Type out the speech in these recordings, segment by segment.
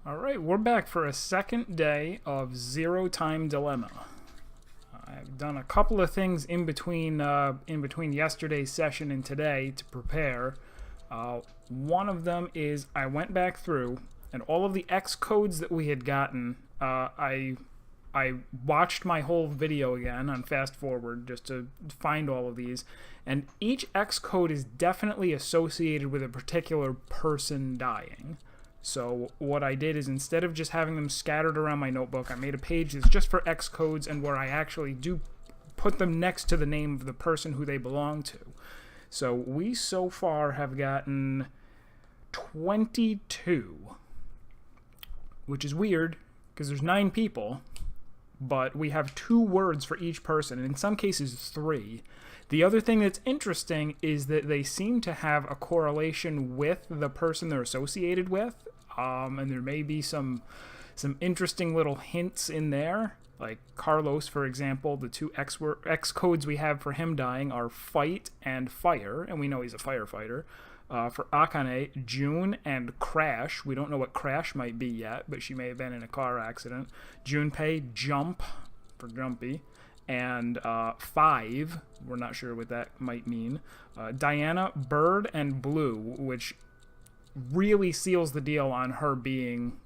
Alright, we're back for a second day of Zero Time Dilemma. I've done a couple of things in between yesterday's session and today to prepare. One of them is I went back through, and all of the X codes that we had gotten, I watched my whole video again on fast forward just to find all of these, and each X code is definitely associated with a particular person dying. So what I did is, instead of just having them scattered around my notebook, I made a page that's just for X codes and where I actually do put them next to the name of the person who they belong to. So we so far have gotten 22, which is weird because there's 9 people, but we have 2 words for each person, and in some cases 3. The other thing that's interesting is that they seem to have a correlation with the person they're associated with, and there may be some interesting little hints in there. Like Carlos, for example, the 2 X codes we have for him dying are fight and fire, and we know he's a firefighter. For Akane, June and Crash. We don't know what Crash might be yet, but she may have been in a car accident. Junpei, Jump, for Jumpy. And 5, we're not sure what that might mean. Diana, Bird, and Blue, which really seals the deal on her being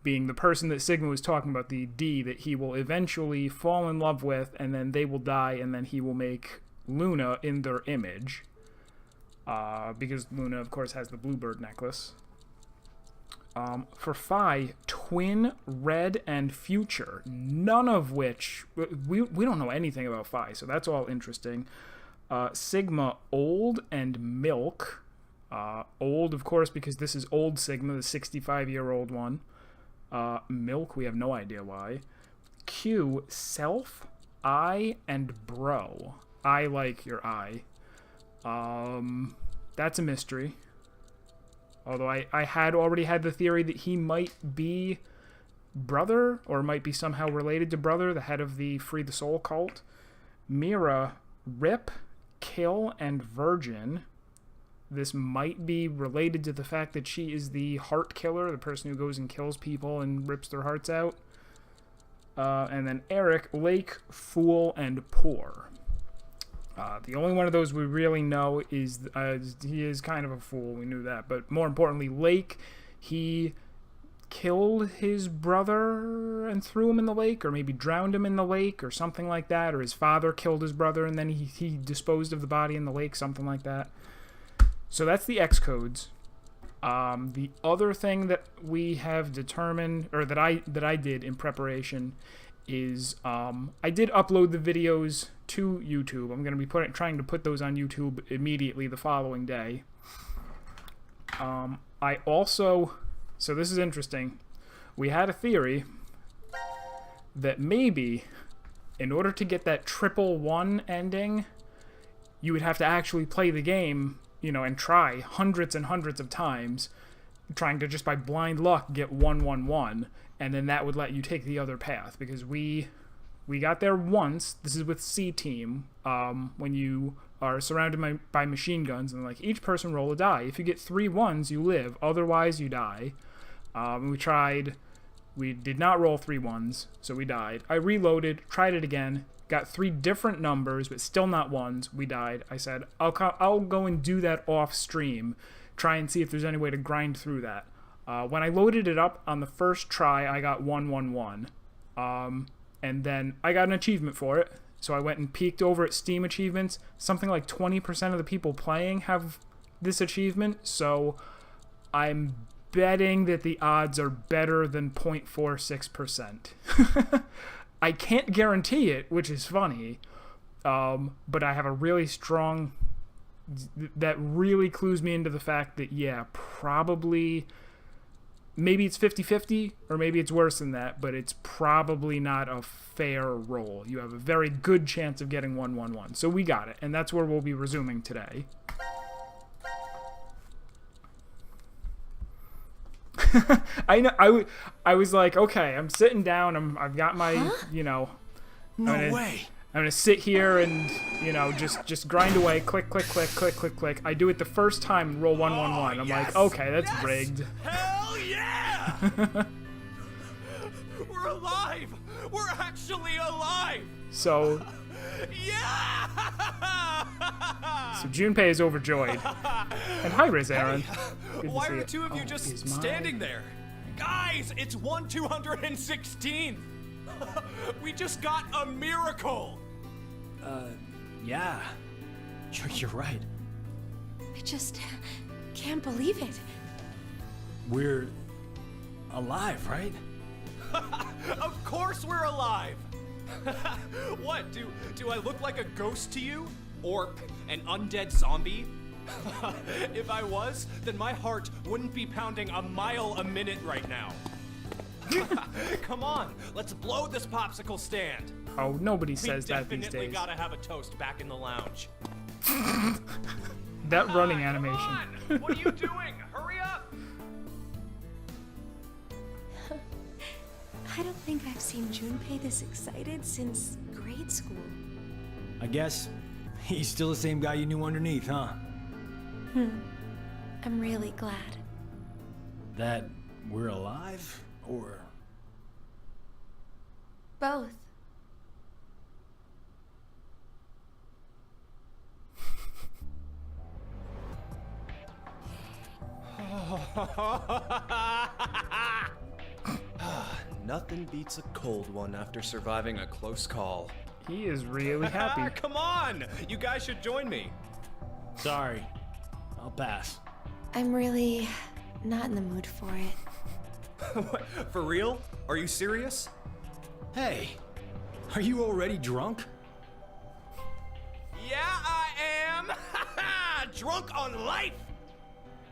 the person that Sigma was talking about, the D that he will eventually fall in love with, and then they will die, and then he will make Luna in their image. Because Luna, of course, has the Bluebird necklace. For Phi, Twin, Red, and Future, none of which, we don't know anything about Phi, so that's all interesting. Sigma, Old, and Milk. Old, of course, because this is Old Sigma, the 65-year-old one. Milk, we have no idea why. Q, Self, I, and Bro. I like your eye. That's a mystery. Although I had already had the theory that he might be Brother, or might be somehow related to Brother, the head of the Free the Soul cult. Mira, Rip, Kill, and Virgin. This might be related to the fact that she is the heart killer, the person who goes and kills people and rips their hearts out. And then Eric, Lake, Fool, and Poor. The only one of those we really know is he is kind of a fool. We knew that. But more importantly, Lake, he killed his brother and threw him in the lake, or maybe drowned him in the lake, or something like that. Or his father killed his brother and then he disposed of the body in the lake, something like that. So that's the X codes. The other thing that we have determined, or that I did in preparation, is I did upload the videos to YouTube. I'm going to be trying to put those on YouTube immediately the following day. I also, so this is interesting, we had a theory that maybe in order to get that 111 ending, you would have to actually play the game, and try hundreds and hundreds of times, trying to just by blind luck get 111, and then that would let you take the other path, because we got there once. This is with C Team, when you are surrounded by machine guns, and like each person roll a die. If you get 3 1s, you live, otherwise you die. We did not roll 3 1s, so we died. I reloaded, tried it again, got 3 different numbers, but still not 1s. We died. I said, I'll go and do that off stream, try and see if there's any way to grind through that. When I loaded it up on the first try, I got 111. And then I got an achievement for it. So I went and peeked over at Steam achievements. Something like 20% of the people playing have this achievement. So I'm betting that the odds are better than 0.46%. I can't guarantee it, which is funny. But I have a really strong... That really clues me into the fact that, yeah, probably... Maybe it's 50-50, or maybe it's worse than that, but it's probably not a fair roll. You have a very good chance of getting 111. So we got it, and that's where we'll be resuming today. I know. I was like, okay, I'm sitting down. I've got my, No way. I'm gonna sit here and, just grind away. Click, click, click, click, click, click. I do it the first time and roll 111. I'm like, okay, that's rigged. Yeah! We're alive! We're actually alive! So Yeah! Junpei is overjoyed. And hi, Riz Aaron. Good to Why see are the you. two of you Oh, just he's mine. standing there? Guys, it's 1/216! We just got a miracle! Yeah. You're right. I just can't believe it. We're alive, right? Of course we're alive! What, do I look like a ghost to you? Or an undead zombie? If I was, then my heart wouldn't be pounding a mile a minute right now. Come on, let's blow this popsicle stand. Oh, nobody We says that these definitely days. gotta have a toast back in the lounge. That running Come animation. on, what are you doing? Hurry up! I don't think I've seen Junpei this excited since grade school. I guess he's still the same guy you knew underneath, huh? I'm really glad. That we're alive? Or... Both. Nothing beats a cold one after surviving a close call. He is really happy. Come on! You guys should join me. Sorry. I'll pass. I'm really not in the mood for it. What, for real? Are you serious? Hey, are you already drunk? Yeah, I am! Drunk on life!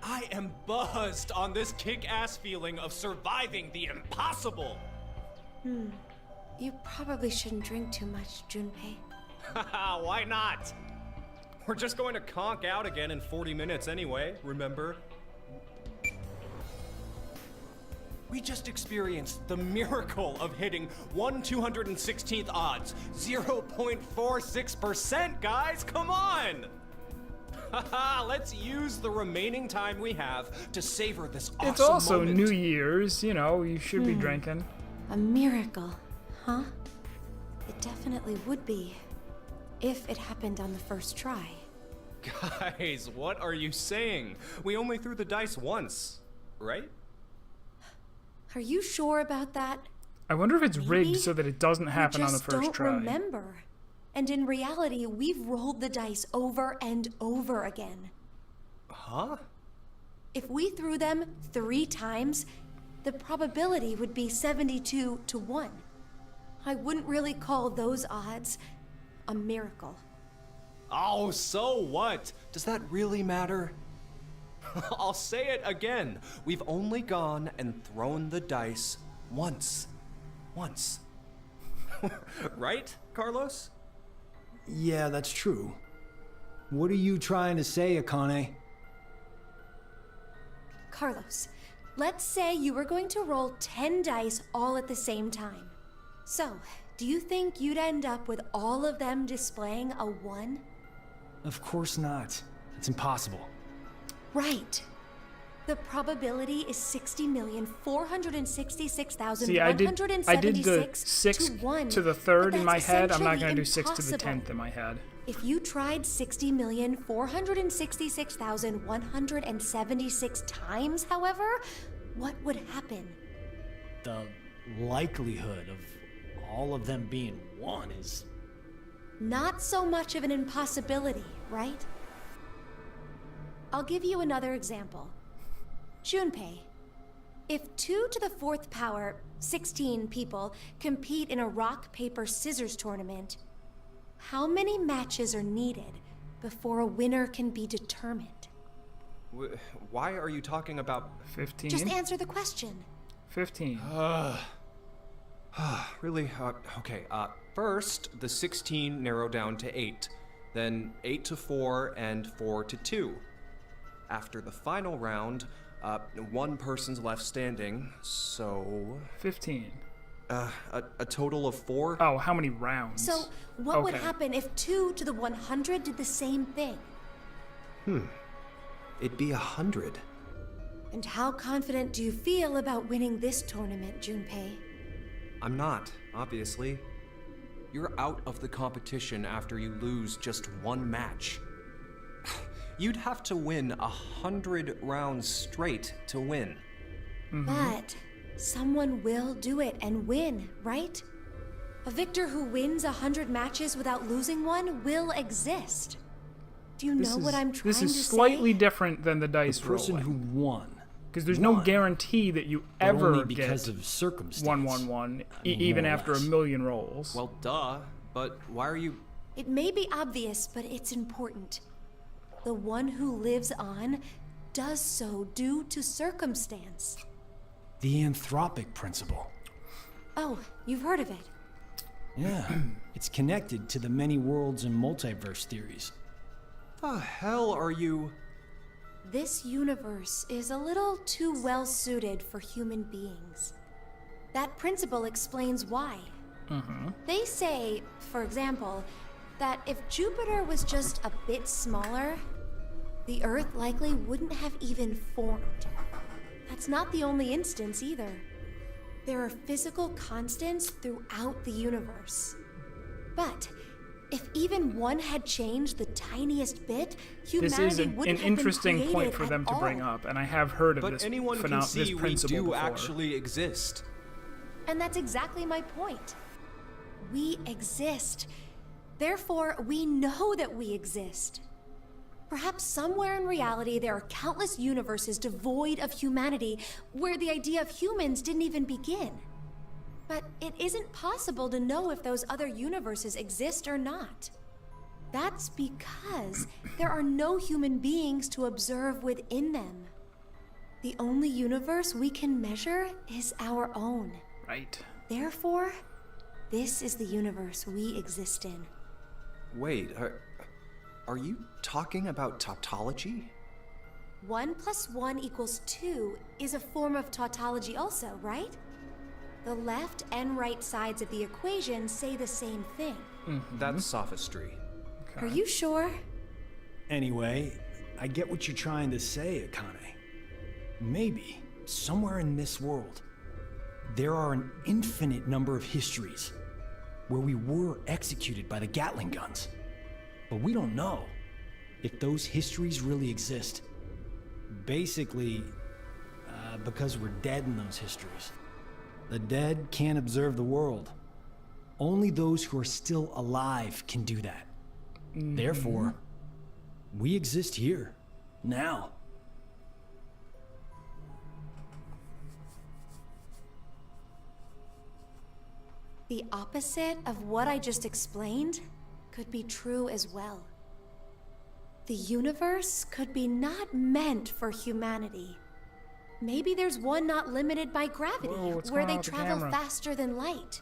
I am buzzed on this kick-ass feeling of surviving the impossible! You probably shouldn't drink too much, Junpei. Why not? We're just going to conk out again in 40 minutes anyway, remember? We just experienced the miracle of hitting 1/216th odds, 0.46%, guys, come on! Let's use the remaining time we have to savor this awesome It's also moment. New Year's, you know, you should be drinking. A miracle, huh? It definitely would be. If it happened on the first try. Guys, what are you saying? We only threw the dice once, right? Are you sure about that? I wonder if it's rigged Maybe so that it doesn't happen we on the just first don't try. remember. And in reality, we've rolled the dice over and over again. Huh? If we threw them 3 times, the probability would be 72 to 1. I wouldn't really call those odds a miracle. Oh, so what? Does that really matter? I'll say it again. We've only gone and thrown the dice once. Once. Right, Carlos? Yeah, that's true. What are you trying to say, Akane? Carlos, let's say you were going to roll 10 dice all at the same time. So, do you think you'd end up with all of them displaying a 1? Of course not. It's impossible. Right. The probability is 60,466,176 See, I did the 6 to 1. to the 3rd but in my that's head. I'm not essentially going to do 6 to the impossible. 10th in my head. If you tried 60,466,176 times, however, what would happen? The likelihood of all of them being 1 is... Not so much of an impossibility, right? I'll give you another example. Junpei, if 2 to the 4th power, 16 people, compete in a rock, paper, scissors tournament, how many matches are needed before a winner can be determined? Why are you talking about... 15? Just answer the question. 15. Really? Okay, first, the 16 narrow down to 8. Then 8 to 4 and 4 to 2. After the final round, 1 person's left standing, so... 15. A total of 4? Oh, how many rounds? So, what would Okay. happen if 2 to the 100 did the same thing? It'd be 100. And how confident do you feel about winning this tournament, Junpei? I'm not, obviously. You're out of the competition after you lose just one match. You'd have to win 100 rounds straight to win. But someone will do it and win, right? A victor who wins 100 matches without losing one will exist. Do you know what I'm trying to say? This is slightly different than the dice The person rolling. who won. Because there's no won, guarantee that you but ever only because get of circumstance. 1-1-1, mean, even more or after a less. million rolls. Well, duh, but why are you... It may be obvious, but it's important. The one who lives on does so due to circumstance. The anthropic principle. Oh, you've heard of it. Yeah, it's connected to the many worlds and multiverse theories. The hell are you... This universe is a little too well suited for human beings. That principle explains why. They say, for example, that if Jupiter was just a bit smaller, the Earth likely wouldn't have even formed. That's not the only instance either. There are physical constants throughout the universe. But if even one had changed the tiniest bit, This humanity is an wouldn't have interesting been point created for at them to bring all. up, and I have heard of But this, anyone can this see we principle do before. actually exist. And that's exactly my point. We exist. Therefore, we know that we exist. Perhaps somewhere in reality there are countless universes devoid of humanity where the idea of humans didn't even begin. But it isn't possible to know if those other universes exist or not. That's because there are no human beings to observe within them. The only universe we can measure is our own. Right. Therefore, this is the universe we exist in. Wait, are you talking about tautology? 1 + 1 = 2 is a form of tautology also, right? The left and right sides of the equation say the same thing. That's sophistry. Are you sure? Anyway, I get what you're trying to say, Akane. Maybe, somewhere in this world, there are an infinite number of histories where we were executed by the Gatling guns. But we don't know if those histories really exist. Basically, because we're dead in those histories. The dead can't observe the world. Only those who are still alive can do that. Therefore, we exist here, now. The opposite of what I just explained could be true as well. The universe could be not meant for humanity. Maybe there's one not limited by gravity, Whoa, what's where going on they with the travel camera? faster than light.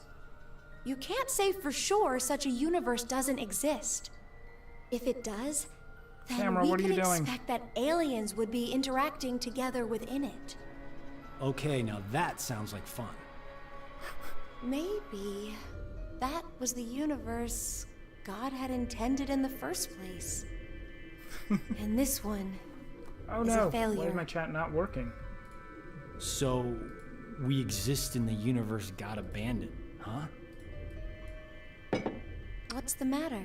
You can't say for sure such a universe doesn't exist. If it does, then Camera, we what are can you doing? expect that aliens would be interacting together within it. Okay, now that sounds like fun. Maybe that was the universe God had intended in the first place. And this one Oh is a no, why failure. is my chat not working? So, we exist in the universe God abandoned, huh? What's the matter?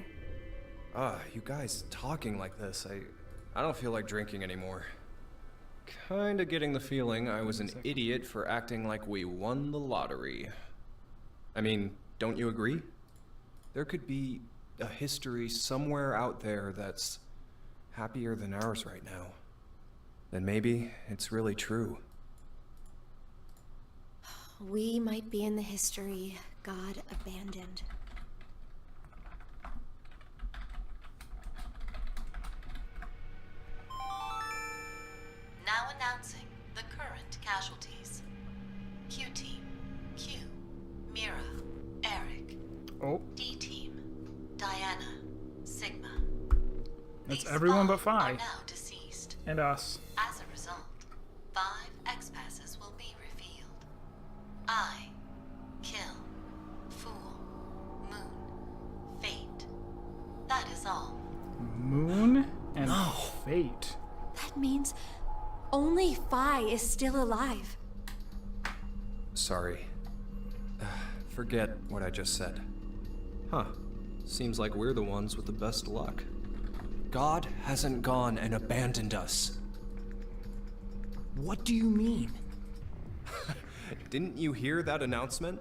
You guys talking like this, I don't feel like drinking anymore. Kinda getting the feeling I was an idiot for acting like we won the lottery. I mean, don't you agree? There could be a history somewhere out there that's happier than ours right now. Then maybe it's really true. We might be in the history God abandoned. Now announcing the current casualties. Q-Team, Q, Mira, Eric. Oh, D-Team, Diana, Sigma. that's These everyone but five Phi. are now deceased. And us. As a result, 5 X-Passes will be revealed. I, Kill, Fool, Moon, Fate. That is all. Moon and Fate. That means Only Phi is still alive. Sorry. Forget what I just said. Huh. Seems like we're the ones with the best luck. God hasn't gone and abandoned us. What do you mean? Didn't you hear that announcement?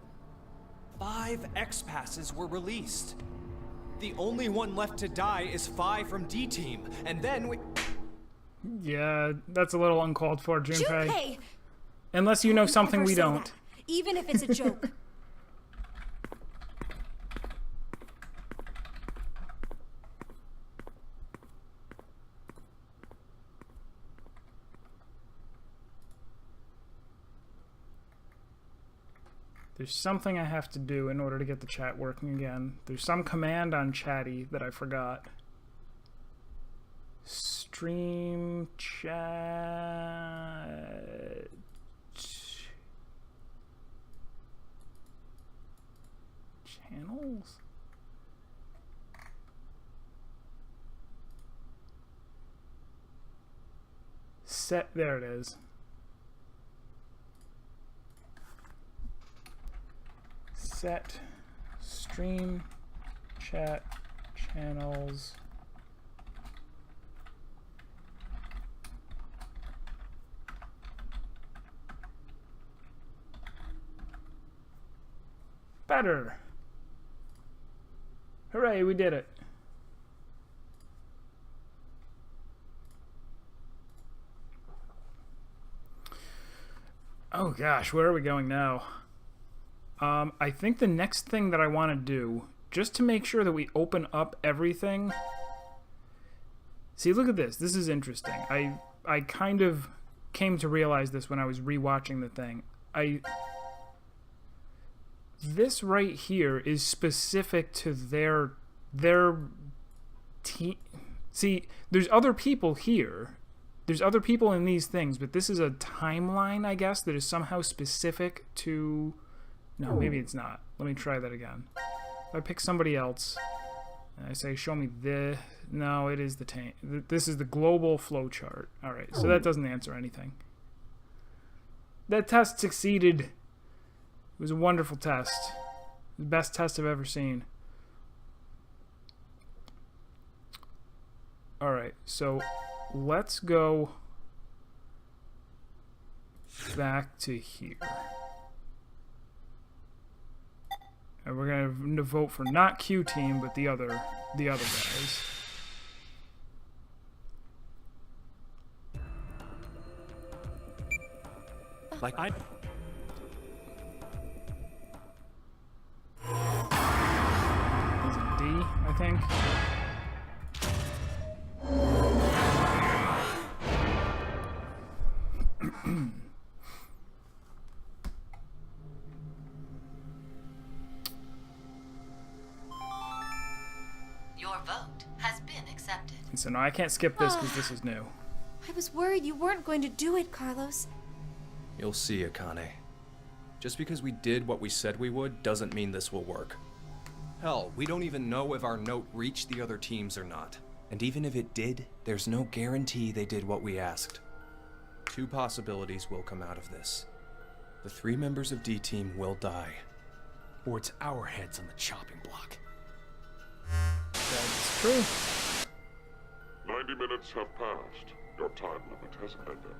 5 X-Passes were released. The only one left to die is Phi from D-Team, and then we... Yeah, that's a little uncalled for, Junpei. Junpei! Unless you know Don't something ever we say don't. that, even if it's a joke. There's something I have to do in order to get the chat working again. There's some command on Chatty that I forgot. Stream chat. Channels? Set, there it is. Set stream chat channels better. Hooray, we did it. Oh gosh, where are we going now? I think the next thing that I want to do, just to make sure that we open up everything... See, look at this. This is interesting. I kind of came to realize this when I was rewatching the thing. This right here is specific to their team. See, there's other people here. There's other people in these things, but this is a timeline, I guess, that is somehow specific to... No, maybe it's not. Let me try that again. If I pick somebody else, and I say, show me the... No, it is the tank. This is the global flowchart. Alright, so that doesn't answer anything. That test succeeded. It was a wonderful test. The best test I've ever seen. Alright, so let's go back to here. And we're gonna vote for not Q Team, but the other guys. Like I... Is it D, I think? Your vote has been accepted. So no, I can't skip this because this is new. I was worried you weren't going to do it, Carlos. You'll see, Akane. Just because we did what we said we would doesn't mean this will work. Hell, we don't even know if our note reached the other teams or not. And even if it did, there's no guarantee they did what we asked. 2 possibilities will come out of this. The 3 members of D-Team will die. Or it's our heads on the chopping block. That's true. 90 minutes have passed. Your time limit has ended.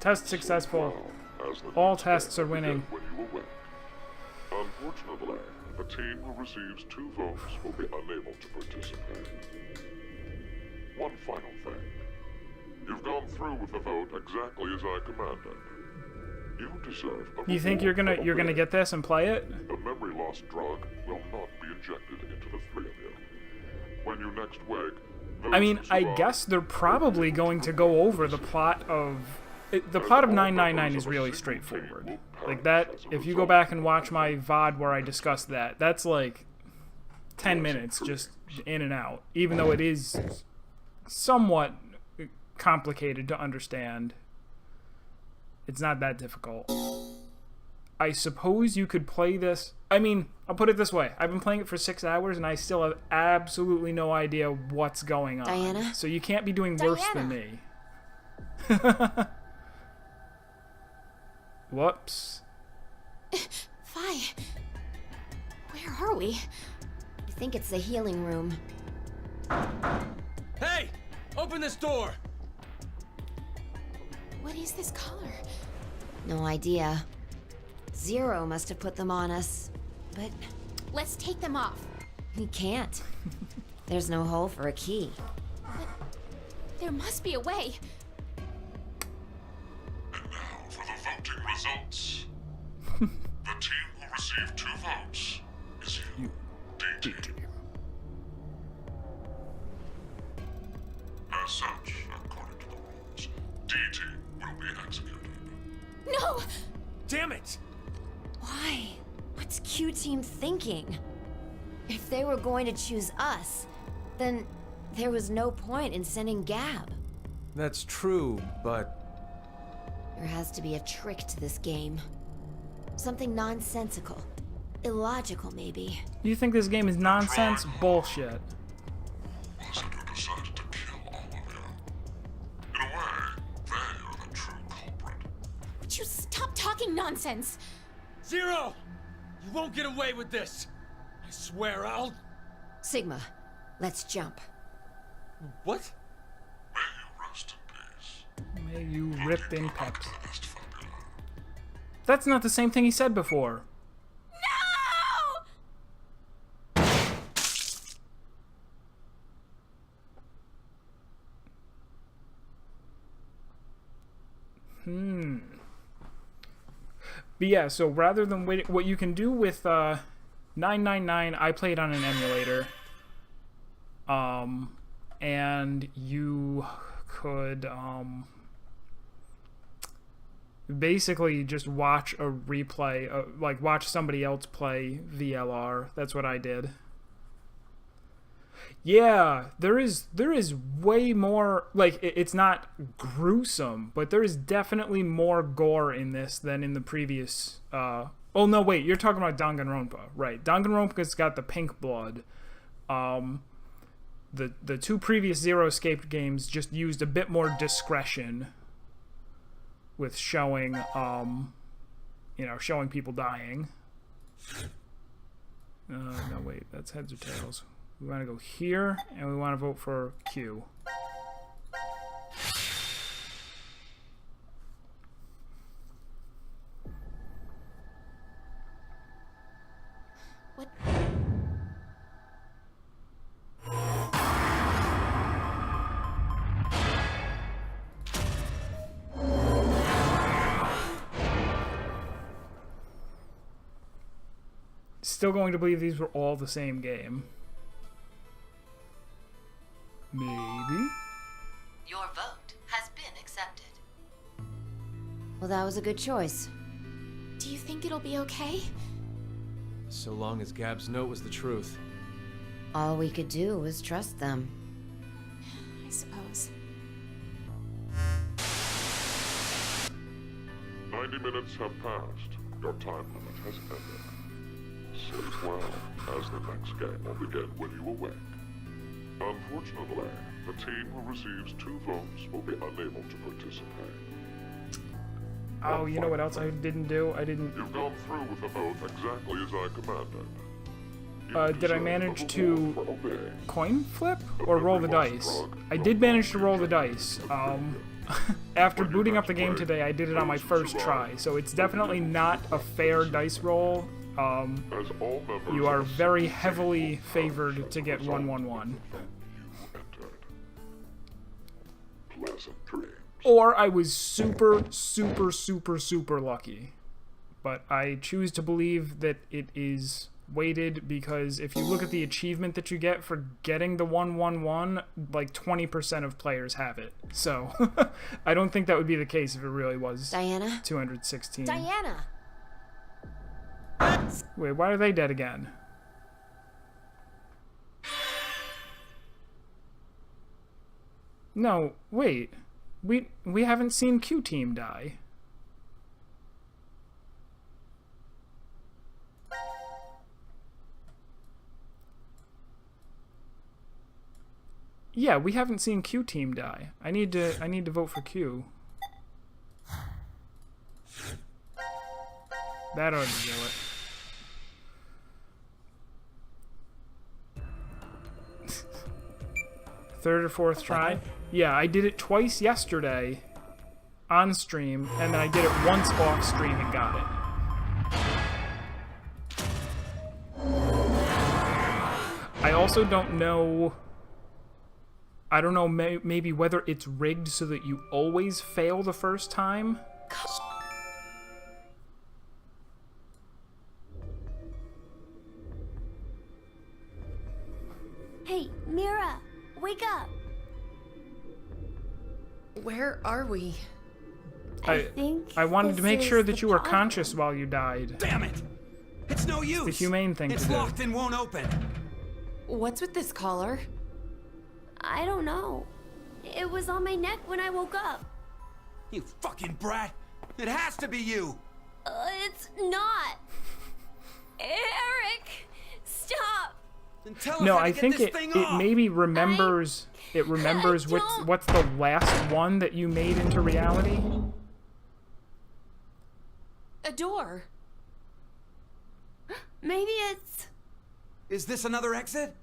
Test successful. Now, as the All next tests day are winning. begin When you awake. Unfortunately, the team who receives 2 votes will be unable to participate. One final thing. You've gone through with the vote exactly as I commanded. You deserve a You think reward you're gonna get this and play it? The memory loss drug will not be injected into the 3 of you. When you next wake, I mean, I guess they're probably going to go over the plot of... The plot of 999 is really straightforward. Like that, if you go back and watch my VOD where I discuss that, that's like 10 minutes just in and out. Even though it is somewhat complicated to understand. It's not that difficult. I suppose you could play this... I mean, I'll put it this way. I've been playing it for 6 hours, and I still have absolutely no idea what's going on. Diana? So you can't be doing worse than me. Whoops. Fi, where are we? I think it's the healing room. Hey! Open this door! What is this color? No idea. Zero must have put them on us. But Let's take them off. we can't. There's no hole for a key. There must be a way. And now for the voting results. The team who received 2 votes is you, DT. As such, according to the rules, DT will be executed. No! Damn it! Why? What's Q Team thinking? If they were going to choose us, then there was no point in sending Gab. That's true, but There has to be a trick to this game. Something nonsensical. Illogical, maybe. You think this game is nonsense? Bullshit. Was it who decided to kill all of you? In a way, they are the true culprit. Would you stop talking nonsense? Zero! You won't get away with this! I swear I'll... Sigma, let's jump. What? May you rest in peace. May you rip in peps. Best Fabula. That's not the same thing he said before. No! But yeah, so rather than wait, what you can do with 999, I played on an emulator. And you could basically just watch a replay, like watch somebody else play VLR. That's what I did. Yeah, there is way more, like, it's not gruesome, but there is definitely more gore in this than in the previous, oh no, wait, you're talking about Danganronpa, right. Danganronpa's got the pink blood. The 2 previous Zero Escape games just used a bit more discretion with showing, showing people dying. No, wait, that's heads or tails. We want to go here, and we want to vote for Q. What? Still going to believe these were all the same game. Maybe? Your vote has been accepted. Well, that was a good choice. Do you think it'll be okay? So long as Gab's note was the truth. All we could do was trust them. I suppose. 90 minutes have passed. Your time limit has ended. Sleep well, as the next game will begin when you awake. Unfortunately, the team who receives 2 votes will be unable to participate. Oh, you know what else I didn't do? I didn't... You've gone through with the vote exactly as I commanded. Did I manage to coin flip or roll the dice? I did manage to roll the dice. After booting up the game today, I did it on my first try, so it's definitely not a fair dice roll. You are very heavily favored to get 111. Pleasant dreams. Or I was super, super, super, super lucky. But I choose to believe that it is weighted because if you look at the achievement that you get for getting the 111, like 20% of players have it. So I don't think that would be the case if it really was Diana? 216. Diana! Wait, why are they dead again? No, wait. We haven't seen Q Team die. Yeah, we haven't seen Q Team die. I need to vote for Q. That ought to do it. Third or fourth try? Yeah, I did it twice yesterday on stream, and then I did it once off stream and got it. I also don't know... I don't know maybe whether it's rigged so that you always fail the first time. Hey, Mira, wake up. Where are we? I think I wanted to make this sure is that the you were pod. conscious while you died. Damn it! It's no use. The humane thing It's to do. locked and won't open. What's with this collar? I don't know. It was on my neck when I woke up. You fucking brat! It has to be you! It's not. Eric, stop. Then tell us No, how to I get think this it thing it off. maybe remembers don't- what's the last one that you made into reality. A door. Maybe it's... Is this another exit?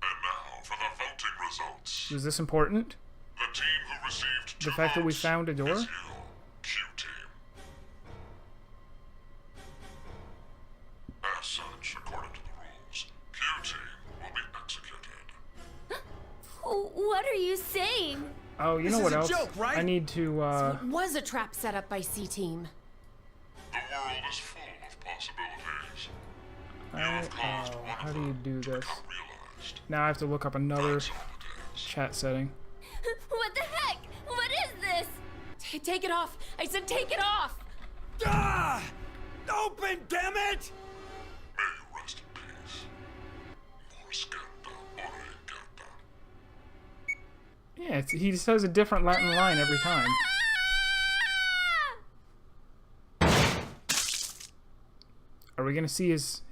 And now for the voting results. Is this important? The team who received 2 The fact that we votes found a door? is you, Q-Team. As such, according to the rules, Q-Team will be executed. What are you saying? Oh, you This know is what a else? joke, right? I need to It was a trap set up by C-Team. The world is full of possibilities. You have caused one how of do you them do to this? become realized. Now I have to look up another That's all it is. chat setting. What the heck? What is this? Take it off! I said take it off! Ah! Open, damn it! May you rest in peace. Morisqueta Oregata. Yeah, he says a different Latin line every time. Are we gonna see his?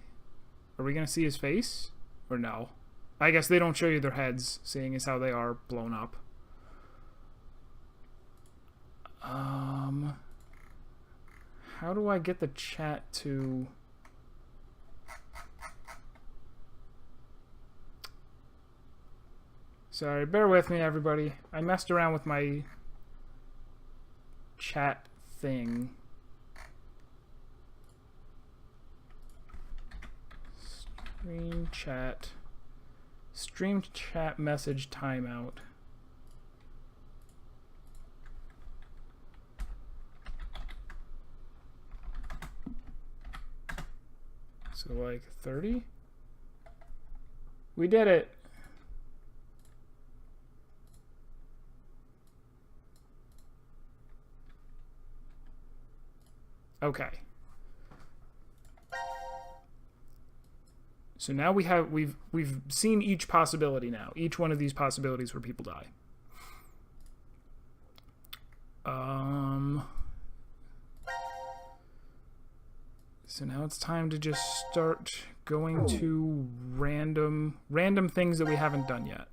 Are we gonna see his face, or no? I guess they don't show you their heads, seeing as how they are blown up. How do I get the chat to? Sorry, bear with me, everybody. I messed around with my chat thing. Stream chat message timeout. So like 30? We did it. Okay. So now we've seen each possibility now. Each one of these possibilities where people die. So now it's time to just start going to random things that we haven't done yet.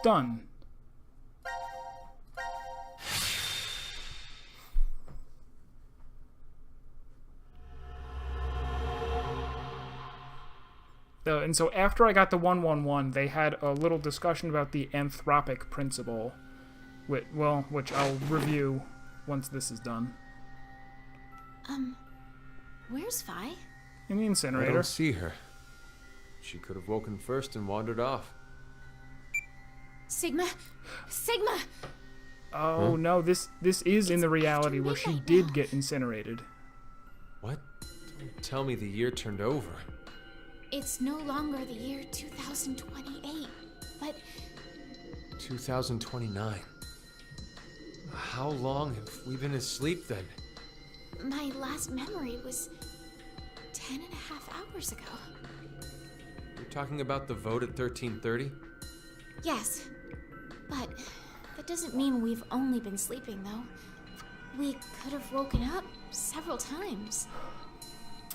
Done. And so after I got the 111, they had a little discussion about the anthropic principle, which I'll review once this is done. Where's Vi? In the I incinerator. don't see her. She could have woken first and wandered off. Sigma! Sigma! Oh no, this is in the reality where she midnight did now. get incinerated. What? Don't tell me the year turned over. It's no longer the year 2028, but 2029. How long have we been asleep then? my last memory was 10 and a half hours ago. You're talking about the vote at 1330? Yes, but that doesn't mean we've only been sleeping, though. We could have woken up several times.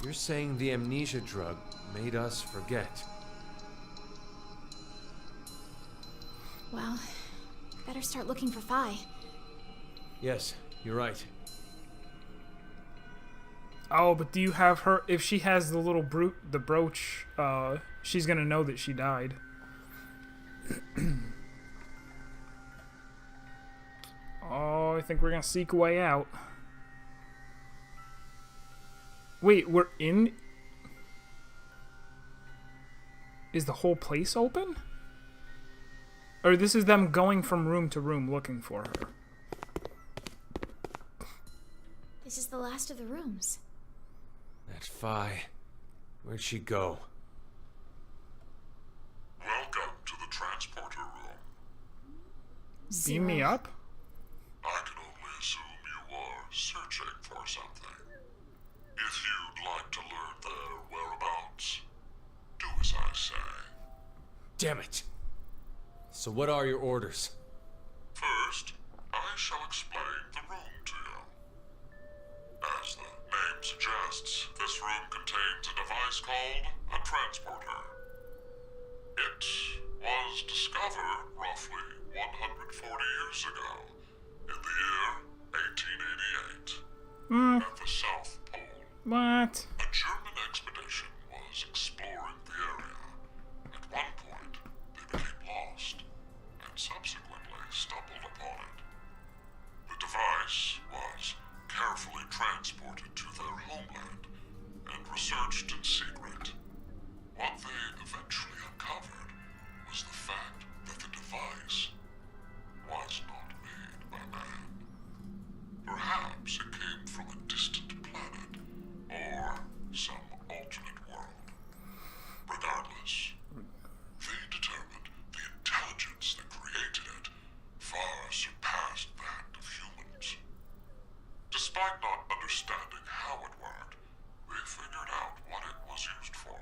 You're saying the amnesia drug made us forget. Well, better start looking for Vi. Yes, You're right. Oh, but do you have her? If she has the little the brooch, she's gonna know that she died. Oh, I think we're gonna seek a way out. Wait, we're in? Is the whole place open? Or this is them going from room to room looking for her? This is the last of the rooms. That Phi. Where'd she go? Welcome to the transporter room. Beam me up? I can only assume you are searching for something. If you'd like to learn their whereabouts, do as I say. Damn it! So what are your orders? First, I shall explain the room to you. As the name suggests, this room contains a device called a transporter. It was discovered roughly 140 years ago, in the year 1888, at the South Pole. What? A German expedition was exploring the area. At one point, they became lost, and subsequently stumbled upon it. The device was carefully transported to their homeland and researched in secret. What they eventually uncovered was the fact that the device was not made by man. Perhaps it came from a distant planet or some alternate world. Regardless, they determined the intelligence that created it far surpassed that of humans. Despite not understanding how it worked, they figured out what it was used for.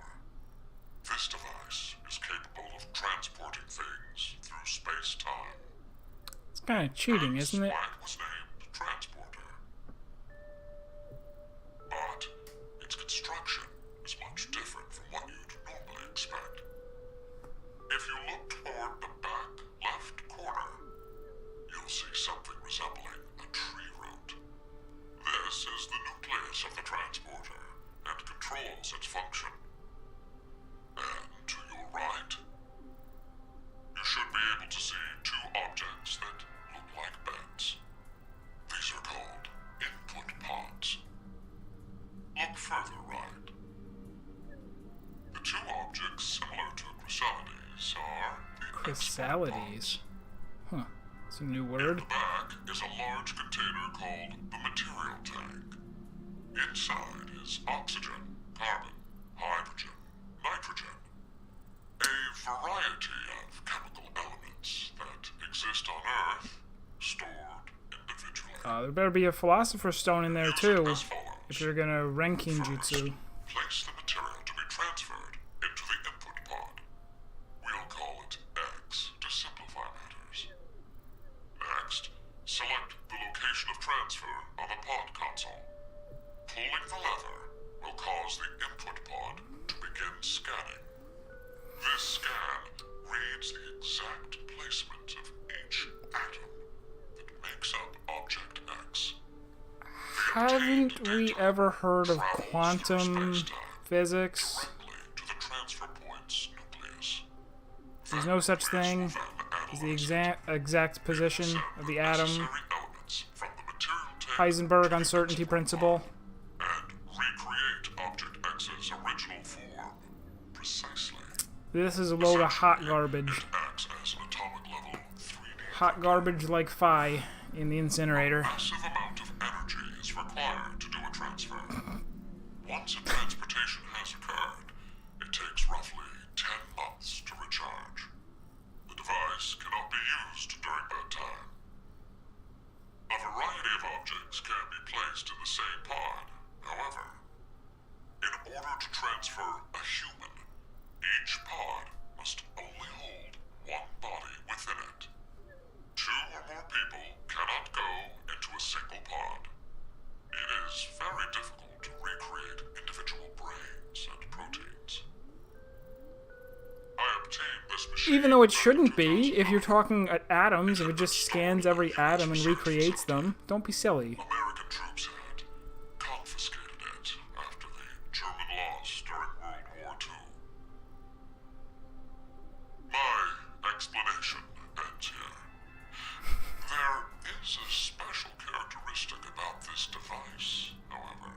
This device is capable of transporting things through space-time. It's kind of cheating, isn't it? That's why it was named Transporter. But its construction is much different from what you'd normally expect. If you look toward the back left corner, you'll see something resembling a tree root. This is the nucleus of the transporter and controls its function. And to your right, you should be able to see two objects that look like beds. These are called input pods. Look further right. The two objects similar to chrysalides are the Chrysalides. Huh. It's a new In word. the back is a large container called the material tank. Inside is oxygen, carbon, hydrogen, nitrogen. A variety of chemical elements that exist on Earth, stored individually. There better be a Philosopher's Stone in there Use it too, as follows. if you're gonna ranking First, jutsu. place the material to be transferred into the input pod. We'll call it X to simplify matters. Next, select the location of transfer on the pod console. Pulling the lever will cause the input pod to begin scanning. This scan reads the exact placement of each atom that makes up Object X. Haven't we ever heard of quantum physics? Directly to the transfer point's nucleus. There's no such thing as the exact position of the atom. Necessary elements from the material tank Heisenberg uncertainty principle. and recreate Object X's original form precisely. This is a load of hot garbage. It acts as an atomic level 3D. Hot garbage like Phi in the incinerator. Massive amount of energy is required to do a transfer. Once a transportation has occurred, it takes roughly 10 months to recharge. The device cannot be used during that time. A variety of objects can be placed in the same pod. However, in order to transfer a human, each pod must only hold one body within it. Two or more people cannot go into a single pod. It is very difficult to recreate individual brains and proteins. I obtained this machine Even though it shouldn't be, if you're talking at atoms, if it just scans every atom and recreates them, don't be silly. American troops had confiscated it after the German loss during World War II. My explanation ends here. There is a special characteristic about this device, however.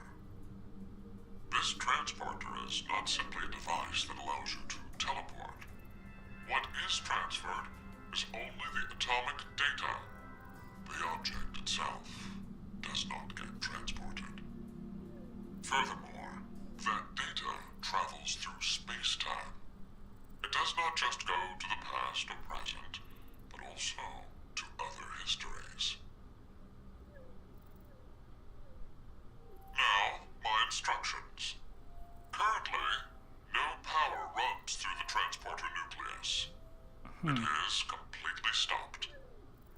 This transporter is not simply a device that allows you to teleport. What is transferred is only the atomic data. The object itself does not get transported. Furthermore, that data travels through space-time. It does not just go to the past or present, but also to other histories. Now, my instructions. Currently, no power runs through the transporter nucleus. It is completely stopped.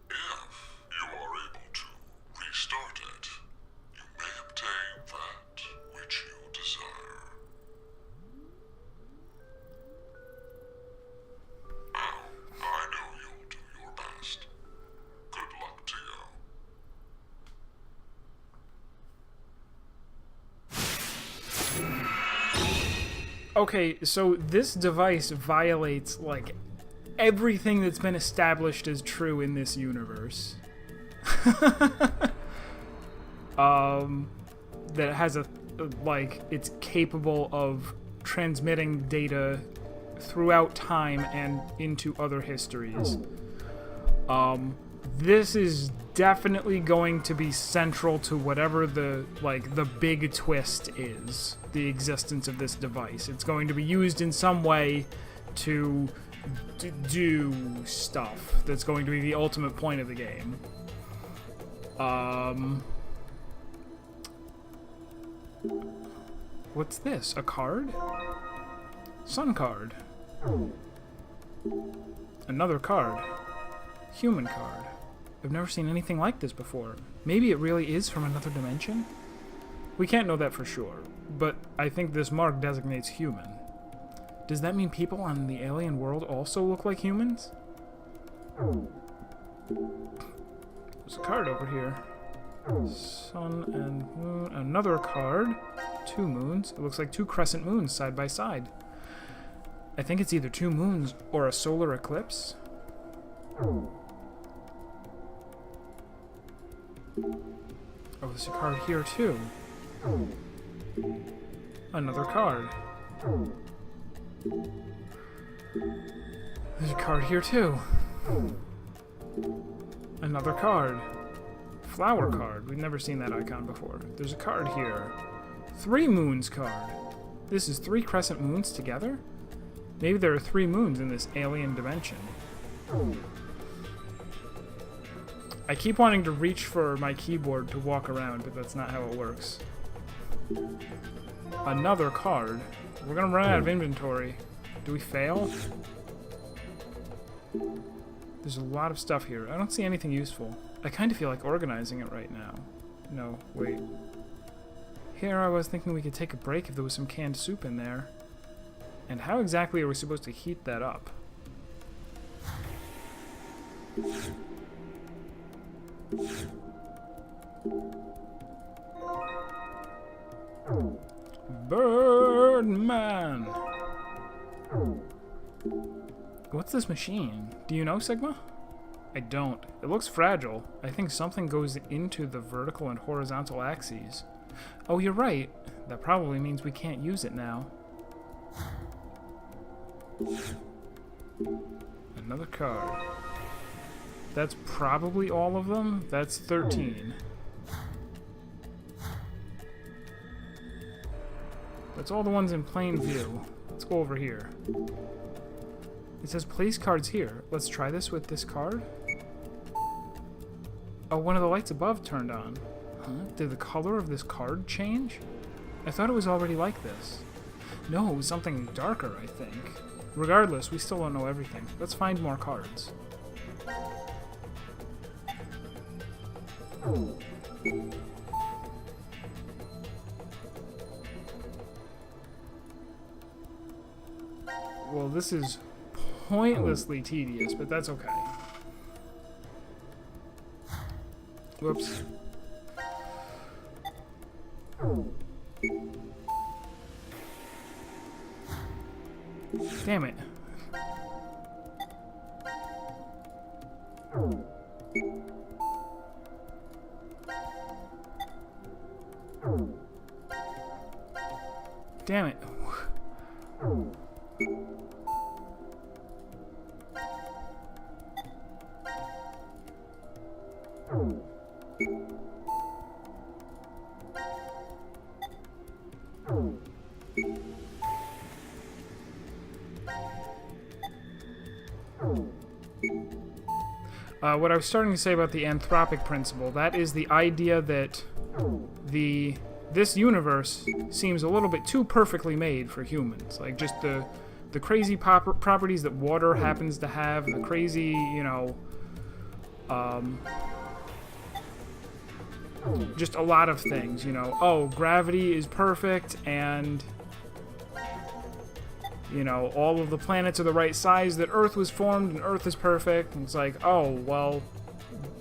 If you are able to restart it, you may obtain that which you desire. Now, I know you'll do your best. Good luck to you. Okay, so this device violates, like, everything that's been established as true in this universe. That it has it's capable of transmitting data throughout time and into other histories. This is definitely going to be central to whatever the big twist is, the existence of this device. It's going to be used in some way to do stuff that's going to be the ultimate point of the game. What's this? A card? Sun card. Another card. Human card. I've never seen anything like this before. Maybe it really is from another dimension? We can't know that for sure, but I think this mark designates human. Does that mean people on the alien world also look like humans? There's a card over here. Sun and moon. Another card. 2 moons. It looks like 2 crescent moons side by side. I think it's either 2 moons or a solar eclipse. Oh, there's a card here too. Another card. There's a card here too. Another card. Flower card. We've never seen that icon before. There's a card here. 3 moons card. This is 3 crescent moons together? Maybe there are 3 moons in this alien dimension. I keep wanting to reach for my keyboard to walk around, but that's not how it works. Another card. We're gonna run out of inventory. Do we fail? There's a lot of stuff here. I don't see anything useful. I kind of feel like organizing it right now. No, wait. Here I was thinking we could take a break if there was some canned soup in there. And how exactly are we supposed to heat that up? Birdman! What's this machine? Do you know, Sigma? I don't. It looks fragile. I think something goes into the vertical and horizontal axes. Oh, you're right. That probably means we can't use it now. Another card. That's probably all of them. That's 13. That's all the ones in plain view. Let's go over here. It says place cards here. Let's try this with this card. Oh, one of the lights above turned on. Huh? Did the color of this card change? I thought it was already like this. No, it was something darker, I think. Regardless, we still don't know everything. Let's find more cards. Well, this is pointlessly tedious, but that's okay. Whoops. Damn it. Damn it. What I was starting to say about the anthropic principle, that is the idea that this universe seems a little bit too perfectly made for humans. Like, just the crazy properties that water happens to have, the crazy, you know, just a lot of things, you know. Oh, gravity is perfect, and, you know, all of the planets are the right size that Earth was formed, and Earth is perfect. And it's like, oh, well,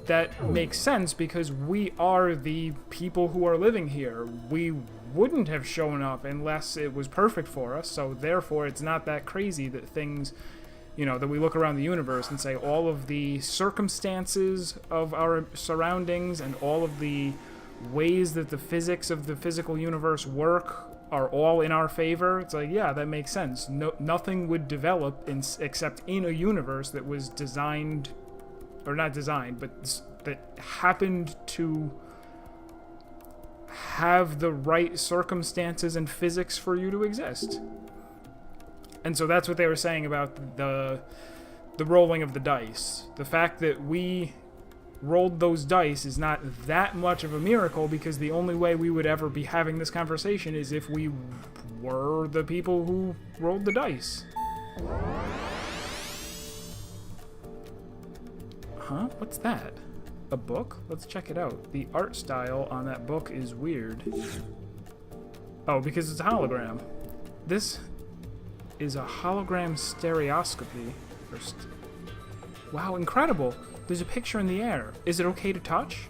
that makes sense because we are the people who are living here. We wouldn't have shown up unless it was perfect for us, so therefore it's not that crazy that things, you know, that we look around the universe and say all of the circumstances of our surroundings and all of the ways that the physics of the physical universe work are all in our favor. It's like, yeah, that makes sense. Nothing would develop except in a universe that was designed, or not designed, but that happened to have the right circumstances and physics for you to exist. And so that's what they were saying about the rolling of the dice. The fact that we rolled those dice is not that much of a miracle, because the only way we would ever be having this conversation is if we were the people who rolled the dice. Huh? What's that? A book? Let's check it out. The art style on that book is weird. Oh, because it's a hologram. This is a hologram stereoscopy. Wow, incredible! There's a picture in the air. Is it okay to touch?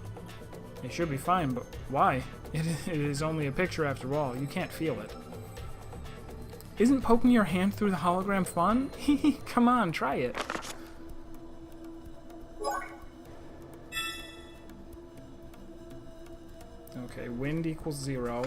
It should be fine, but why? It is only a picture after all. You can't feel it. Isn't poking your hand through the hologram fun? Come on, try it. Okay, wind equals 0.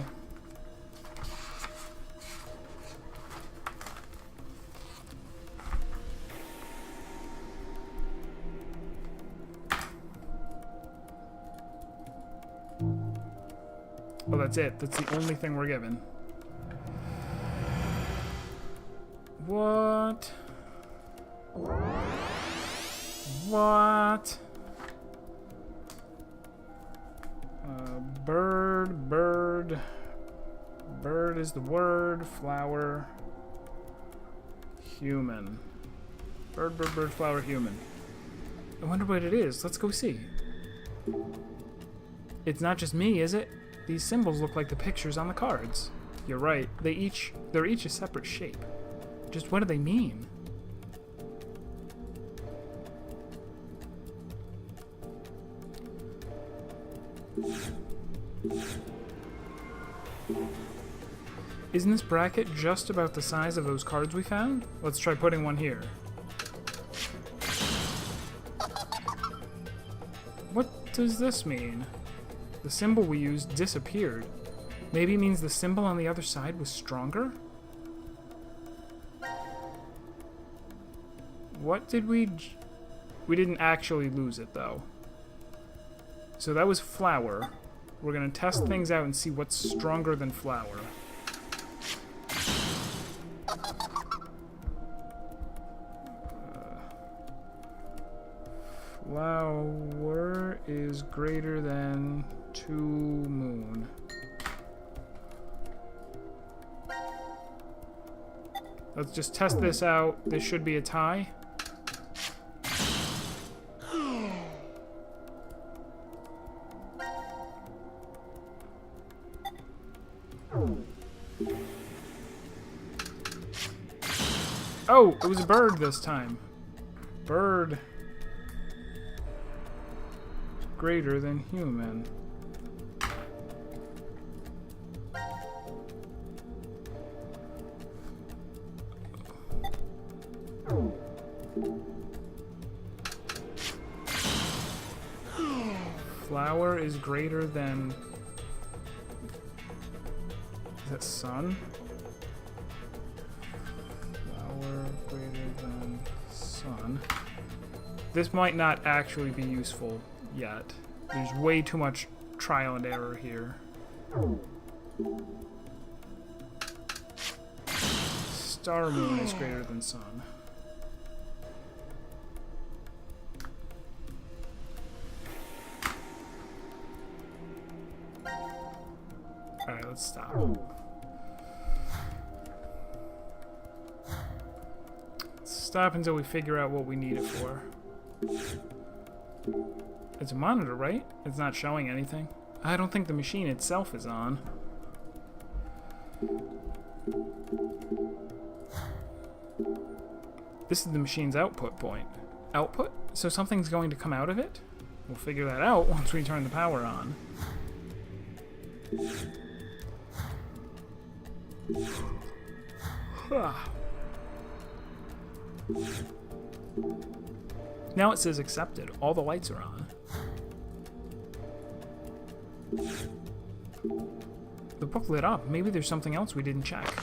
Oh, that's it. That's the only thing we're given. What? What? Bird. Bird is the word. Flower. Human. Bird, flower, human. I wonder what it is. Let's go see. It's not just me, is it? These symbols look like the pictures on the cards. You're right. They're each a separate shape. Just what do they mean? Isn't this bracket just about the size of those cards we found? Let's try putting one here. What does this mean? The symbol we used disappeared. Maybe it means the symbol on the other side was stronger? What did we didn't actually lose it, though. So that was flower. We're gonna test things out and see what's stronger than flower. Flower is greater than 2 moon. Let's just test this out. This should be a tie. Oh, it was a bird this time. Bird greater than human. Flower is greater than... Is that sun? Flower greater than sun. This might not actually be useful yet. There's way too much trial and error here. Star moon is greater than sun. Alright, let's stop. Stop until we figure out what we need it for. It's a monitor, right? It's not showing anything. I don't think the machine itself is on. This is the machine's output point. Output? So something's going to come out of it? We'll figure that out once we turn the power on. Now it says accepted. All the lights are on. The book lit up. Maybe there's something else we didn't check.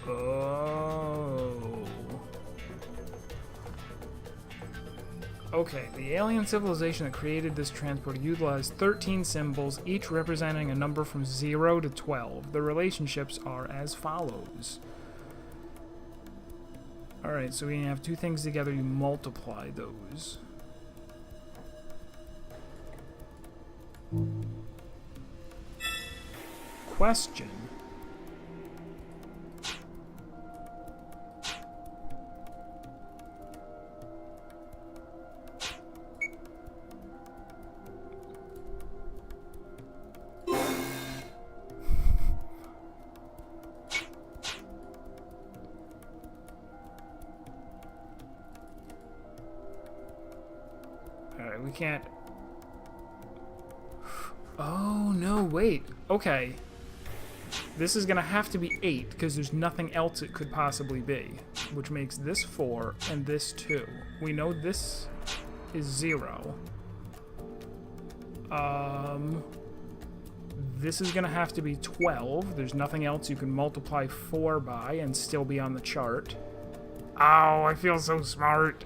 Oh. Okay, the alien civilization that created this transport utilized 13 symbols, each representing a number from 0 to 12. The relationships are as follows. Alright, so we have two things together, you multiply those. Question. Alright, we can't... Oh, no, wait. Okay. This is gonna have to be 8, because there's nothing else it could possibly be. Which makes this 4, and this 2. We know this is 0. This is gonna have to be 12. There's nothing else you can multiply 4 by and still be on the chart. Oh, I feel so smart.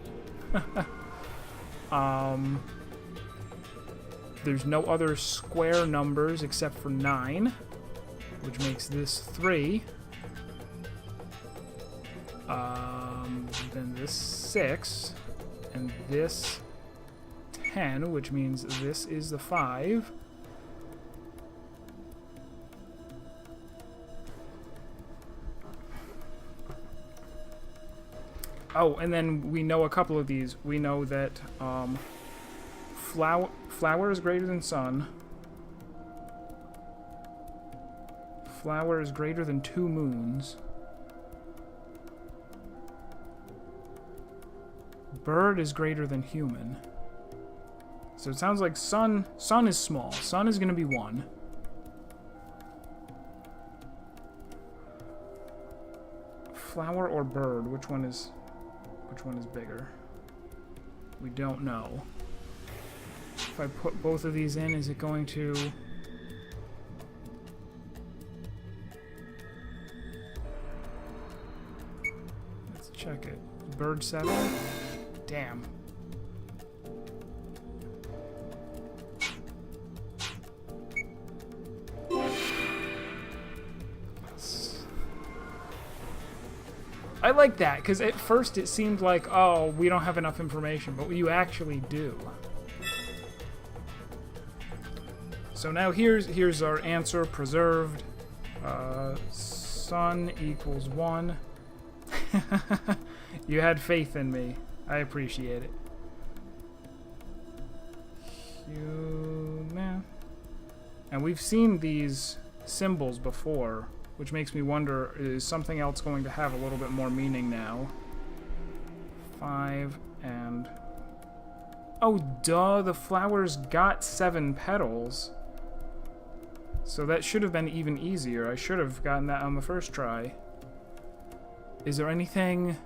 There's no other square numbers except for 9, which makes this 3. Then this 6, and this 10, which means this is the 5. Oh, and then we know a couple of these. We know that flower is greater than sun. Flower is greater than 2 moons. Bird is greater than human. So it sounds like sun is small. Sun is going to be 1. Flower or bird? Which one is bigger? We don't know. If I put both of these in, is it going to... Let's check it. Bird 7? Damn. I like that, because at first it seemed like, oh, we don't have enough information, but you actually do. So now here's our answer preserved. Sun equals 1. You had faith in me. I appreciate it. Human. And we've seen these symbols before, which makes me wonder, is something else going to have a little bit more meaning now? 5 and... Oh, duh, the flowers got 7 petals. So that should have been even easier. I should have gotten that on the first try. Is there anything...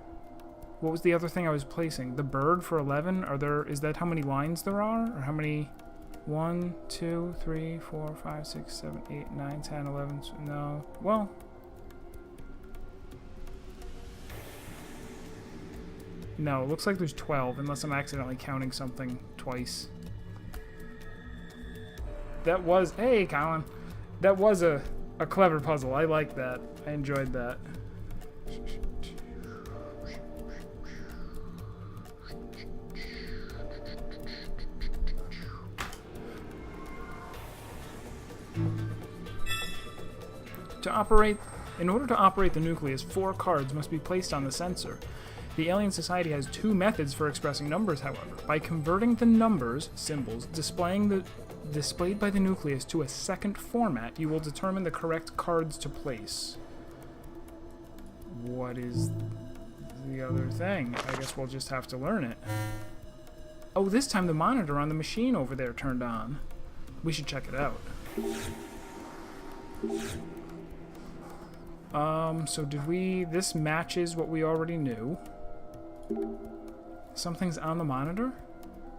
What was the other thing I was placing? The bird for 11? Is that how many lines there are? Or how many... 1, 2, 3, 4, 5, 6, 7, 8, 9, 10, 11... No. Well... No, it looks like there's 12, unless I'm accidentally counting something twice. That was... Hey, Colin! That was a clever puzzle. I like that. I enjoyed that. In order to operate the nucleus, 4 cards must be placed on the sensor. The Alien Society has 2 methods for expressing numbers, however. By converting the numbers, symbols, displayed by the nucleus to a second format, you will determine the correct cards to place. What is the other thing? I guess we'll just have to learn it. Oh, this time the monitor on the machine over there turned on. We should check it out. So did we... This matches what we already knew. Something's on the monitor?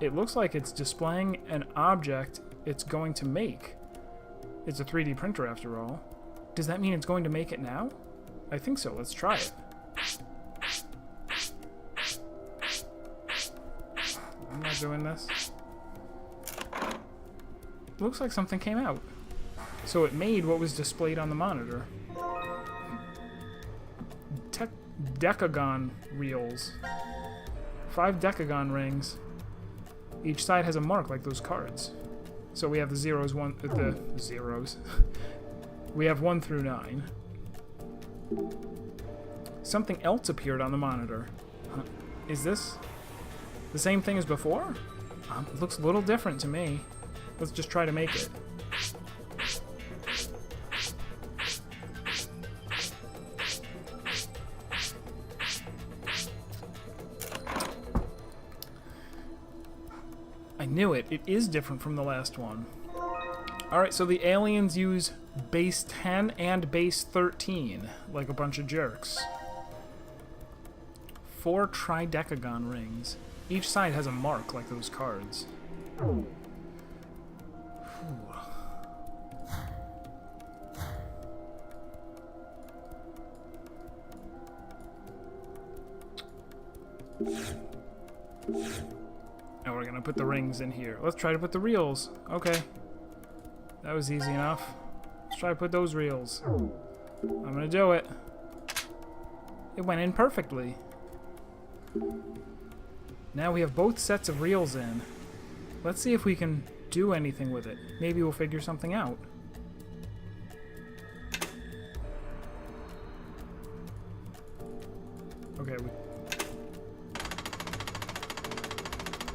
It looks like it's displaying an object it's going to make. It's a 3D printer after all. Does that mean it's going to make it now? I think so. Let's try it. I'm not doing this. Looks like something came out. So it made what was displayed on the monitor. Decagon reels. 5 decagon rings. Each side has a mark like those cards. So we have the zeros, the zeros. We have 1 through 9. Something else appeared on the monitor. Is this the same thing as before? It looks a little different to me. Let's just try to make it. I knew it. It is different from the last one. Alright, so the aliens use base 10 and base 13, like a bunch of jerks. 4 tridecagon rings. Each side has a mark like those cards. Whew. Now we're gonna put the rings in here. Let's try to put the reels. Okay. That was easy enough. Let's try to put those reels. I'm gonna do it. It went in perfectly. Now we have both sets of reels in. Let's see if we can do anything with it. Maybe we'll figure something out. Okay.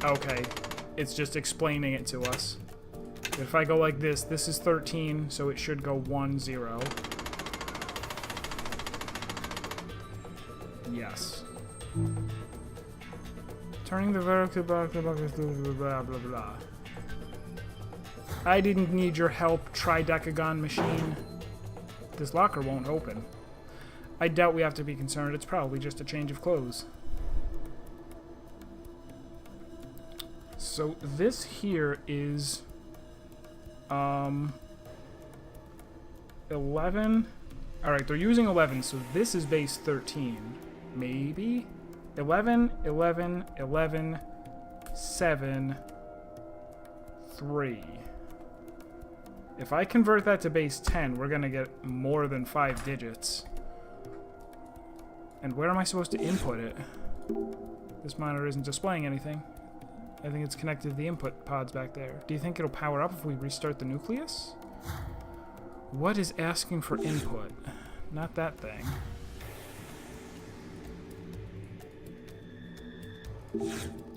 Okay. It's just explaining it to us. If I go like this, this is 13, so it should go 1, 0. Yes. Turning the vertical blah blah blah. I didn't need your help, tridecagon machine. This locker won't open. I doubt we have to be concerned. It's probably just a change of clothes. So this here is 11. Alright, they're using 11, so this is base 13. Maybe? 11, 11, 11, 7, 3. If I convert that to base 10, we're gonna get more than 5 digits. And where am I supposed to input it? This monitor isn't displaying anything. I think it's connected to the input pods back there. Do you think it'll power up if we restart the nucleus? What is asking for input? Not that thing.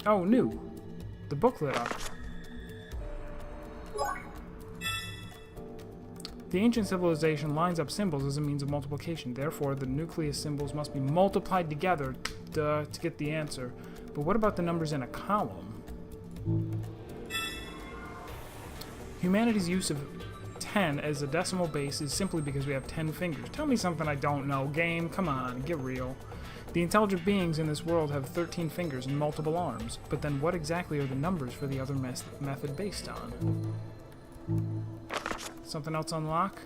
Oh, new. The booklet up. The ancient civilization lines up symbols as a means of multiplication. Therefore, the nucleus symbols must be multiplied together to get the answer. But what about the numbers in a column? Humanity's use of 10 as a decimal base is simply because we have 10 fingers. Tell me something I don't know, game. Come on, get real. The intelligent beings in this world have 13 fingers and multiple arms. But then what exactly are the numbers for the other method based on? Something else unlock?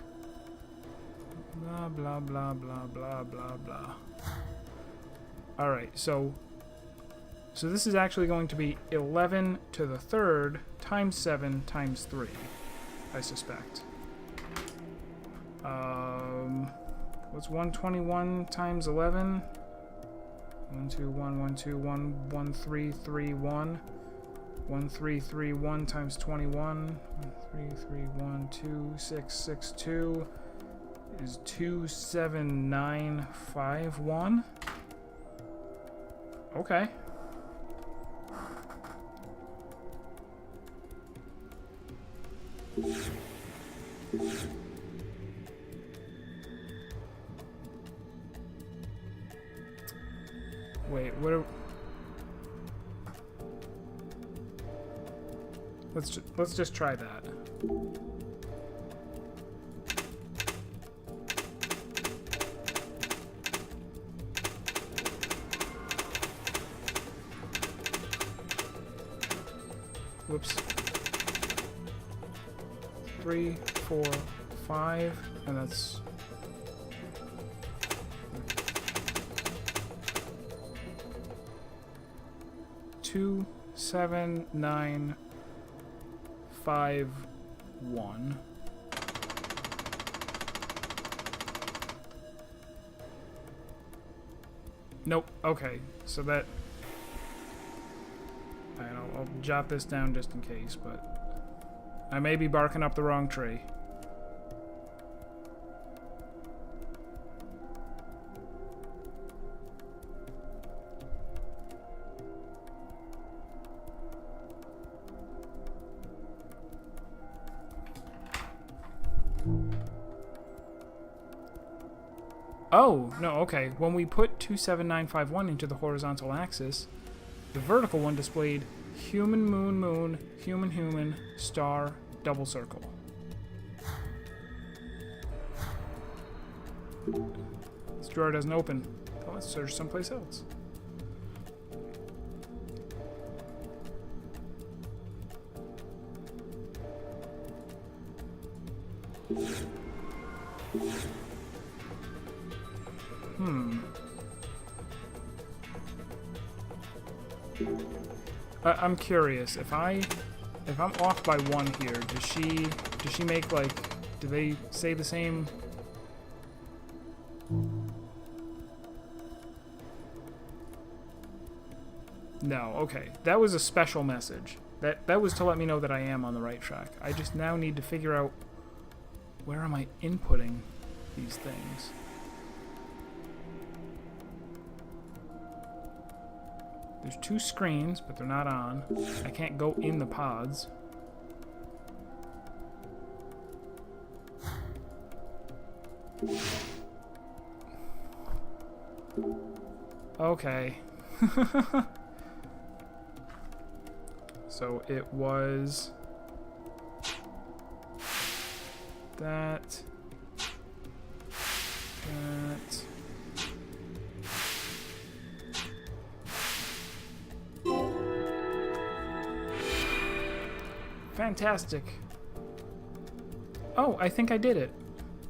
Blah, blah, blah, blah, blah, blah, blah. Alright, so this is actually going to be 11 to the third times 7 times 3, I suspect. What's 121 times 11? 1, 2, 1, 1, 2, 1, 1, 3, 3, 1. 1, 3, 3, 1 times 21. 1, 3, 3, 1, 2, 6, 6, 2 is 2, 7, 9, 5, 1. Okay. Wait, what are... Let's just try that. Whoops. 3, 4, 5, and that's 2, 7, 9, 5, 1. Nope. Okay, so that... I'll jot this down just in case, but I may be barking up the wrong tree. Oh, no, okay. When we put 27951 into the horizontal axis, the vertical one displayed human, moon, moon, human, human, star, double circle. This drawer doesn't open. Oh, let's search someplace else. I'm curious, if I'm off by 1 here, does she make, like, do they say the same? No, okay. That was a special message. That was to let me know that I am on the right track. I just now need to figure out where am I inputting these things. There's 2 screens, but they're not on. I can't go in the pods. Okay. So it was that. Fantastic. Oh, I think I did it.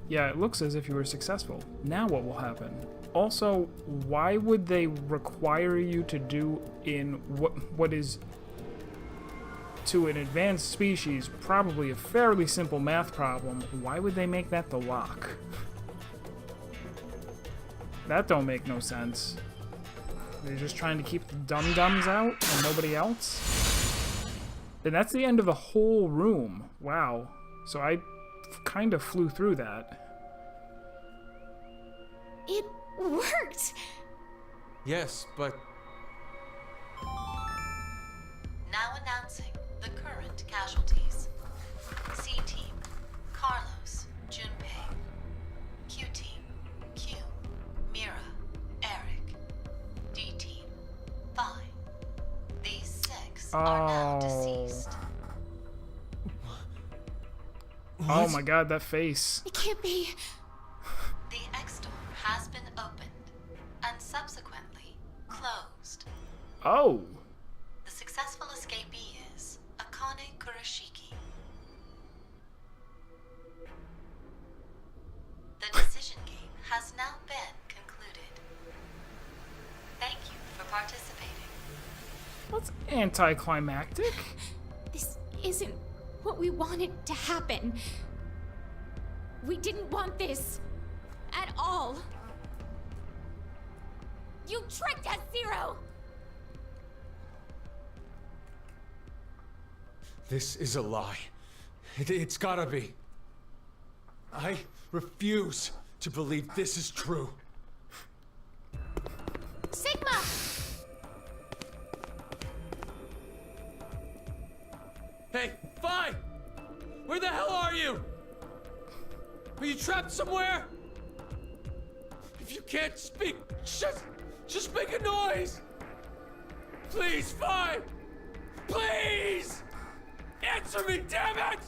Yeah, it looks as if you were successful. Now what will happen? Also, why would they require you to do in what is, to an advanced species, probably a fairly simple math problem? Why would they make that the lock? That don't make no sense. They're just trying to keep the dum-dums out and nobody else? And that's the end of the whole room. Wow. So I kind of flew through that. It worked! Yes, but... Now announcing the current casualties. C-Team, Carlos, Junpei. D-Team. Fine. These 6 are now deceased. Oh my god, that face. It can't be. The X-Door has been opened and subsequently closed. Oh. The successful escapee is Akane Kurashiki. The decision game has now been concluded. Thank you for participating. That's anticlimactic. This isn't what we wanted to happen. We didn't want this at all. You tricked us, Zero! This is a lie. It's gotta be. I refuse to believe this is true. Sigma! Hey, Vi! Where the hell are you? Are you trapped somewhere? If you can't speak, just make a noise! Please, Vi! Please! Answer me, damn it!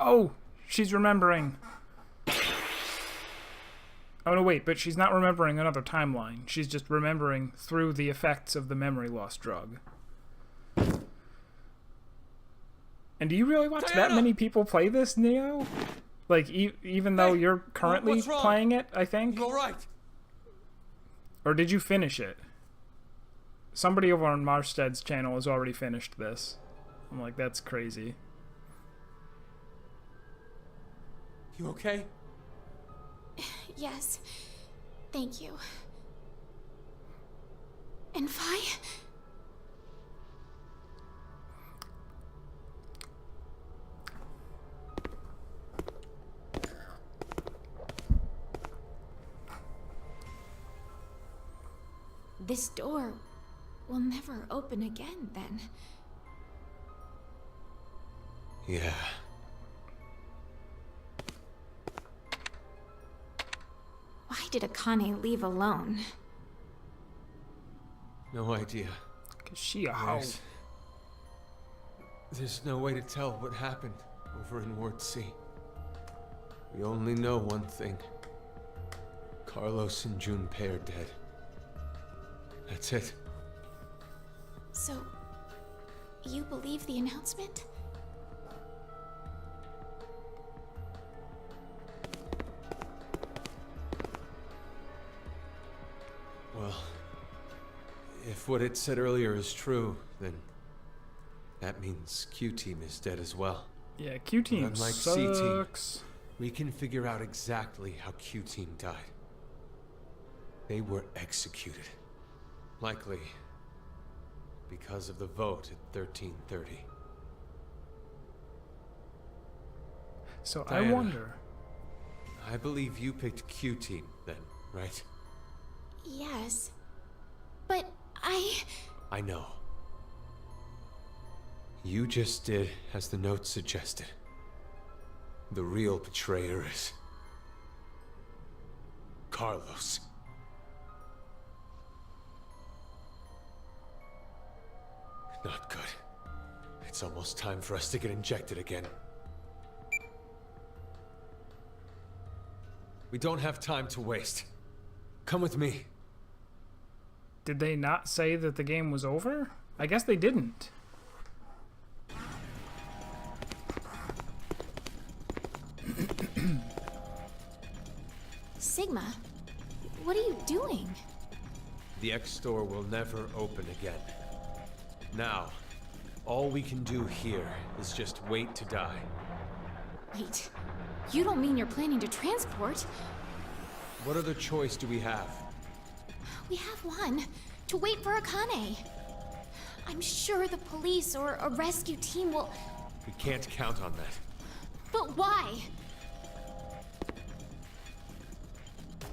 Oh, she's remembering. Oh no, wait, but she's not remembering another timeline. She's just remembering through the effects of the memory loss drug. And do you really watch that many people play this, Neo? Like, even though you're currently playing it, I think? You all right? Or did you finish it? Somebody over on Marsted's channel has already finished this. I'm like, that's crazy. You okay? Yes. Thank you. And Vi? This door will never open again, then. Yeah. Why did Akane leave alone? No idea. 'Cause she a hoe. There's no way to tell what happened over in Ward C. We only know one thing. Carlos and Junpei are dead. That's it. So, you believe the announcement? Well, if what it said earlier is true, then that means Q-Team is dead as well. Yeah, Q-Team Unlike sucks. C-Team, we can figure out exactly how Q-Team died. They were executed. Likely because of the vote at 1330. So Diana, I wonder. I believe you picked Q-Team then, right? Yes. But I know. You just did as the note suggested. The real betrayer is Carlos. Not good. It's almost time for us to get injected again. We don't have time to waste. Come with me. Did they not say that the game was over? I guess they didn't. Sigma, what are you doing? The X-Store will never open again. Now, all we can do here is just wait to die. Wait, you don't mean you're planning to transport? What other choice do we have? We have one. To wait for Akane. I'm sure the police or a rescue team will... We can't count on that. But why?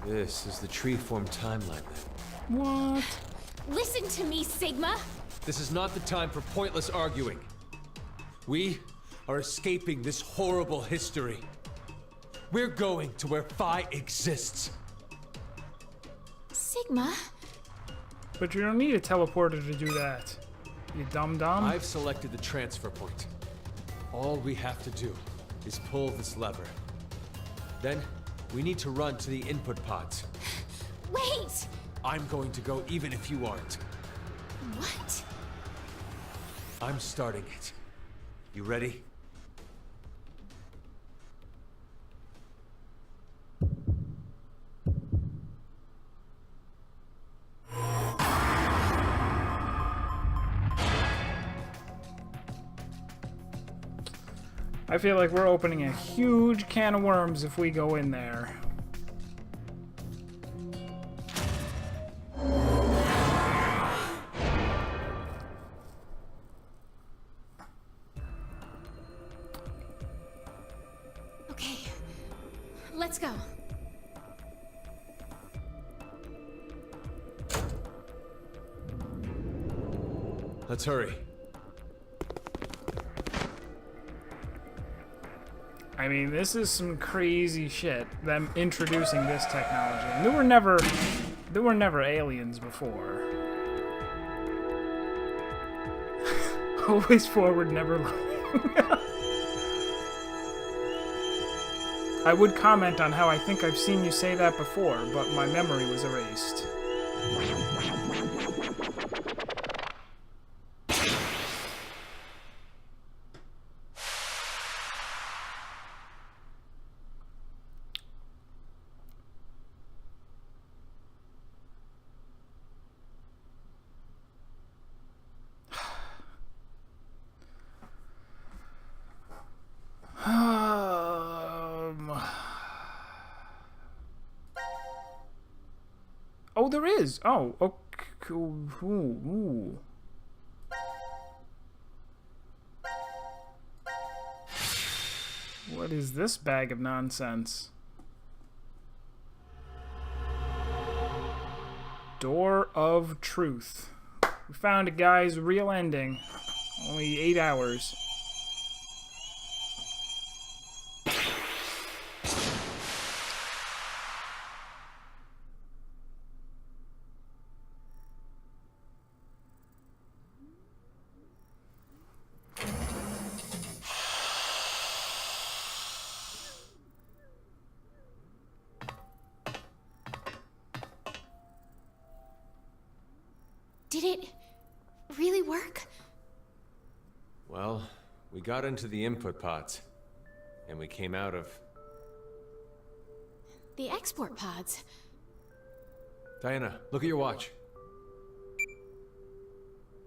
This is the tree-form timeline then. What? Listen to me, Sigma! This is not the time for pointless arguing. We are escaping this horrible history. We're going to where Phi exists. Sigma? But you don't need a teleporter to do that. You dum-dum. I've selected the transfer point. All we have to do is pull this lever. Then, we need to run to the input pods. Wait! I'm going to go even if you aren't. What? I'm starting it. You ready? I feel like we're opening a huge can of worms if we go in there. Okay, let's go. Let's hurry. I mean, this is some crazy shit, them introducing this technology. And there were never aliens before. Always forward, never looking. I would comment on how I think I've seen you say that before, but my memory was erased. Oh, there is. Oh, okay. Ooh. What is this bag of nonsense? Door of Truth. We found a guy's real ending. Only 8 hours. Did it really work? Well, we got into the input pods, and we came out of... The export pods. Diana, look at your watch.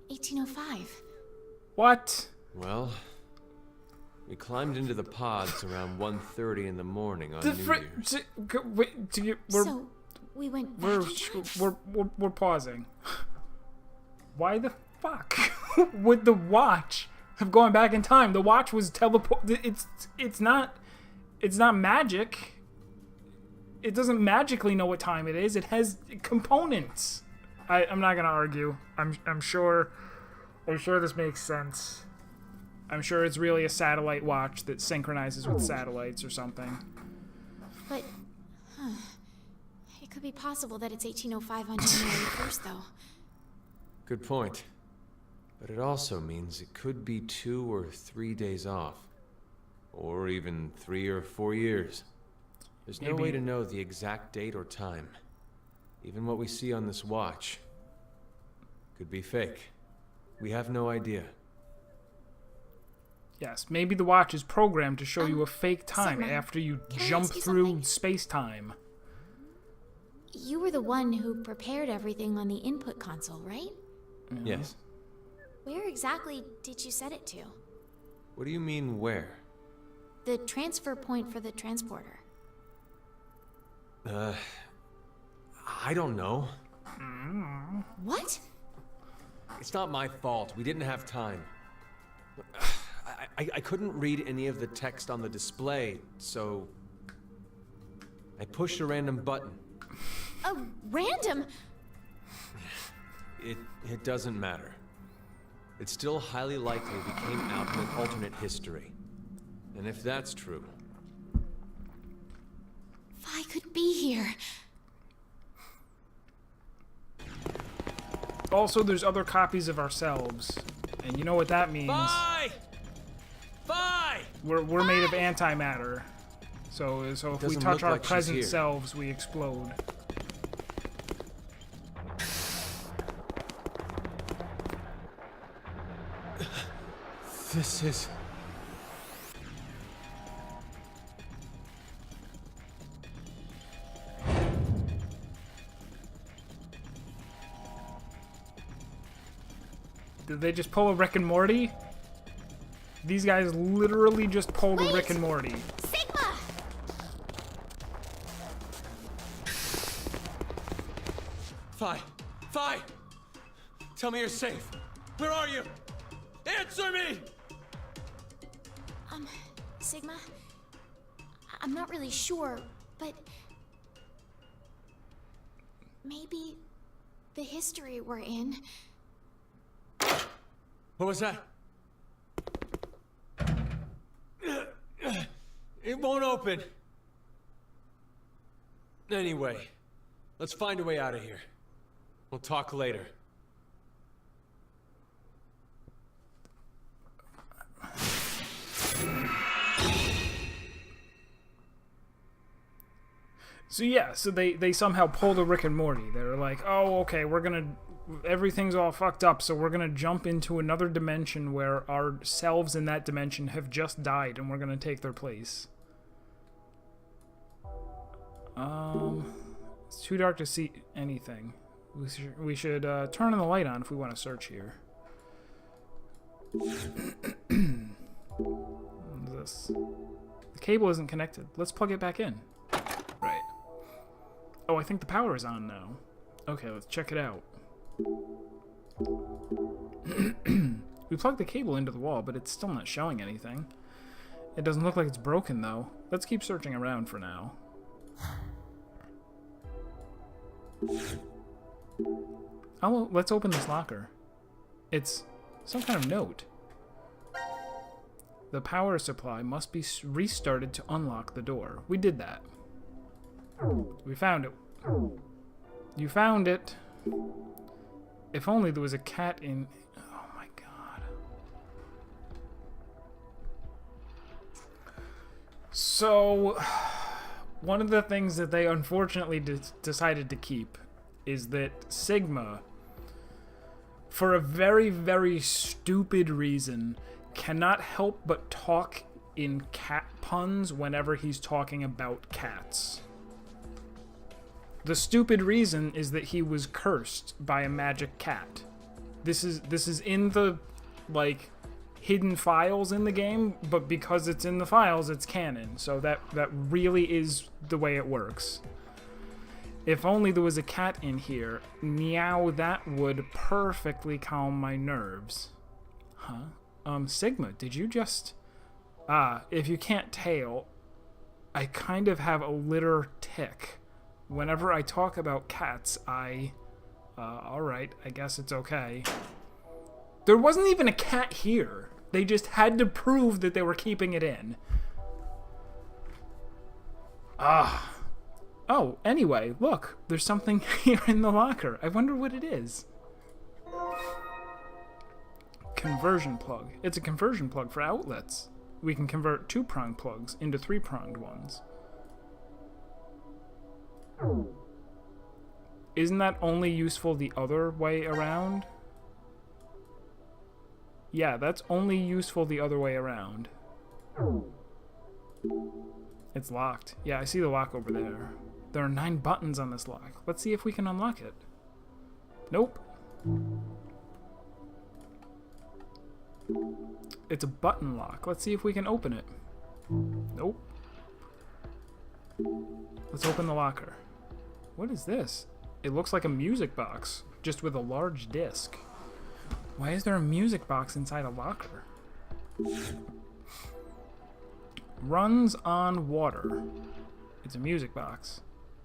1805. What? Well, we climbed into the pods around 1:30 in the morning on New Year's. So, we went back in time? We're pausing. Why the fuck would the watch have gone back in time? The watch was it's not magic. It doesn't magically know what time it is. It has components. I'm not gonna argue. I'm sure this makes sense. I'm sure it's really a satellite watch that synchronizes with satellites or something. But it could be possible that it's 1805 on January 1st, though. Good point. But it also means it could be 2 or 3 days off. Or even 3 or 4 years. There's no way to know the exact date or time. Even what we see on this watch could be fake. We have no idea. Yes, maybe the watch is programmed to show you a fake time Sigma, after you can I jump ask you through something? space-time. You were the one who prepared everything on the input console, right? Yes. Where exactly did you set it to? What do you mean, where? The transfer point for the transporter. I don't know. What? It's not my fault. We didn't have time. I couldn't read any of the text on the display, so... I pushed a random button, A random... It doesn't matter. It's still highly likely we came out in an alternate history. And if that's true... Vi could be here. Also, there's other copies of ourselves. And you know what that means. Vi! Vi! We're made of antimatter. So if we Doesn't touch look our like she's present here. selves, we explode. This is... Did they just pull a Rick and Morty? These guys literally just pulled a Rick and Morty. Sigma! Vi! Vi! Tell me you're safe. Where are you? Answer me! Sigma? I'm not really sure, but... maybe the history we're in... What was that? It won't open. Anyway, let's find a way out of here. We'll talk later. So yeah, so they somehow pulled a Rick and Morty. They're like, oh, okay, everything's all fucked up, so we're gonna jump into another dimension where our selves in that dimension have just died, and we're gonna take their place. It's too dark to see anything. We should turn the light on if we want to search here. What is this? The cable isn't connected. Let's plug it back in. Right. Oh, I think the power is on now. Okay, let's check it out. We plugged the cable into the wall, but it's still not showing anything. It doesn't look like it's broken, though. Let's keep searching around for now. Oh, let's open this locker. It's some kind of note. The power supply must be restarted to unlock the door. We did that. We found it. You found it. If only there was a cat in... Oh my god. So, one of the things that they unfortunately decided to keep is that Sigma, for a very, very stupid reason, cannot help but talk in cat puns whenever he's talking about cats. The stupid reason is that he was cursed by a magic cat. This is in the, like, hidden files in the game, but because it's in the files, it's canon. So that really is the way it works. If only there was a cat in here, meow, that would perfectly calm my nerves. Huh? Sigma, did you just... if you can't tell, I kind of have a litter tick. Whenever I talk about cats, alright, I guess it's okay. There wasn't even a cat here. They just had to prove that they were keeping it in. Oh, anyway, look, there's something here in the locker. I wonder what it is. Conversion plug. It's a conversion plug for outlets. We can convert 2-pronged plugs into 3-pronged ones. Isn't that only useful the other way around? Yeah, that's only useful the other way around. It's locked. Yeah, I see the lock over there. There are 9 buttons on this lock. Let's see if we can unlock it. Nope. It's a button lock. Let's see if we can open it. Nope. Let's open the locker. What is this? It looks like a music box, just with a large disc. Why is there a music box inside a locker? Runs on water. It's a music box.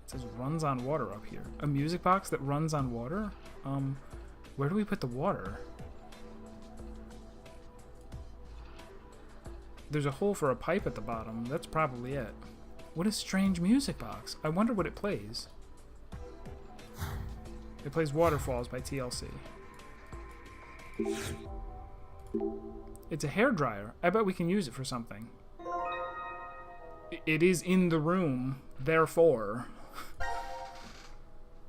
It says runs on water up here. A music box that runs on water? Where do we put the water? There's a hole for a pipe at the bottom. That's probably it. What a strange music box. I wonder what it plays. It plays Waterfalls by TLC. It's a hairdryer. I bet we can use it for something. It is in the room, therefore.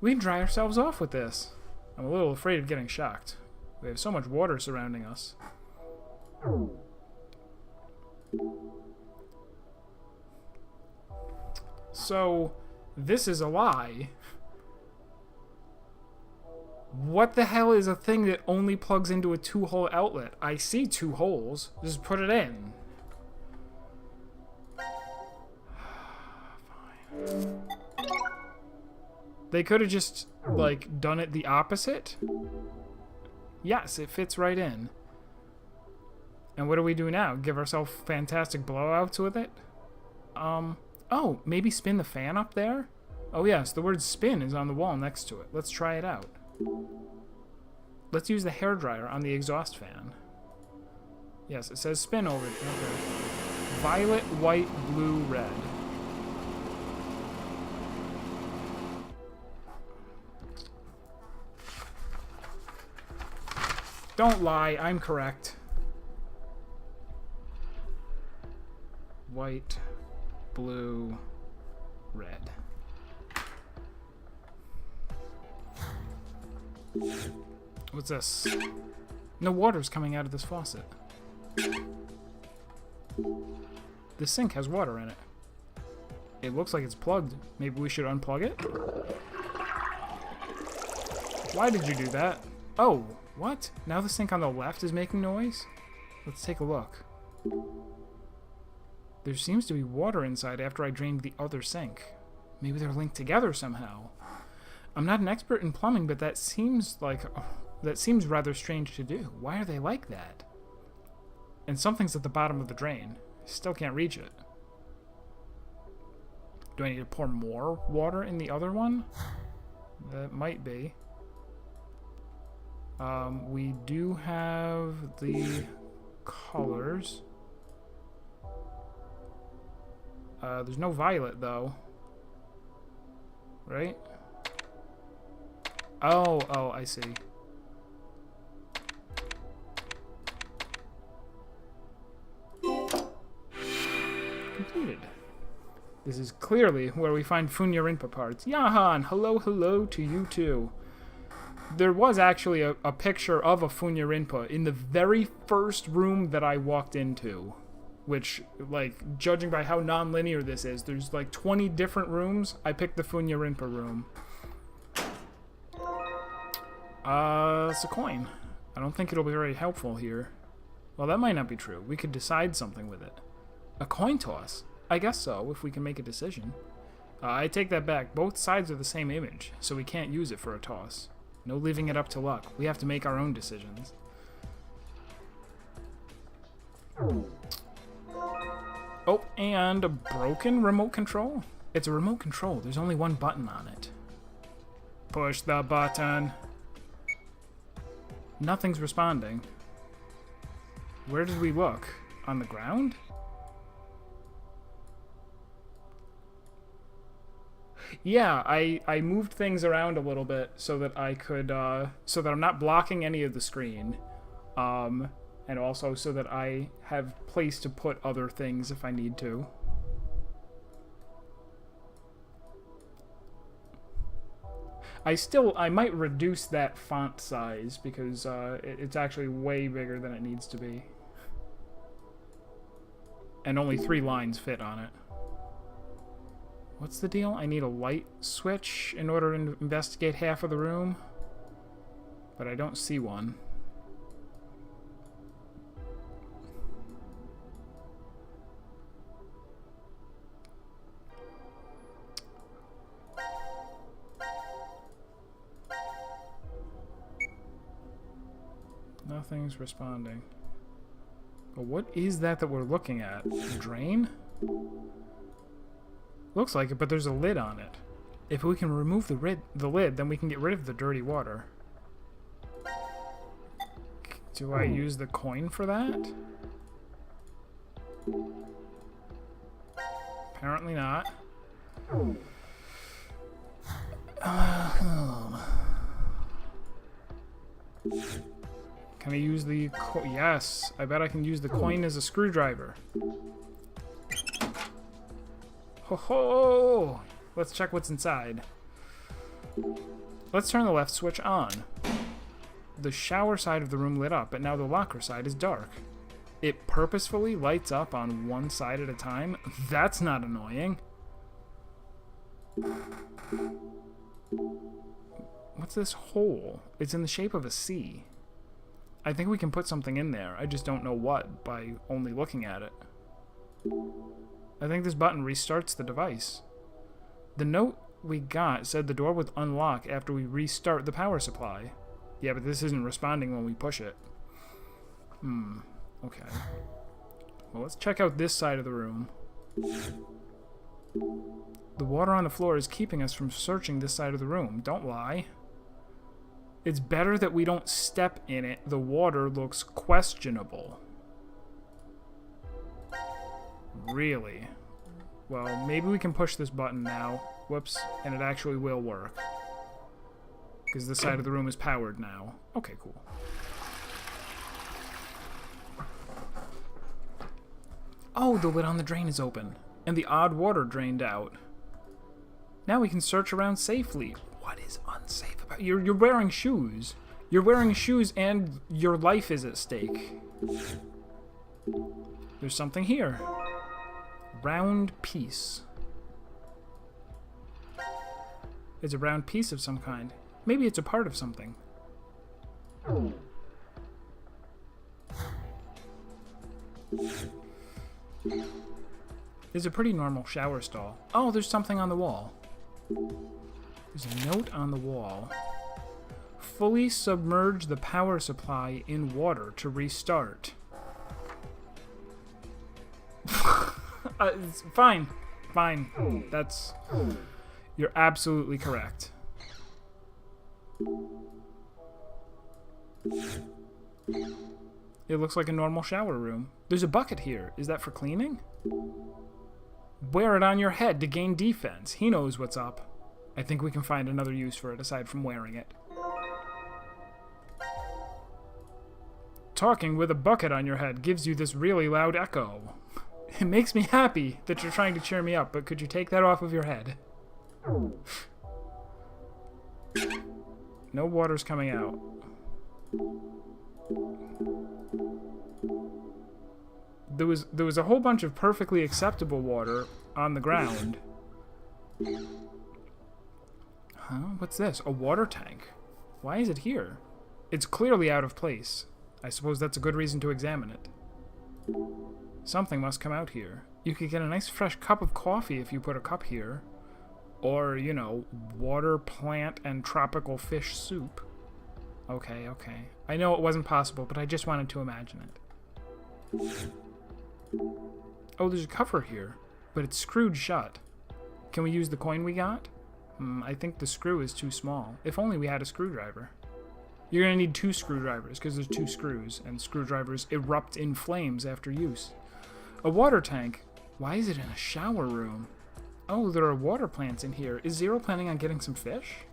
We can dry ourselves off with this. I'm a little afraid of getting shocked. We have so much water surrounding us. So, this is a lie. What the hell is a thing that only plugs into a 2-hole outlet? I see 2 holes. Just put it in. Fine. They could have just, like, done it the opposite. Yes, it fits right in. And what do we do now? Give ourselves fantastic blowouts with it? Oh, maybe spin the fan up there? Oh yes, the word spin is on the wall next to it. Let's try it out. Let's use the hairdryer on the exhaust fan. Yes, it says spin over it. Okay. Violet, white, blue, red. Don't lie, I'm correct. White, blue, red. What's this? No water's coming out of this faucet. This sink has water in it. It looks like it's plugged. Maybe we should unplug it? Why did you do that? Oh, what? Now the sink on the left is making noise? Let's take a look. There seems to be water inside after I drained the other sink. Maybe they're linked together somehow. I'm not an expert in plumbing, but that seems rather strange to do. Why are they like that? And something's at the bottom of the drain. Still can't reach it. Do I need to pour more water in the other one? That might be. We do have the colors. There's no violet, though. Right? Oh, I see. Completed. This is clearly where we find Funya Rinpa parts. Yahan, hello to you too. There was actually a picture of a Funya Rinpa in the very first room that I walked into. Which, like, judging by how non-linear this is, there's like 20 different rooms. I picked the Funya Rinpa room. It's a coin. I don't think it'll be very helpful here. Well, that might not be true. We could decide something with it. A coin toss? I guess so, if we can make a decision. I take that back. Both sides are the same image, so we can't use it for a toss. No leaving it up to luck. We have to make our own decisions. Oh, and a broken remote control? It's a remote control. There's only one button on it. Push the button. Nothing's responding. Where did we look? On the ground? Yeah, I moved things around a little bit so that I could, so that I'm not blocking any of the screen. And also so that I have place to put other things if I need to. I might reduce that font size because it's actually way bigger than it needs to be. And only 3 lines fit on it. What's the deal? I need a light switch in order to investigate half of the room. But I don't see one. Nothing's responding. But what is that we're looking at? A drain? Looks like it, but there's a lid on it. If we can remove the lid, then we can get rid of the dirty water. Do I use the coin for that? Apparently not. Can I use the coin? Yes, I bet I can use the coin as a screwdriver. Ho ho! Let's check what's inside. Let's turn the left switch on. The shower side of the room lit up, but now the locker side is dark. It purposefully lights up on one side at a time? That's not annoying. What's this hole? It's in the shape of a C. I think we can put something in there. I just don't know what by only looking at it. I think this button restarts the device. The note we got said the door would unlock after we restart the power supply. Yeah, but this isn't responding when we push it. Okay. Well, let's check out this side of the room. The water on the floor is keeping us from searching this side of the room. Don't lie. It's better that we don't step in it. The water looks questionable. Really? Well, maybe we can push this button now. Whoops. And it actually will work. Because this side of the room is powered now. Okay, cool. Oh, the lid on the drain is open. And the odd water drained out. Now we can search around safely. What is unsafe about you? You're wearing shoes. You're wearing shoes and your life is at stake. There's something here. Round piece. It's a round piece of some kind. Maybe it's a part of something. It's a pretty normal shower stall. Oh, there's something on the wall. There's a note on the wall. Fully submerge the power supply in water to restart. It's fine. Fine. That's... You're absolutely correct. It looks like a normal shower room. There's a bucket here. Is that for cleaning? Wear it on your head to gain defense. He knows what's up. I think we can find another use for it aside from wearing it. Talking with a bucket on your head gives you this really loud echo. It makes me happy that you're trying to cheer me up, but could you take that off of your head? No water's coming out. There was a whole bunch of perfectly acceptable water on the ground. Huh? What's this? A water tank. Why is it here? It's clearly out of place. I suppose that's a good reason to examine it. Something must come out here. You could get a nice fresh cup of coffee if you put a cup here. Or, you know, water, plant, and tropical fish soup. Okay, okay. I know it wasn't possible, but I just wanted to imagine it. Oh, there's a cover here, but it's screwed shut. Can we use the coin we got? I think the screw is too small. If only we had a screwdriver. You're gonna need 2 screwdrivers, because there's 2 screws, and screwdrivers erupt in flames after use. A water tank. Why is it in a shower room? Oh, there are water plants in here. Is Zero planning on getting some fish?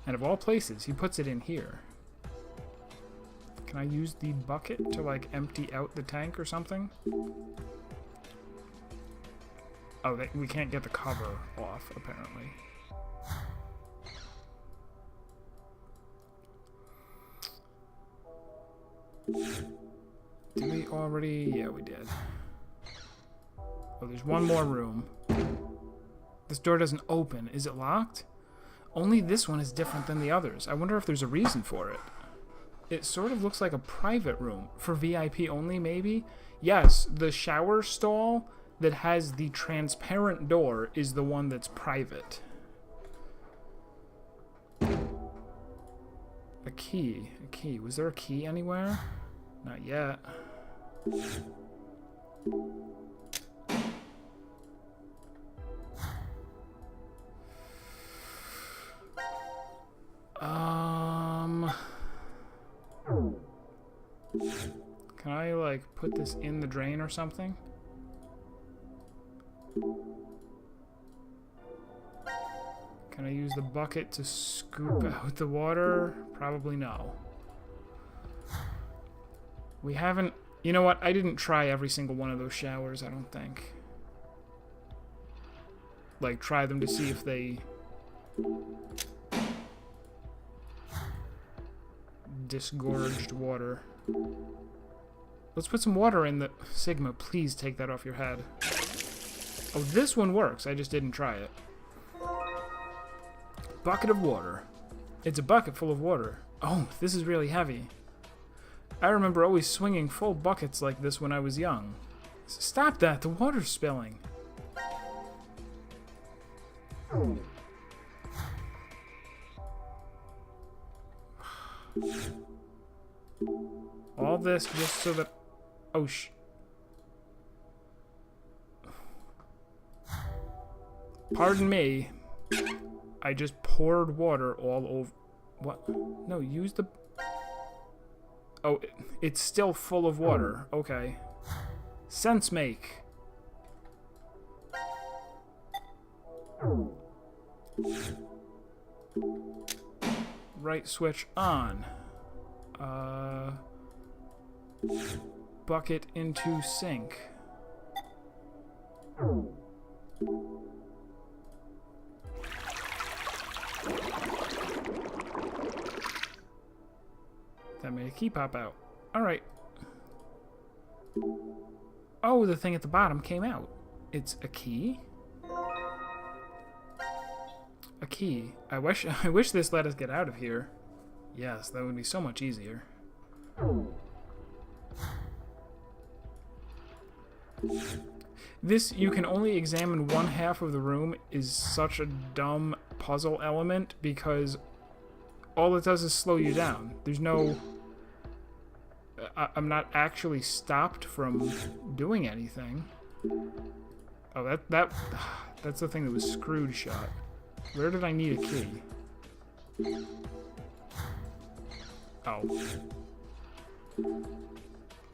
And of all places, he puts it in here. Can I use the bucket to, like, empty out the tank or something? Oh, we can't get the cover off, apparently. Did we already? Yeah, we did. Oh, there's one more room. This door doesn't open. Is it locked? Only this one is different than the others. I wonder if there's a reason for it. It sort of looks like a private room. For VIP only, maybe? Yes, the shower stall that has the transparent door is the one that's private. A key. A key. Was there a key anywhere? Not yet. put this in the drain or something? Can I use the bucket to scoop out the water? Probably no. We haven't... You know what? I didn't try every single one of those showers, I don't think. Like, try them to see if they... disgorged water. Let's put some water in the... Sigma, please take that off your head. Oh, this one works. I just didn't try it. Bucket of water. It's a bucket full of water. Oh, this is really heavy. I remember always swinging full buckets like this when I was young. Stop that! The water's spilling. All this just so that... Oh, Pardon me. I just poured water all over... What? No, use the... Oh, it's still full of water. Okay. Sense make. Right switch on. Bucket into sink. That made a key pop out. Alright. Oh, the thing at the bottom came out. It's a key? A key. I wish this let us get out of here. Yes, that would be so much easier. This, you can only examine one half of the room, is such a dumb puzzle element because all it does is slow you down. There's no... I'm not actually stopped from doing anything. Oh, that's the thing that was screwed shut. Where did I need a key? Oh.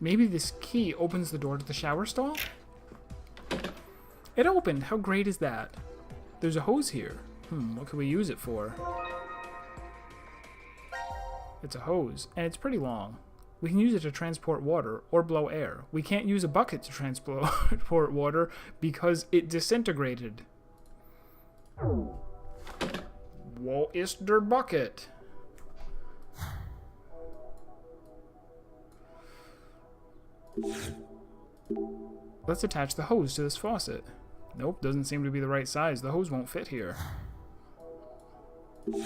Maybe this key opens the door to the shower stall? It opened! How great is that? There's a hose here. What can we use it for? It's a hose, and it's pretty long. We can use it to transport water or blow air. We can't use a bucket to transport water because it disintegrated. Wo ist der bucket? Let's attach the hose to this faucet. Nope, doesn't seem to be the right size. The hose won't fit here. It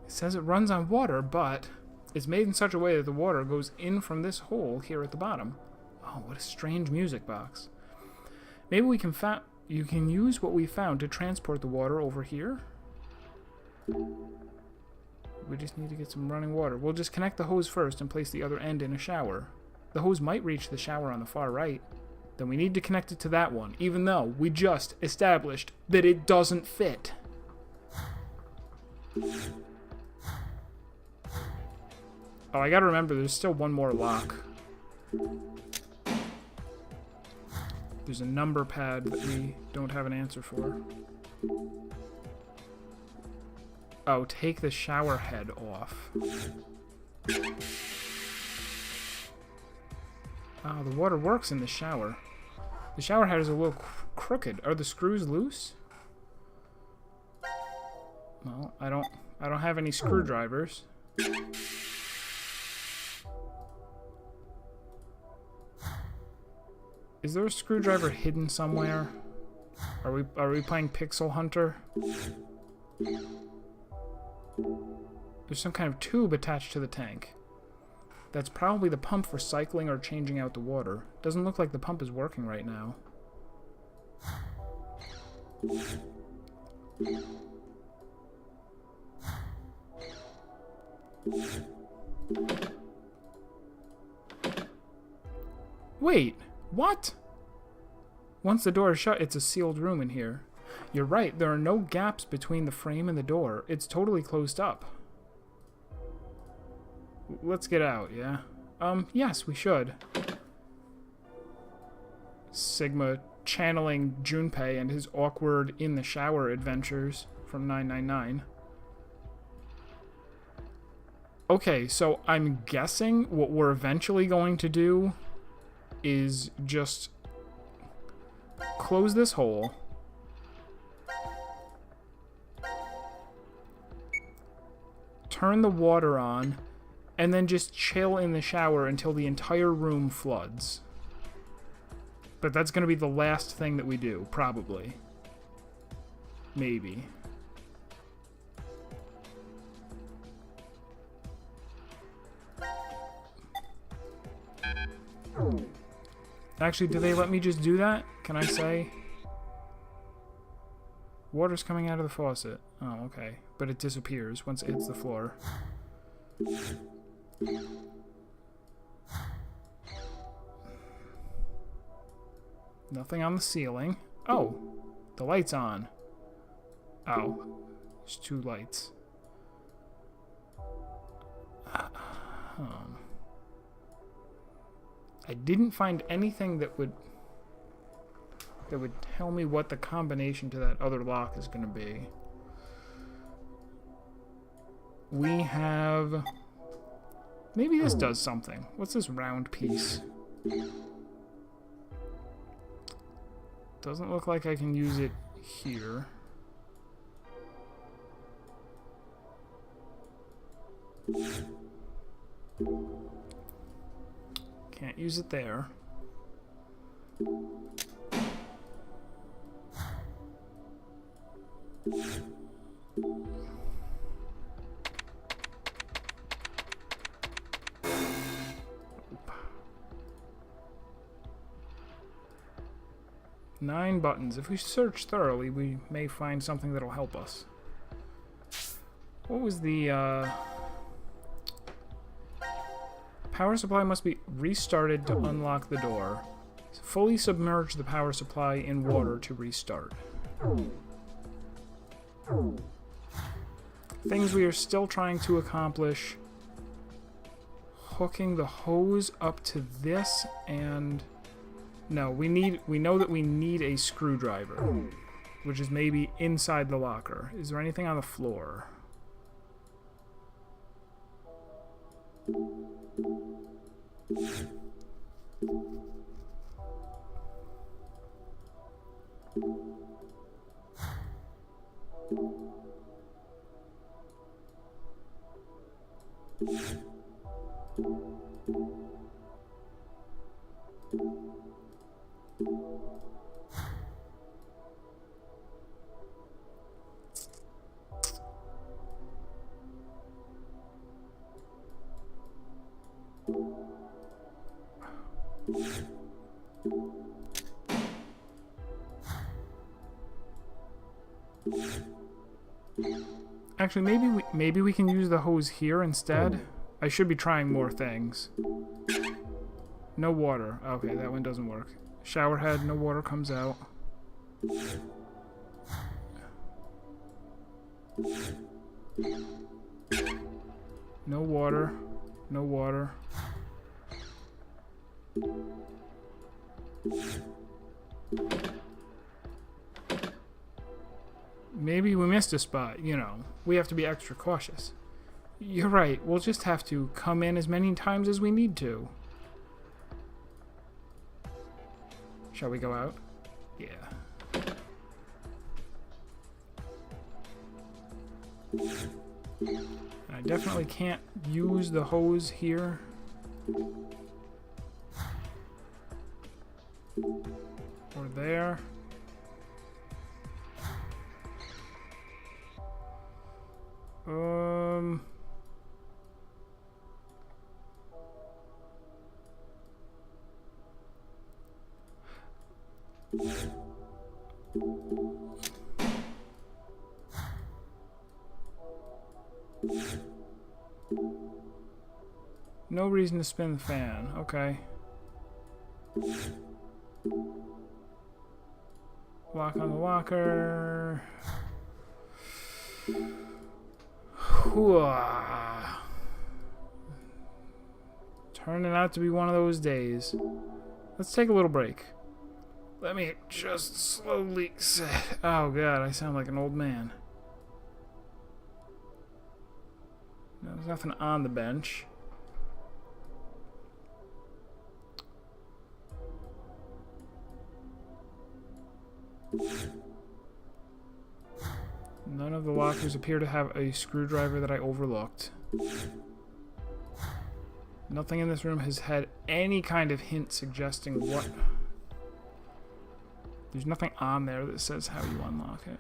says it runs on water, but it's made in such a way that the water goes in from this hole here at the bottom. Oh, what a strange music box. Maybe we can you can use what we found to transport the water over here. We just need to get some running water. We'll just connect the hose first and place the other end in a shower. The hose might reach the shower on the far right. Then we need to connect it to that one, even though we just established that it doesn't fit. Oh, I gotta remember, there's still one more lock. There's a number pad that we don't have an answer for. Oh, take the shower head off. Oh, the water works in the shower. The shower head is a little crooked. Are the screws loose? Well, I don't have any screwdrivers. Is there a screwdriver hidden somewhere? Are we playing Pixel Hunter? There's some kind of tube attached to the tank. That's probably the pump for cycling or changing out the water. Doesn't look like the pump is working right now. Wait, what? Once the door is shut, it's a sealed room in here. You're right, there are no gaps between the frame and the door. It's totally closed up. Let's get out, yeah? Yes, we should. Sigma channeling Junpei and his awkward in-the-shower adventures from 999. Okay, so I'm guessing what we're eventually going to do is just close this hole. Turn the water on, and then just chill in the shower until the entire room floods. But that's going to be the last thing that we do, probably. Maybe. Actually, do they let me just do that? Can I say? Water's coming out of the faucet. Oh, okay. But it disappears once it hits the floor. Nothing on the ceiling. Oh, the light's on. Oh, there's two lights. I didn't find anything that would tell me what the combination to that other lock is going to be. We have... Maybe this does something. What's this round piece? Doesn't look like I can use it here. Can't use it there. Nine buttons. If we search thoroughly, we may find something that'll help us. What was the, Power supply must be restarted to unlock the door. Fully submerge the power supply in water to restart. Things we are still trying to accomplish. Hooking the hose up to this and... No, we know that we need a screwdriver, which is maybe inside the locker. Is there anything on the floor? Actually, maybe we can use the hose here instead. I should be trying more things. No water. Okay, that one doesn't work. Shower head, no water comes out. No water. No water. Maybe we missed a spot, you know. We have to be extra cautious. You're right, we'll just have to come in as many times as we need to. Shall we go out? Yeah. I definitely can't use the hose here. Or there. No reason to spin the fan. Okay. Lock on the locker. Hooah. Turning out to be one of those days. Let's take a little break. Let me just slowly sit. Oh god, I sound like an old man. No, there's nothing on the bench. None of the lockers appear to have a screwdriver that I overlooked. Nothing in this room has had any kind of hint suggesting what... There's nothing on there that says how you unlock it.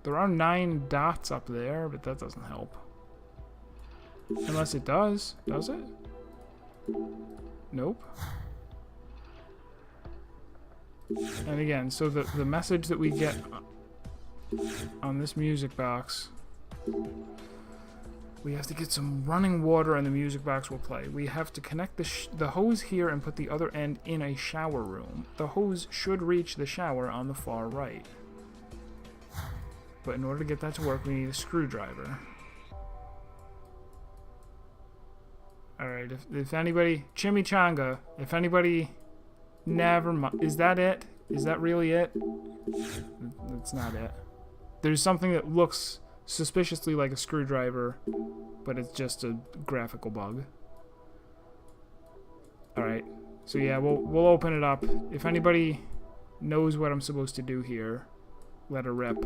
There are 9 dots up there, but that doesn't help. Unless it does. Does it? Nope. And again, so the message that we get on this music box, we have to get some running water and the music box will play. We have to connect the hose here and put the other end in a shower room. The hose should reach the shower on the far right. But in order to get that to work, we need a screwdriver. Alright, if anybody... Chimichanga, if anybody... Never mind. Is that it? Is that really it? That's not it. There's something that looks suspiciously like a screwdriver, but it's just a graphical bug. Alright, so yeah, we'll open it up. If anybody knows what I'm supposed to do here, let her rip.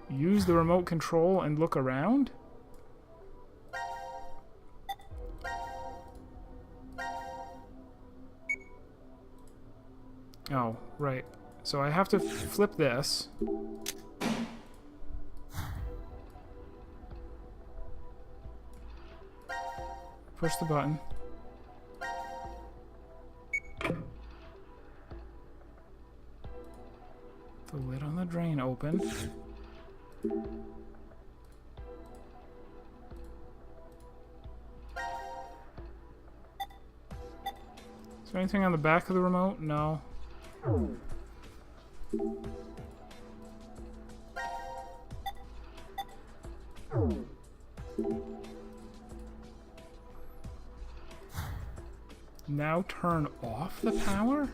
Use the remote control and look around? Oh, right. So I have to flip this. Push the button. The lid on the drain open. Is there anything on the back of the remote? No. Now turn off the power?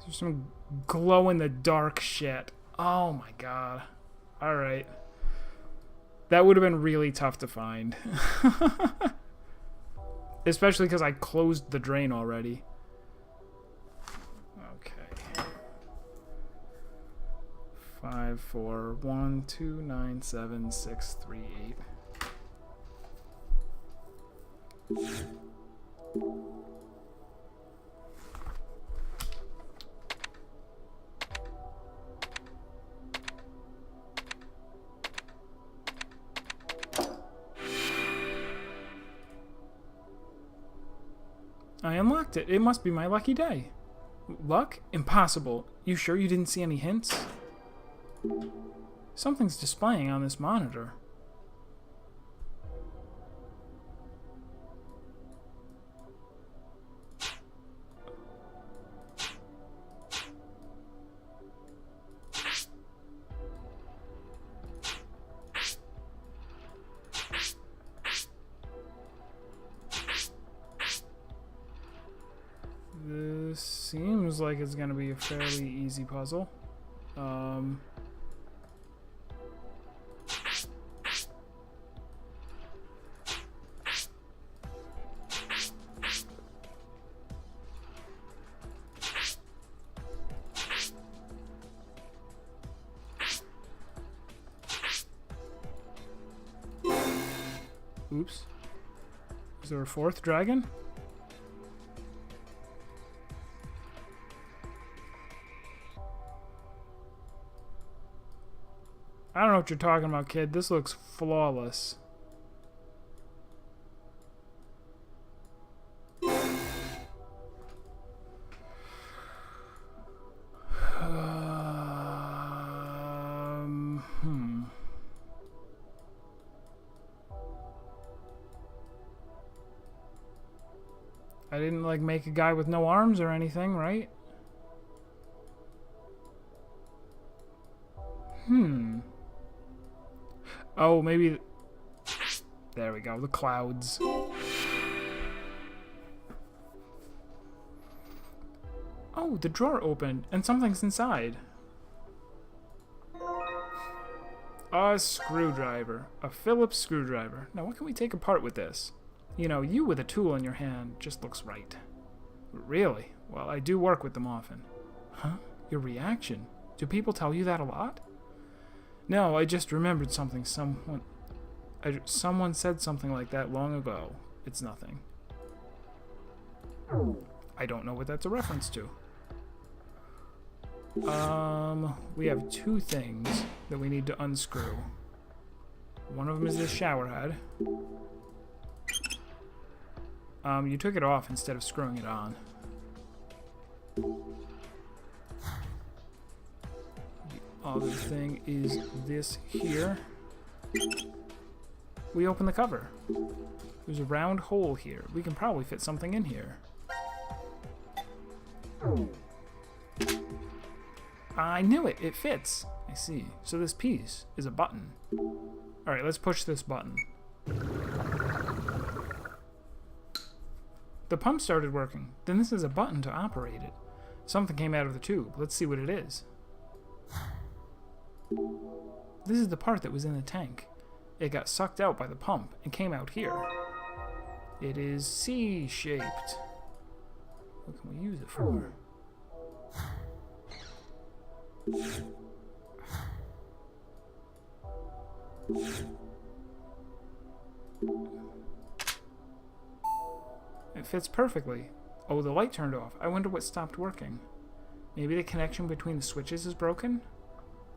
There's some glow-in-the-dark shit. Oh my god. Alright. That would have been really tough to find. Especially because I closed the drain already. Okay. 5, 4, 1, 2, 9, 7, 6, 3, 8. I unlocked it. It must be my lucky day. Luck? Impossible. You sure you didn't see any hints? Something's displaying on this monitor. This seems like it's gonna be a fairly easy puzzle. Oops. Is there a fourth dragon? I don't know what you're talking about, kid. This looks flawless. I didn't, like, make a guy with no arms or anything, right? Oh, maybe... There we go, the clouds. Oh, the drawer opened, and something's inside. A screwdriver. A Phillips screwdriver. Now, what can we take apart with this? You know, you with a tool in your hand just looks right. Really? Well, I do work with them often. Huh? Your reaction? Do people tell you that a lot? No, I just remembered something. Someone said something like that long ago. It's nothing. I don't know what that's a reference to. We have two things that we need to unscrew. One of them is this shower head. You took it off instead of screwing it on. The other thing is this here. We open the cover. There's a round hole here. We can probably fit something in here. I knew it. It fits. I see. So this piece is a button. Alright, let's push this button. The pump started working. Then this is a button to operate it. Something came out of the tube. Let's see what it is. This is the part that was in the tank. It got sucked out by the pump and came out here. It is C-shaped. What can we use it for? It fits perfectly. Oh, the light turned off. I wonder what stopped working. Maybe the connection between the switches is broken?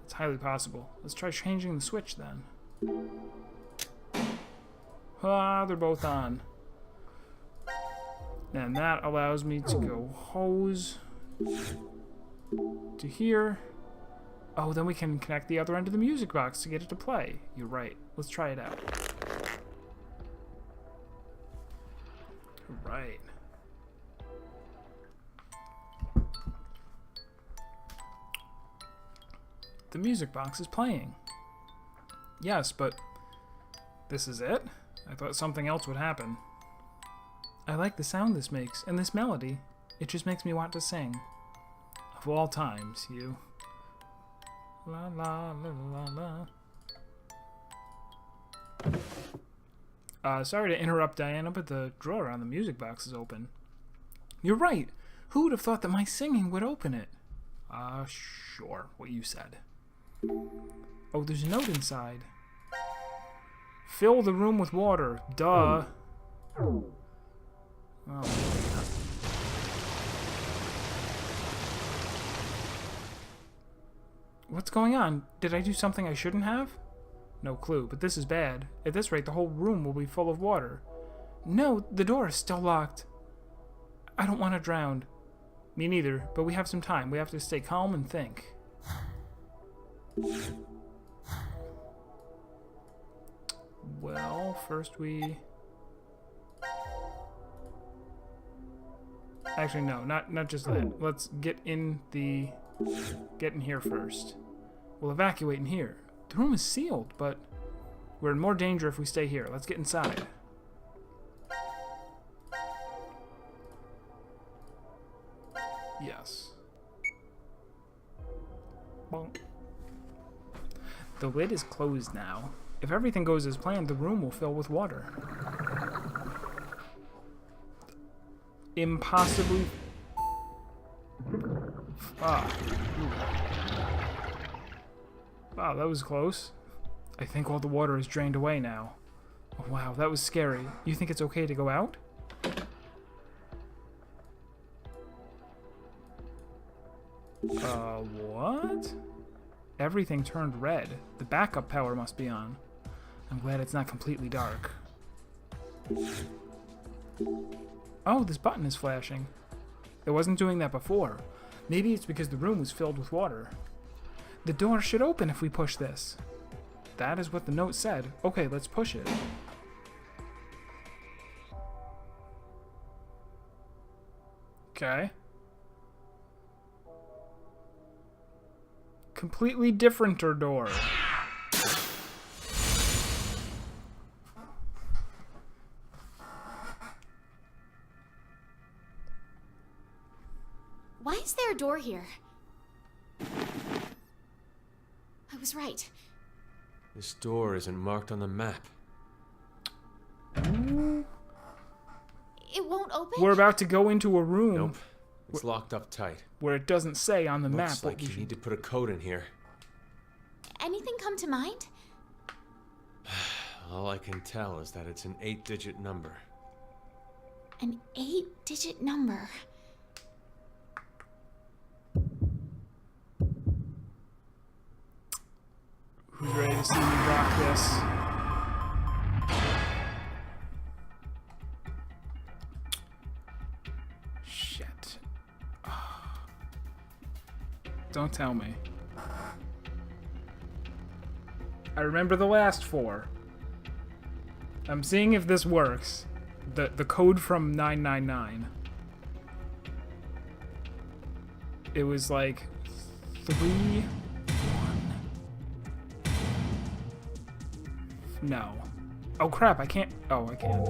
It's highly possible. Let's try changing the switch then. Ah, they're both on. And that allows me to go hose to here. Oh, then we can connect the other end of the music box to get it to play. You're right. Let's try it out. Right. The music box is playing. Yes, but this is it? I thought something else would happen. I like the sound this makes, and this melody. It just makes me want to sing. Of all times, you. La la la la la. Sorry to interrupt, Diana, but the drawer on the music box is open. You're right. Who would have thought that my singing would open it? Sure, what you said. Oh, there's a note inside. Fill the room with water. Duh. Oh, what's going on? Did I do something I shouldn't have? No clue, but this is bad. At this rate, the whole room will be full of water. No, the door is still locked. I don't want to drown. Me neither, but we have some time. We have to stay calm and think. Well, first we... Actually, no, not just that. Let's get in here first. We'll evacuate in here. The room is sealed, but we're in more danger if we stay here. Let's get inside. Yes. Bonk. The lid is closed now. If everything goes as planned, the room will fill with water. Impossibly... Wow, that was close. I think all the water is drained away now. Oh, wow, that was scary. You think it's okay to go out? What? everything turned red. The backup power must be on. I'm glad it's not completely dark. Oh, this button is flashing. It wasn't doing that before. Maybe it's because the room was filled with water. The door should open if we push this. That is what the note said. Okay, let's push it. Okay. Completely different door. Why is there a door here? I was right. This door isn't marked on the map. It won't open? We're about to go into a room. Nope. It's locked up tight. Where it doesn't say on the map. Looks like you need to put a code in here. Anything come to mind? All I can tell is that it's an 8-digit number. An 8-digit number. Who's ready to see me rock this? Shit. Don't tell me. I remember the last 4. I'm seeing if this works. The code from 999. It was like 3, 1. No. Oh crap, I can't. Oh, I can.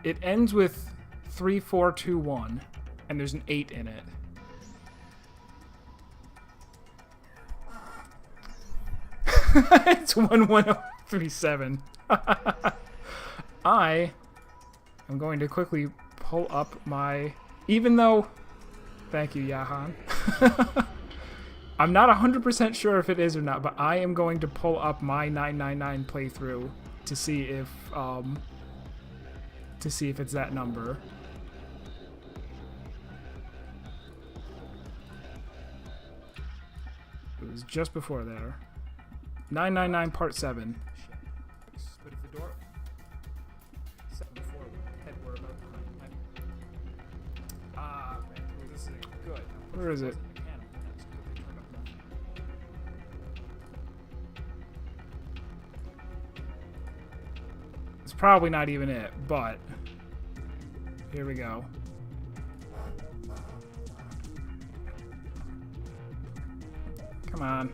It ends with 3421, and there's an 8 in it. It's 11037. I'm going to quickly pull up my... Even though... Thank you, Yahan. I'm not 100% sure if it is or not, but I am going to pull up my 999 playthrough to see if it's that number. It was just before there. 999 part 7. But if the door... 7 before head were about behind. Ah, man, this is good. Where is it? It's probably not even it, but here we go. Come on.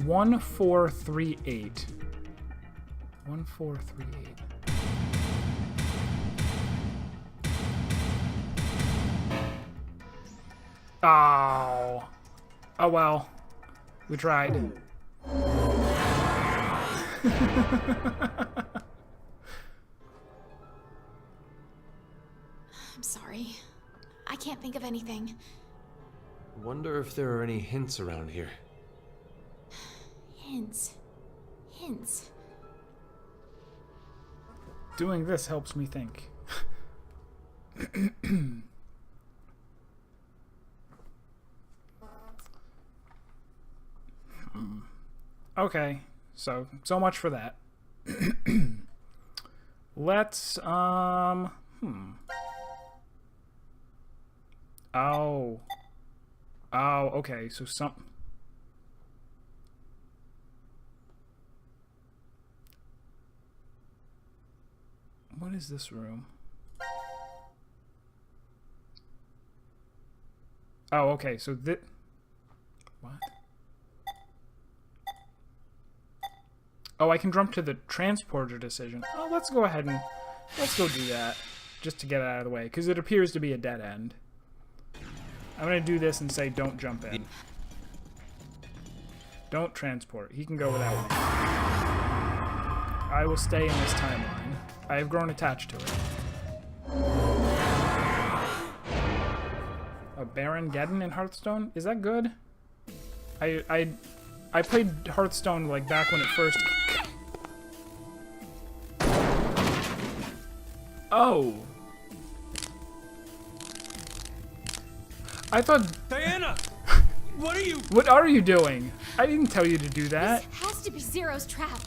One, 4, 3, 8. 1, 4, 3, 8. Oh. Oh well. We tried. I'm sorry. I can't think of anything. Wonder if there are any hints around here. Hints. Hints. Doing this helps me think. Okay, so much for that. Let's Oh, okay, so what is this room? Oh, okay, so what? Oh, I can jump to the transporter decision. Oh, let's go ahead and let's go do that just to get it out of the way, because it appears to be a dead end. I'm going to do this and say don't jump in. Don't transport. He can go without me. I will stay in this timeline. I have grown attached to it. A Baron Geddon in Hearthstone? Is that good? I played Hearthstone like back when it first... Oh! I thought... Diana! What are you... What are you doing? I didn't tell you to do that. This has to be Zero's trap.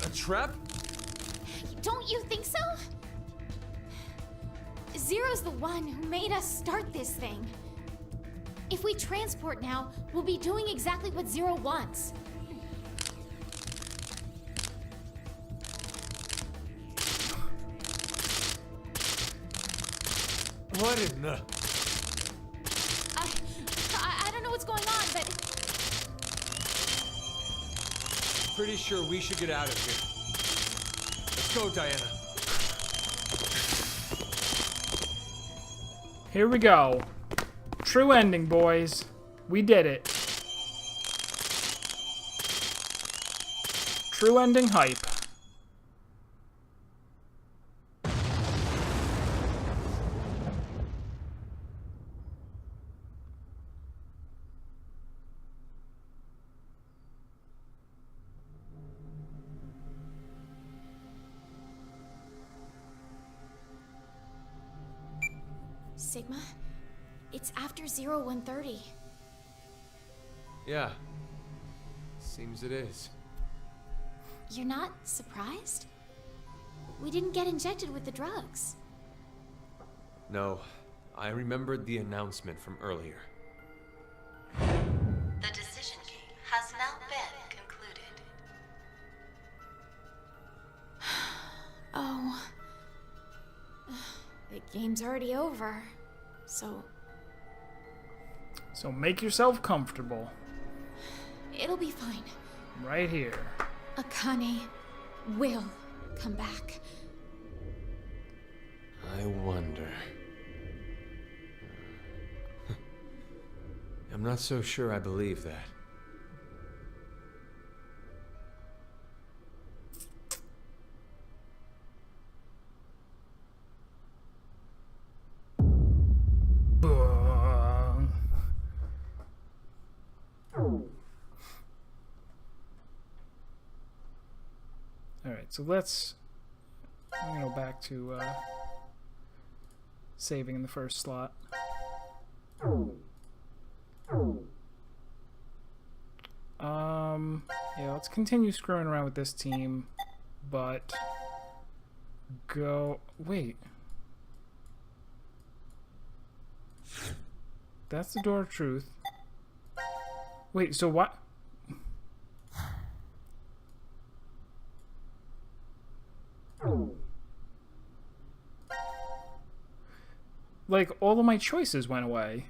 A trap? Don't you think so? Zero's the one who made us start this thing. If we transport now, we'll be doing exactly what Zero wants. What in the... I don't know what's going on, but... Pretty sure we should get out of here. Let's go, Diana. Here we go. True ending, boys. We did it. True ending hype. Sigma, it's after 0130. Yeah. Seems it is. You're not surprised? We didn't get injected with the drugs. No. I remembered the announcement from earlier. The decision game has now been concluded. Oh. The game's already over. So make yourself comfortable. it'll be fine. Right here. Akane will come back. I wonder... I'm not so sure I believe that. Alright, so I'm gonna go back to saving in the first slot. Yeah, let's continue screwing around with this team, but wait. That's the Door of Truth. Wait, so what? Like, all of my choices went away.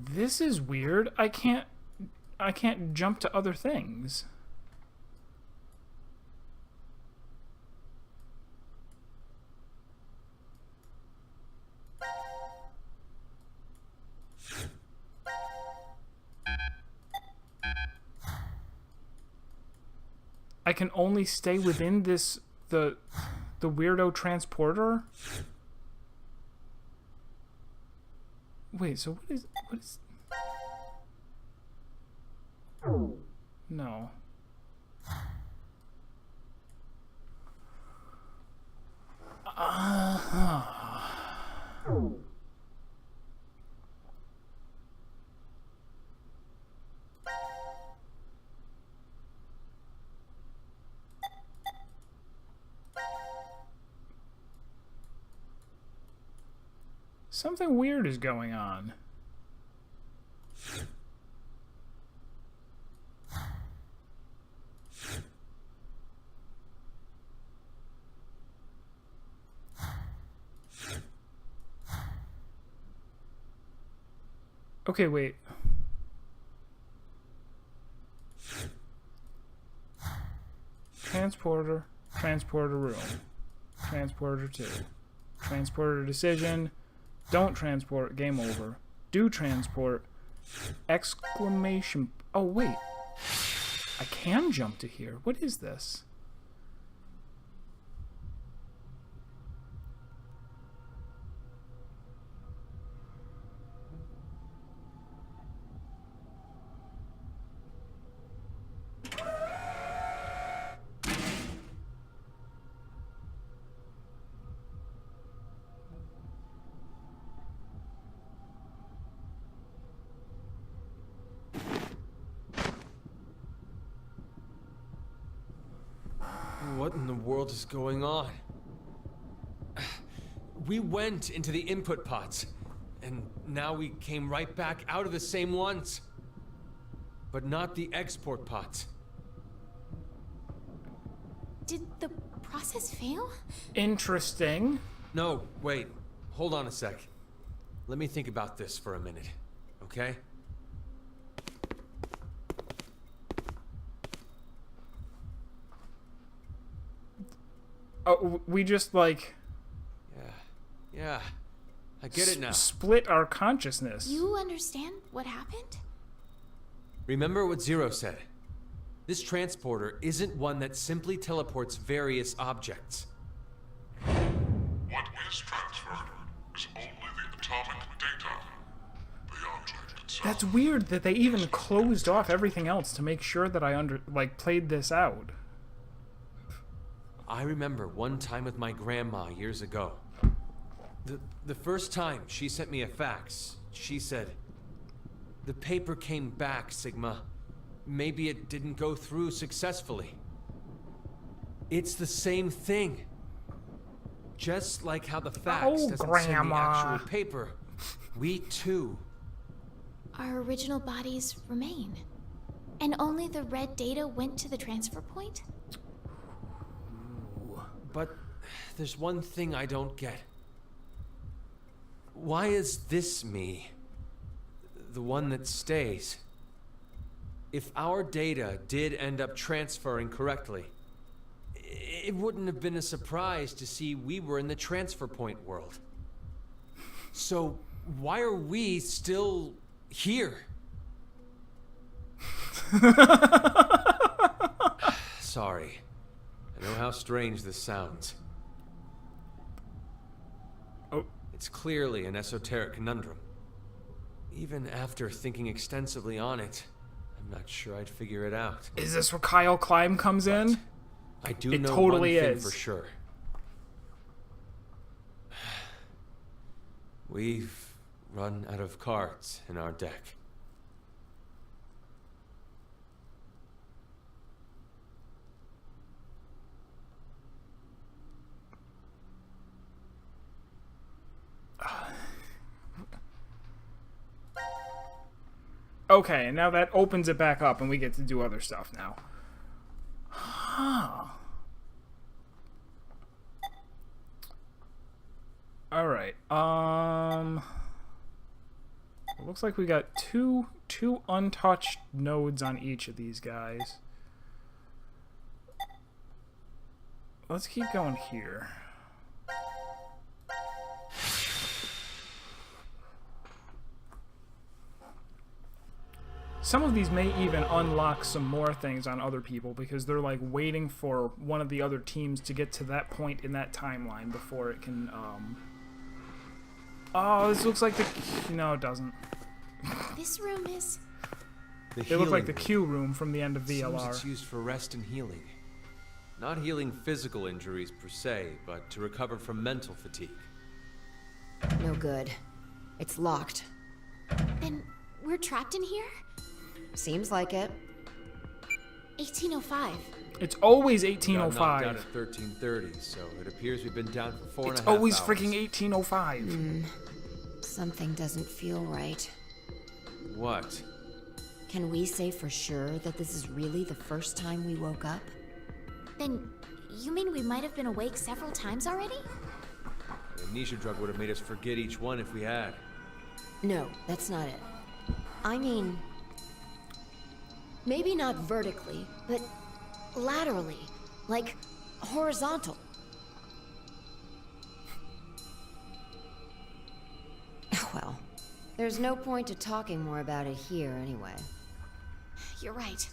This is weird. I can't jump to other things. I can only stay within the weirdo transporter? Wait, so what is no. Something weird is going on. Okay, wait. Transporter. Transporter room. Transporter 2. Transporter decision. Don't transport. Game over. Do transport. Exclamation. Oh, wait. I can jump to here. What is this? What in the world is going on? We went into the input pods, and now we came right back out of the same ones. But not the export pods. Did the process fail? Interesting. No, wait. Hold on a sec. Let me think about this for a minute, okay? Oh, we just, like... Yeah. I get it now. Split our consciousness. You understand what happened? Remember what Zero said. This transporter isn't one that simply teleports various objects. What is transferred is only the atomic data. The object itself. That's weird that they even closed off everything else to make sure that I played this out. I remember one time with my grandma years ago. The first time she sent me a fax, she said, "The paper came back, Sigma. Maybe it didn't go through successfully." It's the same thing. Just like how the fax doesn't send the actual paper, we too. Our original bodies remain. And only the red data went to the transfer point? But there's one thing I don't get. Why is this me the one that stays? If our data did end up transferring correctly, it wouldn't have been a surprise to see we were in the transfer point world. So why are we still here? Sorry. I know how strange this sounds. Oh. It's clearly an esoteric conundrum. Even after thinking extensively on it, I'm not sure I'd figure it out. Is this where Kyle Climb comes in? I do It know totally one thing is. for sure. We've run out of cards in our deck. Okay, and now that opens it back up and we get to do other stuff now. Huh. Alright, it looks like we got two untouched nodes on each of these guys. Let's keep going here. Some of these may even unlock some more things on other people because they're like waiting for one of the other teams to get to that point in that timeline before it can, Oh, this looks like the... No, it doesn't. This room is... They look like the Q room from the end of Seems VLR. it's used for rest and healing. Not healing physical injuries per se, but to recover from mental fatigue. No good. It's locked. Then we're trapped in here? Seems like it. 1805. It's always We got knocked out 1805. at 1330, so it appears we've been down for 4.5 It's hours. always freaking 1805. Something doesn't feel right. What? Can we say for sure that this is really the first time we woke up? Then you mean we might have been awake several times already? An amnesia drug would have made us forget each one if we had. No, that's not it. I mean, maybe not vertically, but laterally. Like, horizontal. Well, there's no point to talking more about it here anyway. You're right.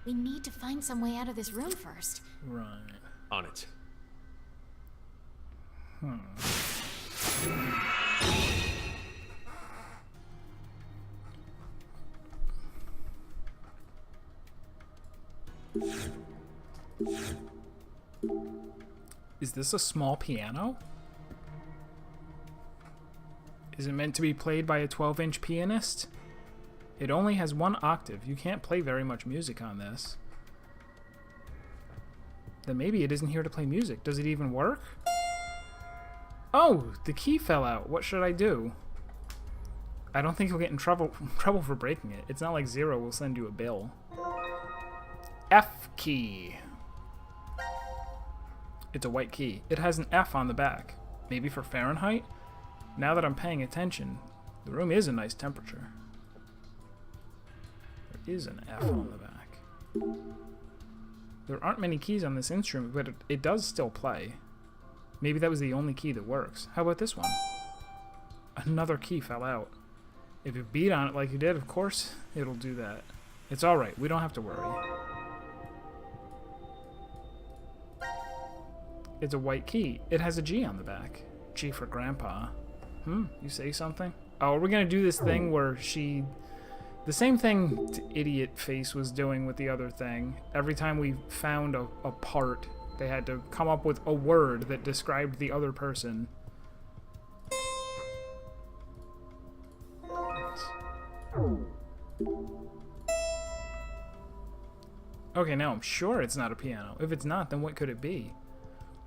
We need to find some way out of this room first. Right. On it. Is this a small piano? Is it meant to be played by a 12-inch pianist? It only has 1 octave. You can't play very much music on this. Then maybe it isn't here to play music. Does it even work? Oh, the key fell out. What should I do? I don't think you'll get in trouble for breaking it. It's not like Zero will send you a bill. F key. It's a white key. It has an F on the back. Maybe for Fahrenheit? Now that I'm paying attention, the room is a nice temperature. There is an F on the back. There aren't many keys on this instrument, but it does still play. Maybe that was the only key that works. How about this one? Another key fell out. If you beat on it like you did, of course it'll do that. It's alright, we don't have to worry. It's a white key. It has a G on the back. G for Grandpa. You say something? Oh, we're gonna do this thing where she... The same thing Idiot Face was doing with the other thing. Every time we found a part, they had to come up with a word that described the other person. Okay, now I'm sure it's not a piano. If it's not, then what could it be?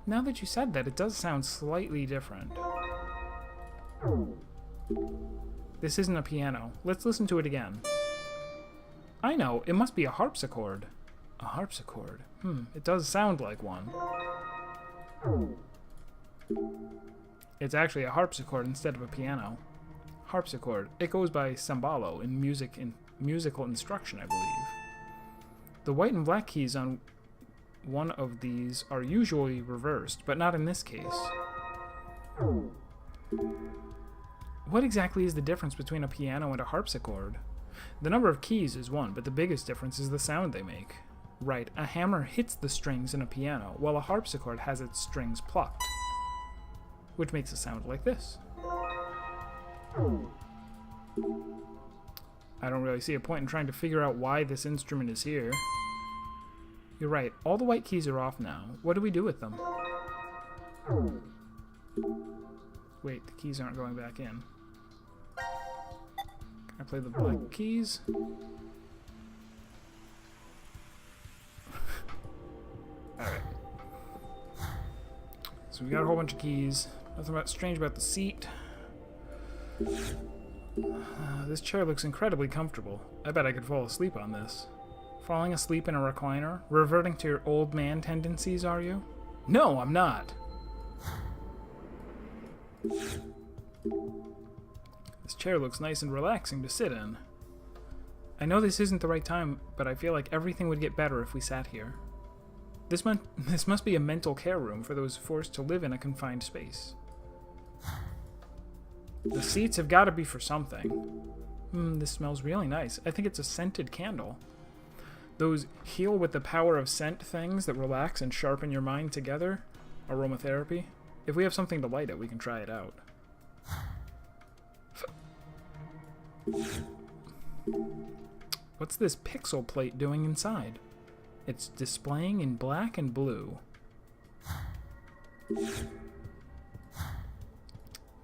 Now that you said that, it does sound slightly different. This isn't a piano. Let's listen to it again. I know, it must be a harpsichord. A harpsichord. It does sound like one. It's actually a harpsichord instead of a piano. Harpsichord. It goes by cembalo in musical instruction, I believe. The white and black keys on one of these are usually reversed, but not in this case. What exactly is the difference between a piano and a harpsichord? The number of keys is one, but the biggest difference is the sound they make. Right, a hammer hits the strings in a piano, while a harpsichord has its strings plucked, which makes a sound like this. I don't really see a point in trying to figure out why this instrument is here. You're right, all the white keys are off now. What do we do with them? Wait, the keys aren't going back in. Can I play the black keys? Alright. So we got a whole bunch of keys. Nothing strange about the seat. This chair looks incredibly comfortable. I bet I could fall asleep on this. Falling asleep in a recliner? Reverting to your old man tendencies, are you? No, I'm not! This chair looks nice and relaxing to sit in. I know this isn't the right time, but I feel like everything would get better if we sat here. This must be a mental care room for those forced to live in a confined space. The seats have got to be for something. This smells really nice. I think it's a scented candle. Those heal with the power of scent things that relax and sharpen your mind together. Aromatherapy. If we have something to light it, we can try it out. What's this pixel plate doing inside? It's displaying in black and blue.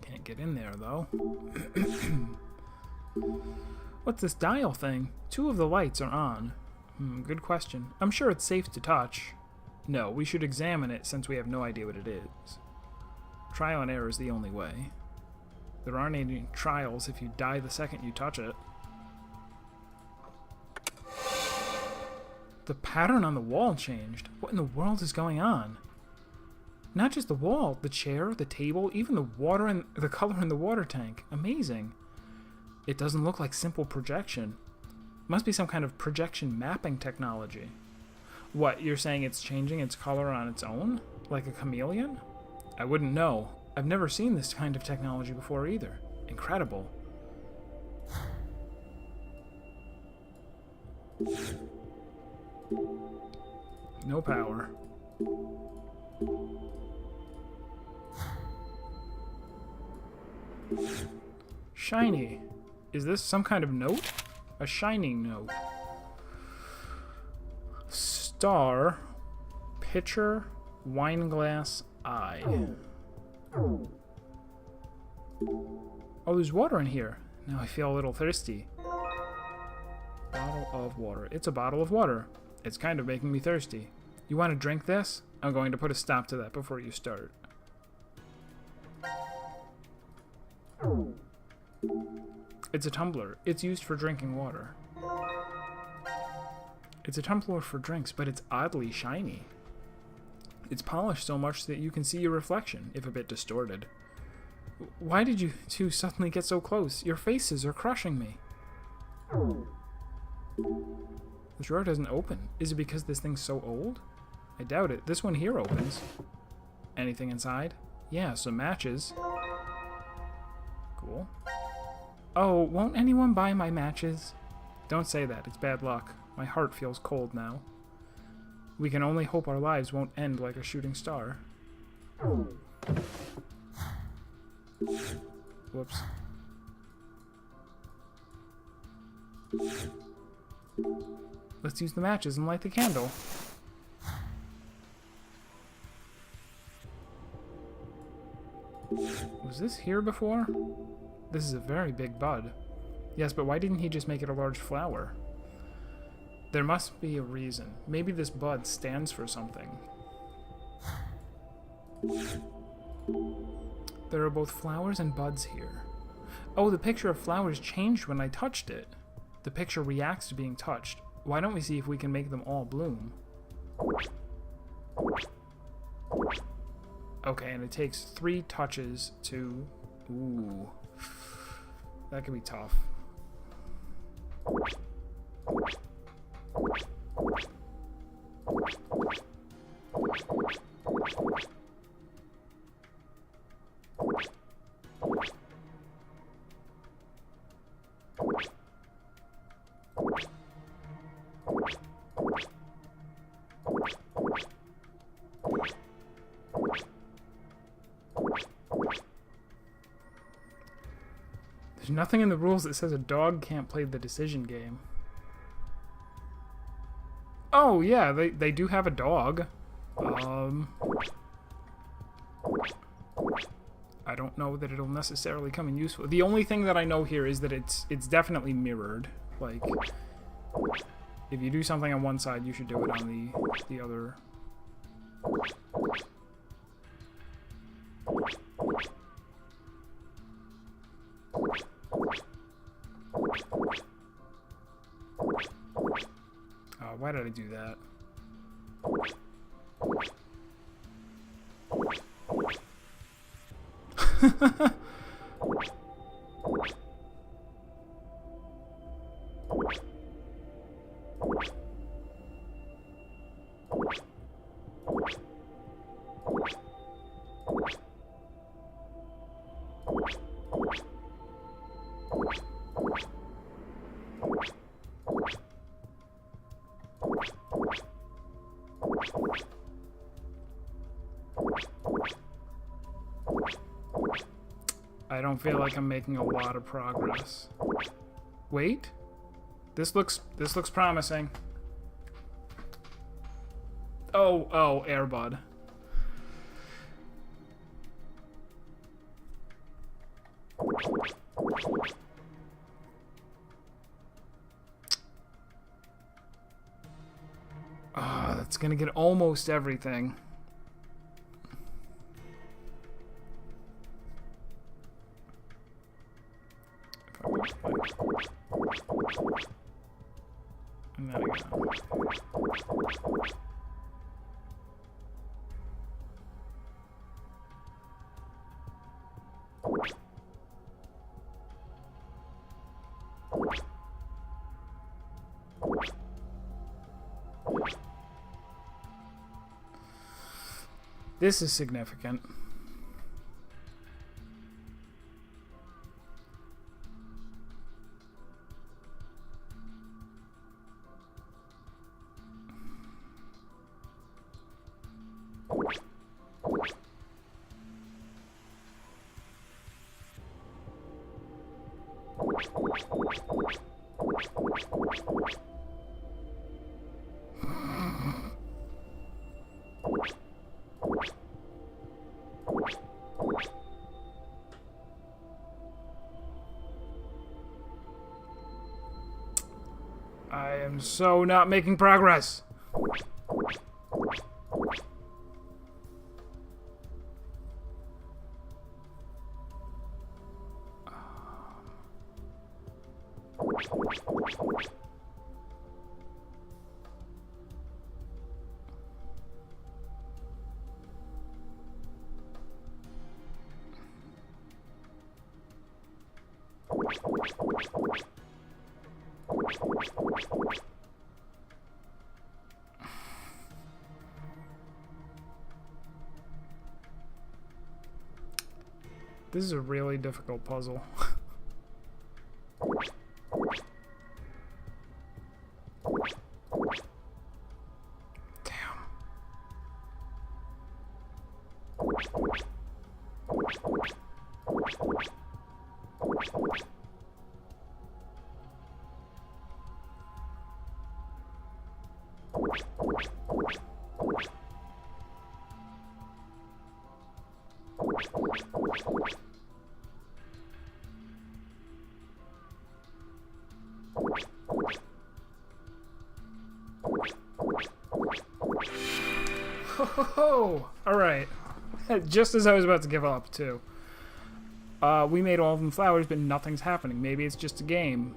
Can't get in there, though. What's this dial thing? 2 of the lights are on. Good question. I'm sure it's safe to touch. No, we should examine it since we have no idea what it is. Trial and error is the only way. There aren't any trials if you die the second you touch it. The pattern on the wall changed. What in the world is going on? Not just the wall, the chair, the table, even the water and the color in the water tank. Amazing. It doesn't look like simple projection. Must be some kind of projection mapping technology. What, you're saying it's changing its color on its own? Like a chameleon? I wouldn't know. I've never seen this kind of technology before either. Incredible. No power. Shiny. Is this some kind of note? A shining note. Star, pitcher, wineglass, eye. Oh, there's water in here. Now I feel a little thirsty. Bottle of water. It's a bottle of water. It's kind of making me thirsty. You want to drink this? I'm going to put a stop to that before you start. It's a tumbler. It's used for drinking water. It's a tumbler for drinks, but it's oddly shiny. It's polished so much that you can see your reflection, if a bit distorted. Why did you two suddenly get so close? Your faces are crushing me. The drawer doesn't open. Is it because this thing's so old? I doubt it. This one here opens. Anything inside? Yeah, some matches. Cool. Oh, won't anyone buy my matches? Don't say that. It's bad luck. My heart feels cold now. We can only hope our lives won't end like a shooting star. Whoops. Let's use the matches and light the candle. Was this here before? This is a very big bud. Yes, but why didn't he just make it a large flower? There must be a reason. Maybe this bud stands for something. There are both flowers and buds here. Oh, the picture of flowers changed when I touched it. The picture reacts to being touched. Why don't we see if we can make them all bloom? Okay, and it takes 3 touches to... Ooh. That could be tough. There's nothing in the rules that says a dog can't play the decision game. Oh, yeah, they do have a dog. I don't know that it'll necessarily come in useful. The only thing that I know here is that it's definitely mirrored. Like, if you do something on one side, you should do it on the other. Why did I do that? I don't feel like I'm making a lot of progress. Wait. This looks promising. Oh, Airbud. That's gonna get almost everything. And then again. This is significant. I am so not making progress. This is a really difficult puzzle. Damn. Oh, all right. Just as I was about to give up, too. We made all of them flowers, but nothing's happening. Maybe it's just a game.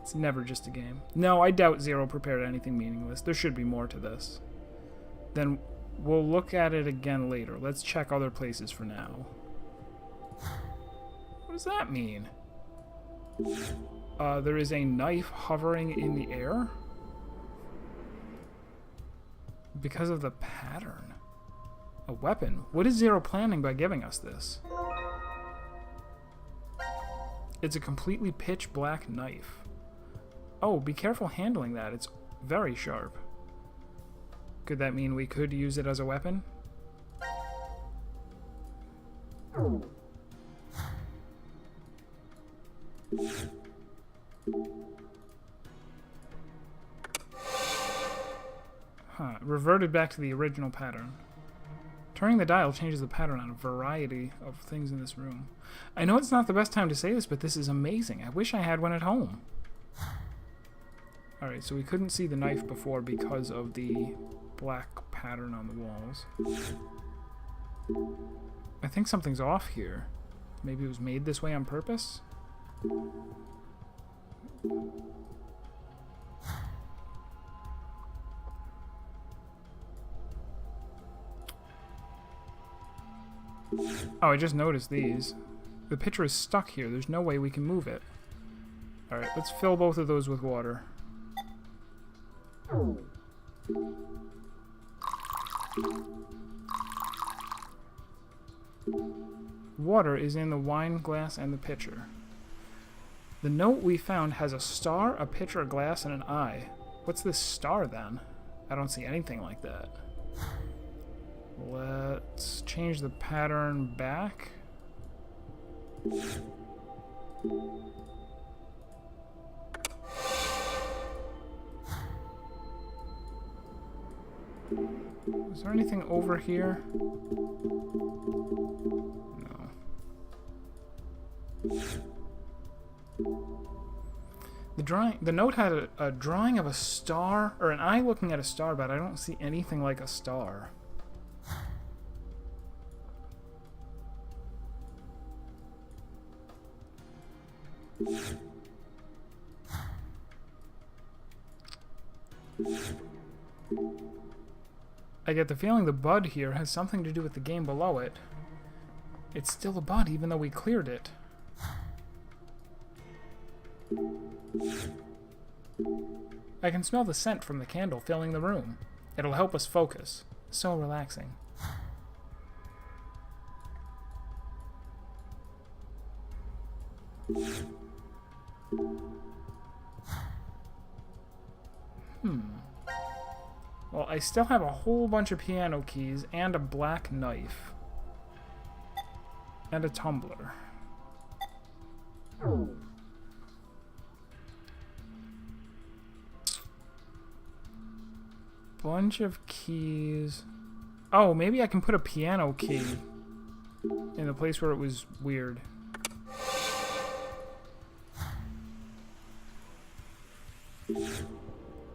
It's never just a game. No, I doubt Zero prepared anything meaningless. There should be more to this. Then we'll look at it again later. Let's check other places for now. What does that mean? There is a knife hovering in the air? Because of the pattern. A weapon? What is Zero planning by giving us this? It's a completely pitch black knife. Oh, be careful handling that. It's very sharp. Could that mean we could use it as a weapon? Huh, reverted back to the original pattern. Turning the dial changes the pattern on a variety of things in this room. I know it's not the best time to say this, but this is amazing. I wish I had one at home. Alright, so we couldn't see the knife before because of the black pattern on the walls. I think something's off here. Maybe it was made this way on purpose? Oh, I just noticed these. The pitcher is stuck here. There's no way we can move it. Alright, let's fill both of those with water. Water is in the wine glass and the pitcher. The note we found has a star, a pitcher, a glass, and an eye. What's this star, then? I don't see anything like that. Let's change the pattern back. Is there anything over here? No. The note had a drawing of a star, or an eye looking at a star, but I don't see anything like a star. I get the feeling the bud here has something to do with the game below it. It's still a bud even though we cleared it. I can smell the scent from the candle filling the room. It'll help us focus. So relaxing. Well, I still have a whole bunch of piano keys and a black knife. And a tumbler. Bunch of keys. Oh, maybe I can put a piano key in the place where it was weird.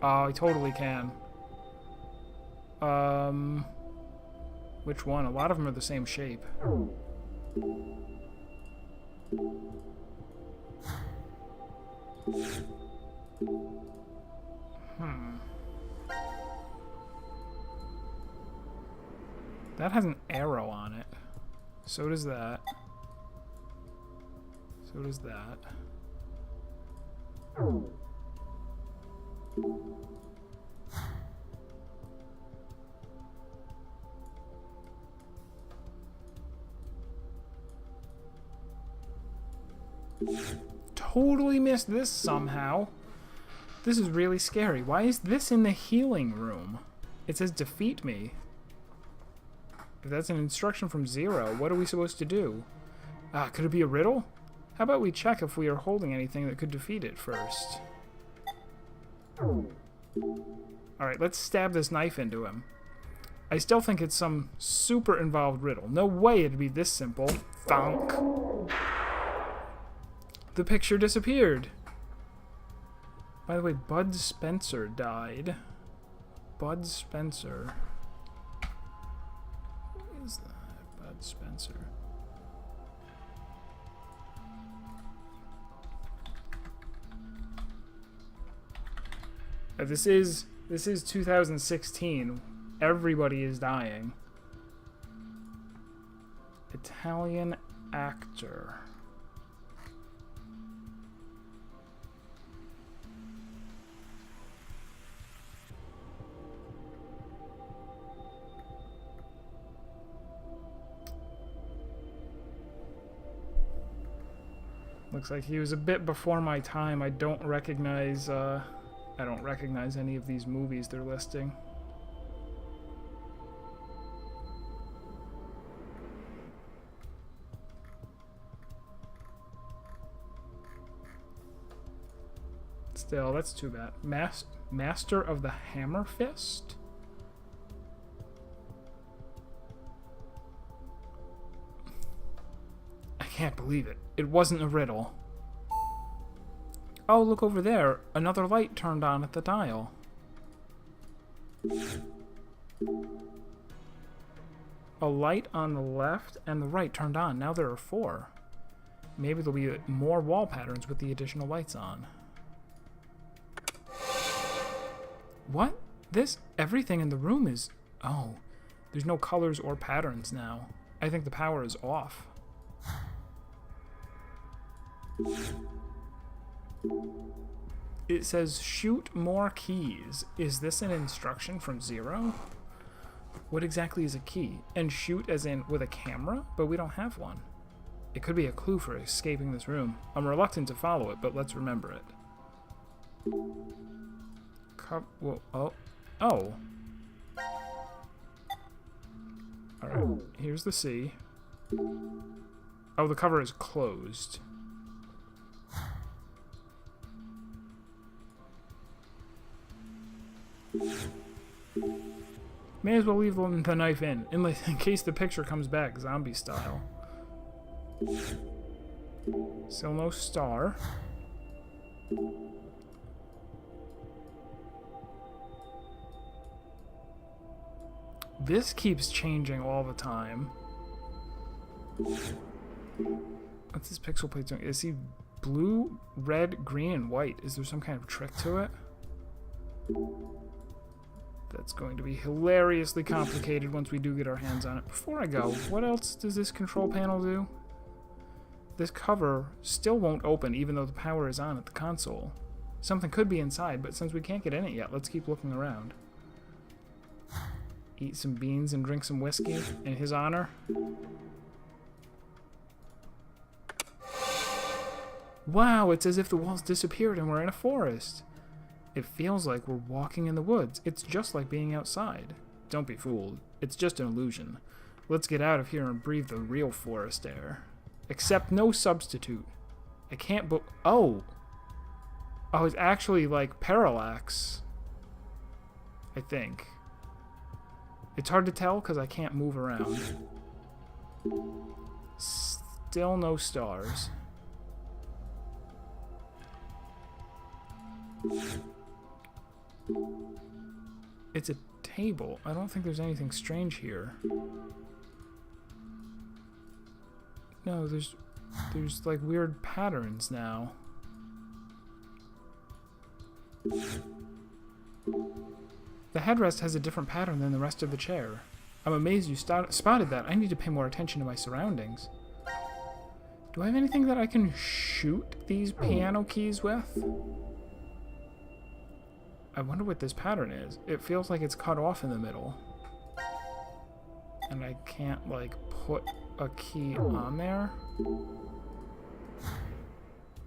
Oh, I totally can. Which one? A lot of them are the same shape. That has an arrow on it. So does that. So does that. Totally missed this somehow. This is really scary. Why is this in the healing room? It says defeat me. If that's an instruction from Zero, what are we supposed to do? Could it be a riddle? How about we check if we are holding anything that could defeat it first? Alright, let's stab this knife into him. I still think it's some super involved riddle. No way it'd be this simple. Thunk. The picture disappeared. By the way, Bud Spencer died. Bud Spencer. Who is that? Bud Spencer. This is 2016. Everybody is dying. Italian actor. Looks like he was a bit before my time. I don't recognize any of these movies they're listing. Still, that's too bad. Master of the Hammer Fist? I can't believe it. It wasn't a riddle. Oh, look over there. Another light turned on at the dial. A light on the left and the right turned on. Now there are 4. Maybe there'll be more wall patterns with the additional lights on. What? Everything in the room is... Oh, there's no colors or patterns now. I think the power is off. It says shoot more keys. Is this an instruction from Zero? What exactly is a key? And shoot as in with a camera? But we don't have one. It could be a clue for escaping this room. I'm reluctant to follow it, but let's remember it. Oh. Alright, here's the C. Oh, the cover is closed. May as well leave the knife in case the picture comes back zombie style. Still no star. This keeps changing all the time. What's this pixel plate doing? Is he blue, red, green, and white? Is there some kind of trick to it? That's going to be hilariously complicated once we do get our hands on it. Before I go, what else does this control panel do? This cover still won't open even though the power is on at the console. Something could be inside, but since we can't get in it yet, let's keep looking around. Eat some beans and drink some whiskey in his honor. Wow, it's as if the walls disappeared and we're in a forest. It feels like we're walking in the woods. It's just like being outside. Don't be fooled. It's just an illusion. Let's get out of here and breathe the real forest air. Except no substitute. I can't oh! Oh, it's actually like parallax. I think. It's hard to tell because I can't move around. Still no stars. It's a table. I don't think there's anything strange here. No, there's like weird patterns now. The headrest has a different pattern than the rest of the chair. I'm amazed you spotted that. I need to pay more attention to my surroundings. Do I have anything that I can shoot these piano keys with? I wonder what this pattern is. It feels like it's cut off in the middle. And I can't, like, put a key on there.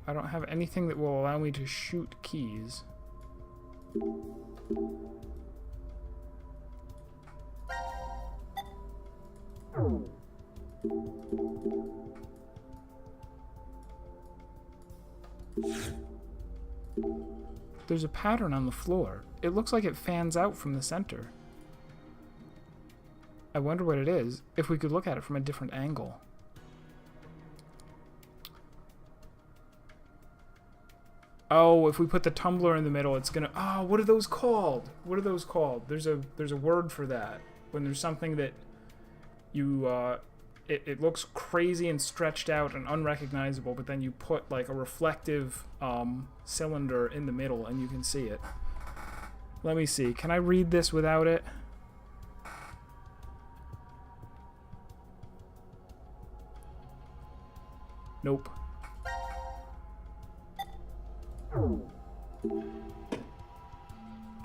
I don't have anything that will allow me to shoot keys. There's a pattern on the floor. It looks like it fans out from the center. I wonder what it is, if we could look at it from a different angle. Oh, if we put the tumbler in the middle, it's gonna... Oh, what are those called? What are those called? There's a word for that. When there's something that you... It looks crazy and stretched out and unrecognizable, but then you put like a reflective cylinder in the middle and you can see it. Let me see. Can I read this without it? Nope.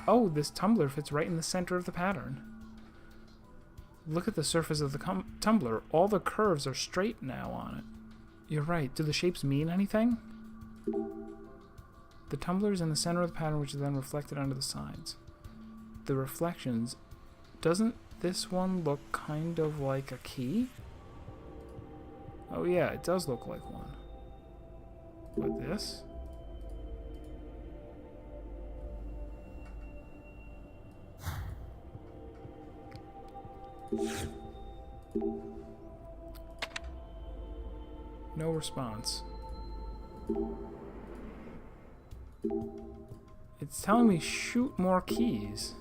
Oh, this tumbler fits right in the center of the pattern. Look at the surface of the tumbler. All the curves are straight now on it. You're right. Do the shapes mean anything? The tumbler is in the center of the pattern, which is then reflected onto the sides. The reflections... Doesn't this one look kind of like a key? Oh yeah, it does look like one. What, this? No response. It's telling me shoot more keys.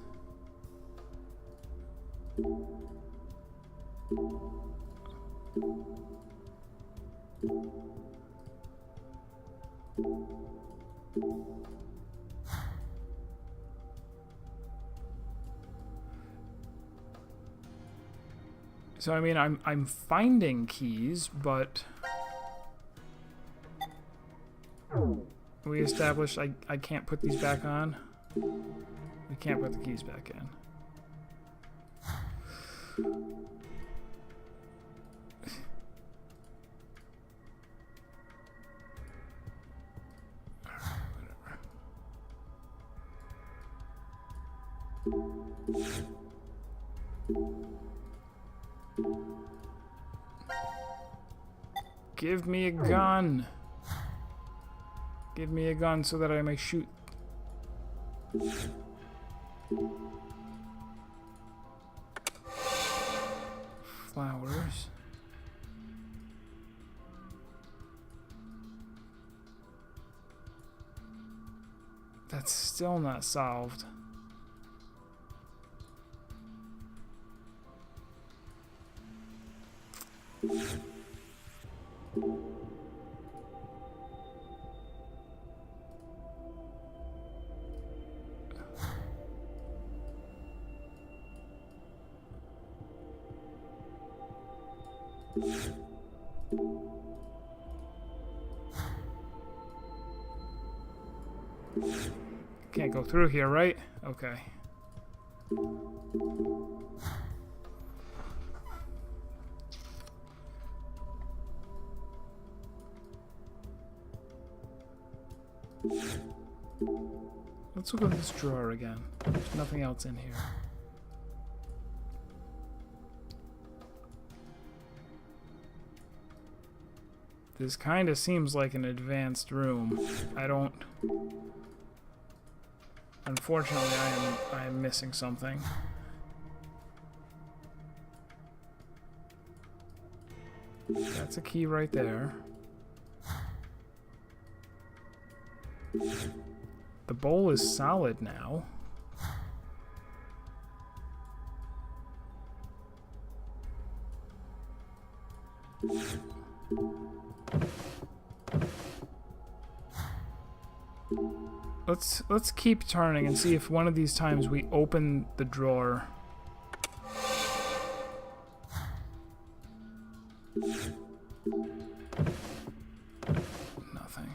So I mean, I'm finding keys, but we established I can't put these back on. We can't put the keys back in. Give me a gun. Give me a gun so that I may shoot. Flowers. That's still not solved. Can't go through here, right? Okay. Let's look at this drawer again. There's nothing else in here. This kind of seems like an advanced room. I don't... Unfortunately, I am missing something. That's a key right there. The bowl is solid now. Let's keep turning and see if one of these times we open the drawer. Nothing.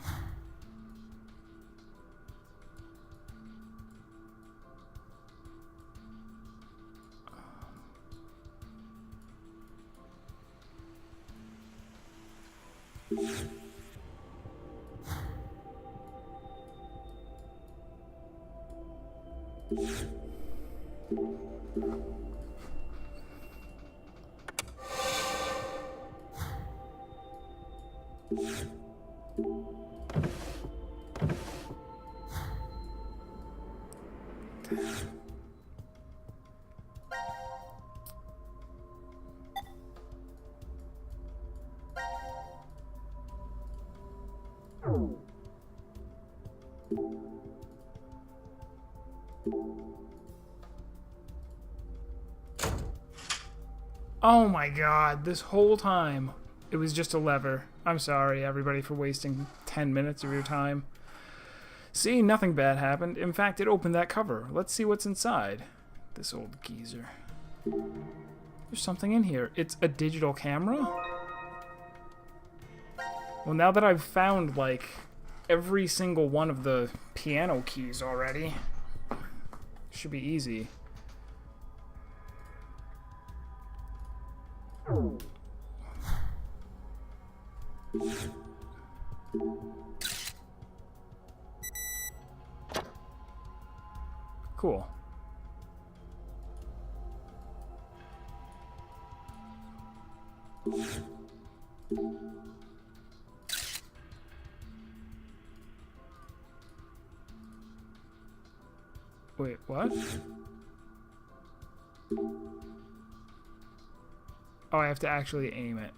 Oh my god, this whole time it was just a lever. I'm sorry, everybody, for wasting 10 minutes of your time. See, nothing bad happened. In fact, it opened that cover. Let's see what's inside. This old geezer. There's something in here. It's a digital camera? Well, now that I've found, like, every single one of the piano keys already, should be easy. Cool. Wait, what? Oh, I have to actually aim it.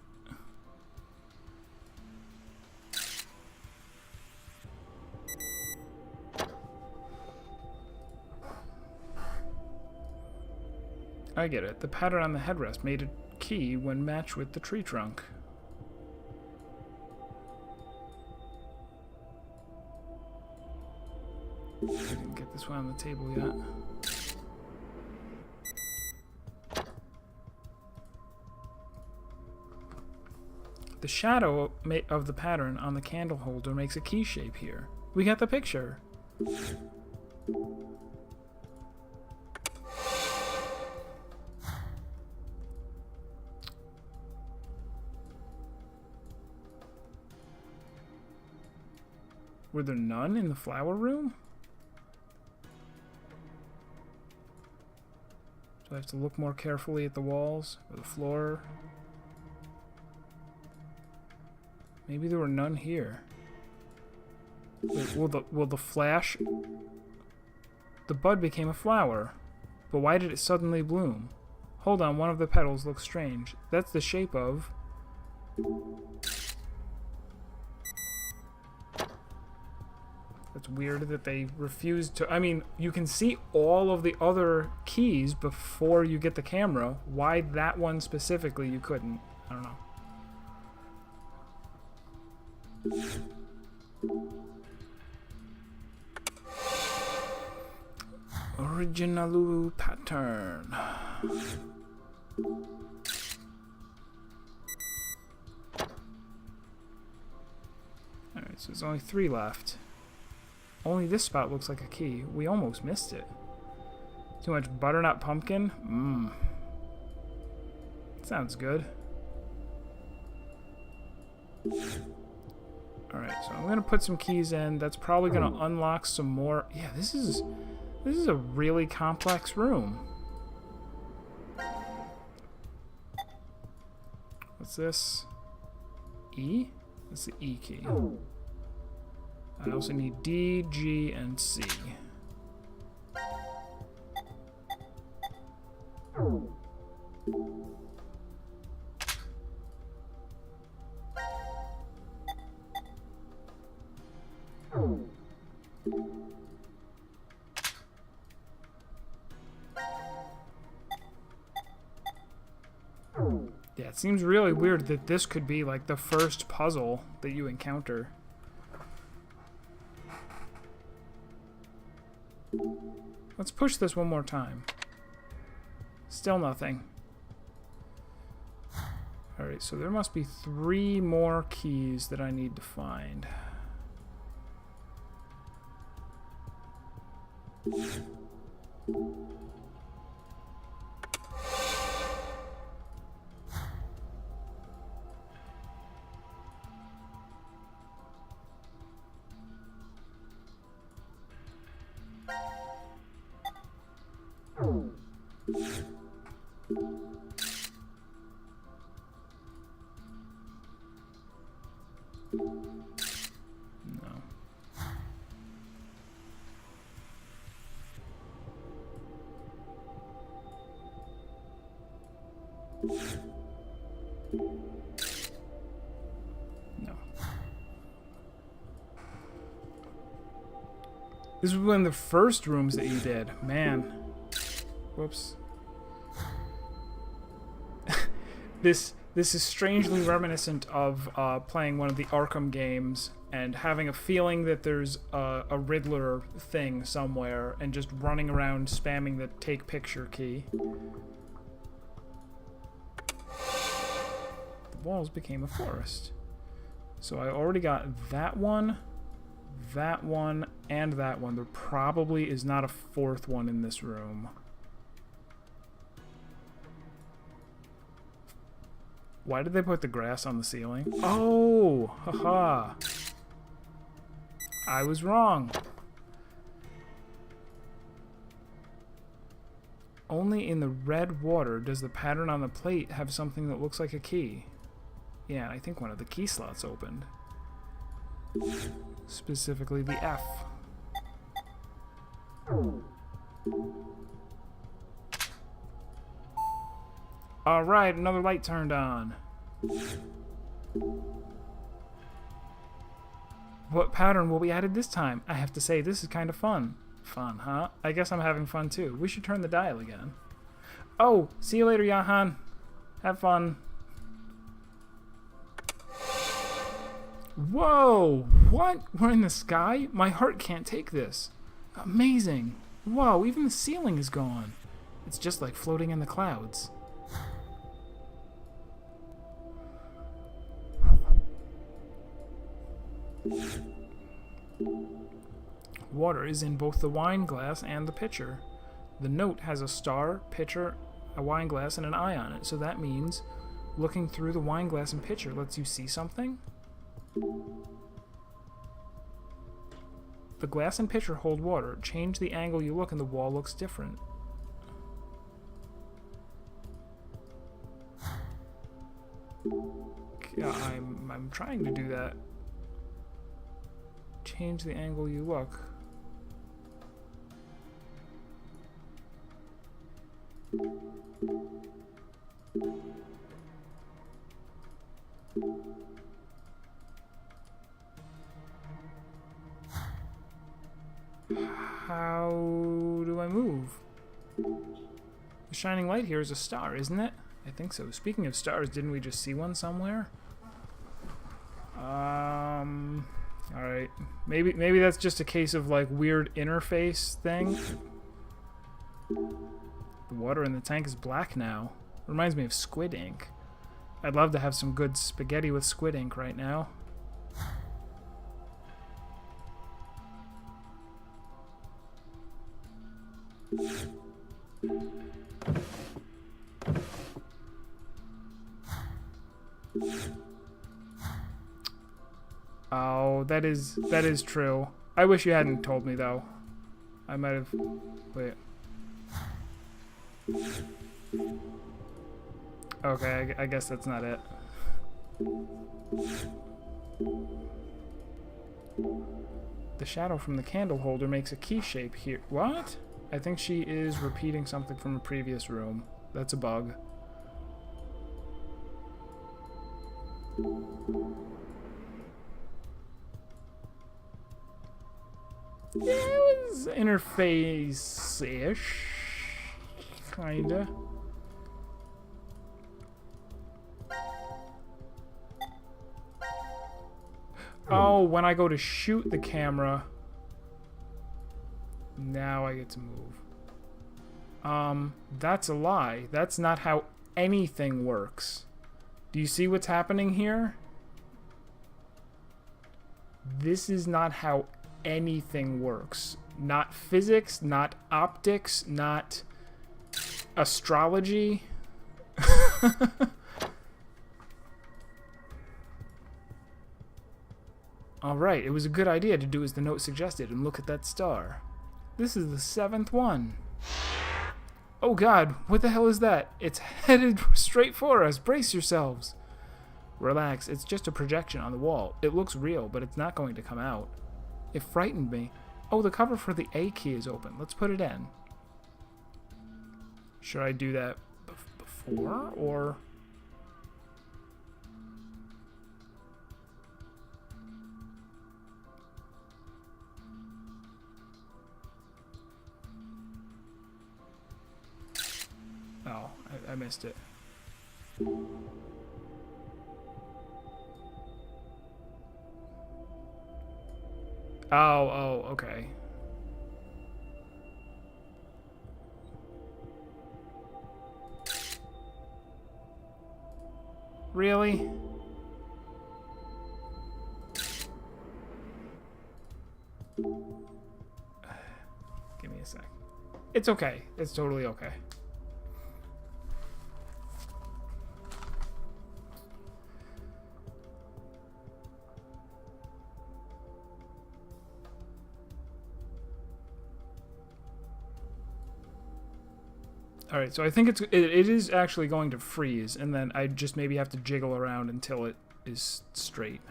I get it. The pattern on the headrest made a key when matched with the tree trunk. I didn't get this one on the table yet. The shadow of the pattern on the candle holder makes a key shape here. We got the picture. Were there none in the flower room? Do I have to look more carefully at the walls or the floor? Maybe there were none here. Wait, will the flash... The bud became a flower. But why did it suddenly bloom? Hold on, one of the petals looks strange. That's the shape of... It's weird that they refused to... I mean, you can see all of the other keys before you get the camera. Why that one specifically you couldn't? I don't know. Original pattern. Alright, so there's only 3 left. Only this spot looks like a key. We almost missed it. Too much butternut pumpkin? Mmm. Sounds good. Alright, so I'm gonna put some keys in. That's probably gonna unlock some more. Yeah, this is a really complex room. What's this? E? That's the E key. I also need D, G, and C. Yeah, it seems really weird that this could be like the first puzzle that you encounter. Let's push this one more time. Still nothing. Alright, so there must be 3 more keys that I need to find. No. No. This was one of the first rooms that you did. Man. Whoops. This is strangely reminiscent of playing one of the Arkham games and having a feeling that there's a Riddler thing somewhere and just running around spamming the take picture key. The walls became a forest. So I already got that one, and that one. There probably is not a 4th one in this room. Why did they put the grass on the ceiling? Oh, haha. I was wrong. Only in the red water does the pattern on the plate have something that looks like a key. Yeah, I think one of the key slots opened. Specifically the F. Alright, another light turned on. What pattern will be added this time? I have to say, this is kind of fun. Fun, huh? I guess I'm having fun too. We should turn the dial again. Oh, see you later, Johan. Have fun. Whoa! What? We're in the sky? My heart can't take this. Amazing. Whoa, even the ceiling is gone. It's just like floating in the clouds. Water is in both the wine glass and the pitcher. The note has a star, pitcher, a wine glass, and an eye on it, so that means looking through the wine glass and pitcher lets you see something? The glass and pitcher hold water. Change the angle you look and the wall looks different. Yeah, I'm trying to do that. Change the angle you look. How do I move? The shining light here is a star, isn't it? I think so. Speaking of stars, didn't we just see one somewhere? Alright. Maybe that's just a case of like weird interface thing. The water in the tank is black now. Reminds me of squid ink. I'd love to have some good spaghetti with squid ink right now. that is true. I wish you hadn't told me though. I might have. Wait. Okay, I guess that's not it. The shadow from the candle holder makes a key shape here. What? I think she is repeating something from a previous room. That's a bug. Yeah, it was interface-ish. Kinda. Oh, when I go to shoot the camera, now I get to move. That's a lie. That's not how anything works. Do you see what's happening here? This is not how anything works. Not physics, not optics, not astrology. Alright, it was a good idea to do as the note suggested and look at that star. This is the 7th one. Oh god, what the hell is that? It's headed straight for us. Brace yourselves. Relax, it's just a projection on the wall. It looks real, but it's not going to come out. It frightened me. Oh, the cover for the A key is open. Let's put it in. Should I do that before, or... Oh, I missed it. Oh, okay. Really? Give me a sec. It's okay. It's totally okay. Alright, so I think it is actually going to freeze, and then I just maybe have to jiggle around until it is straight.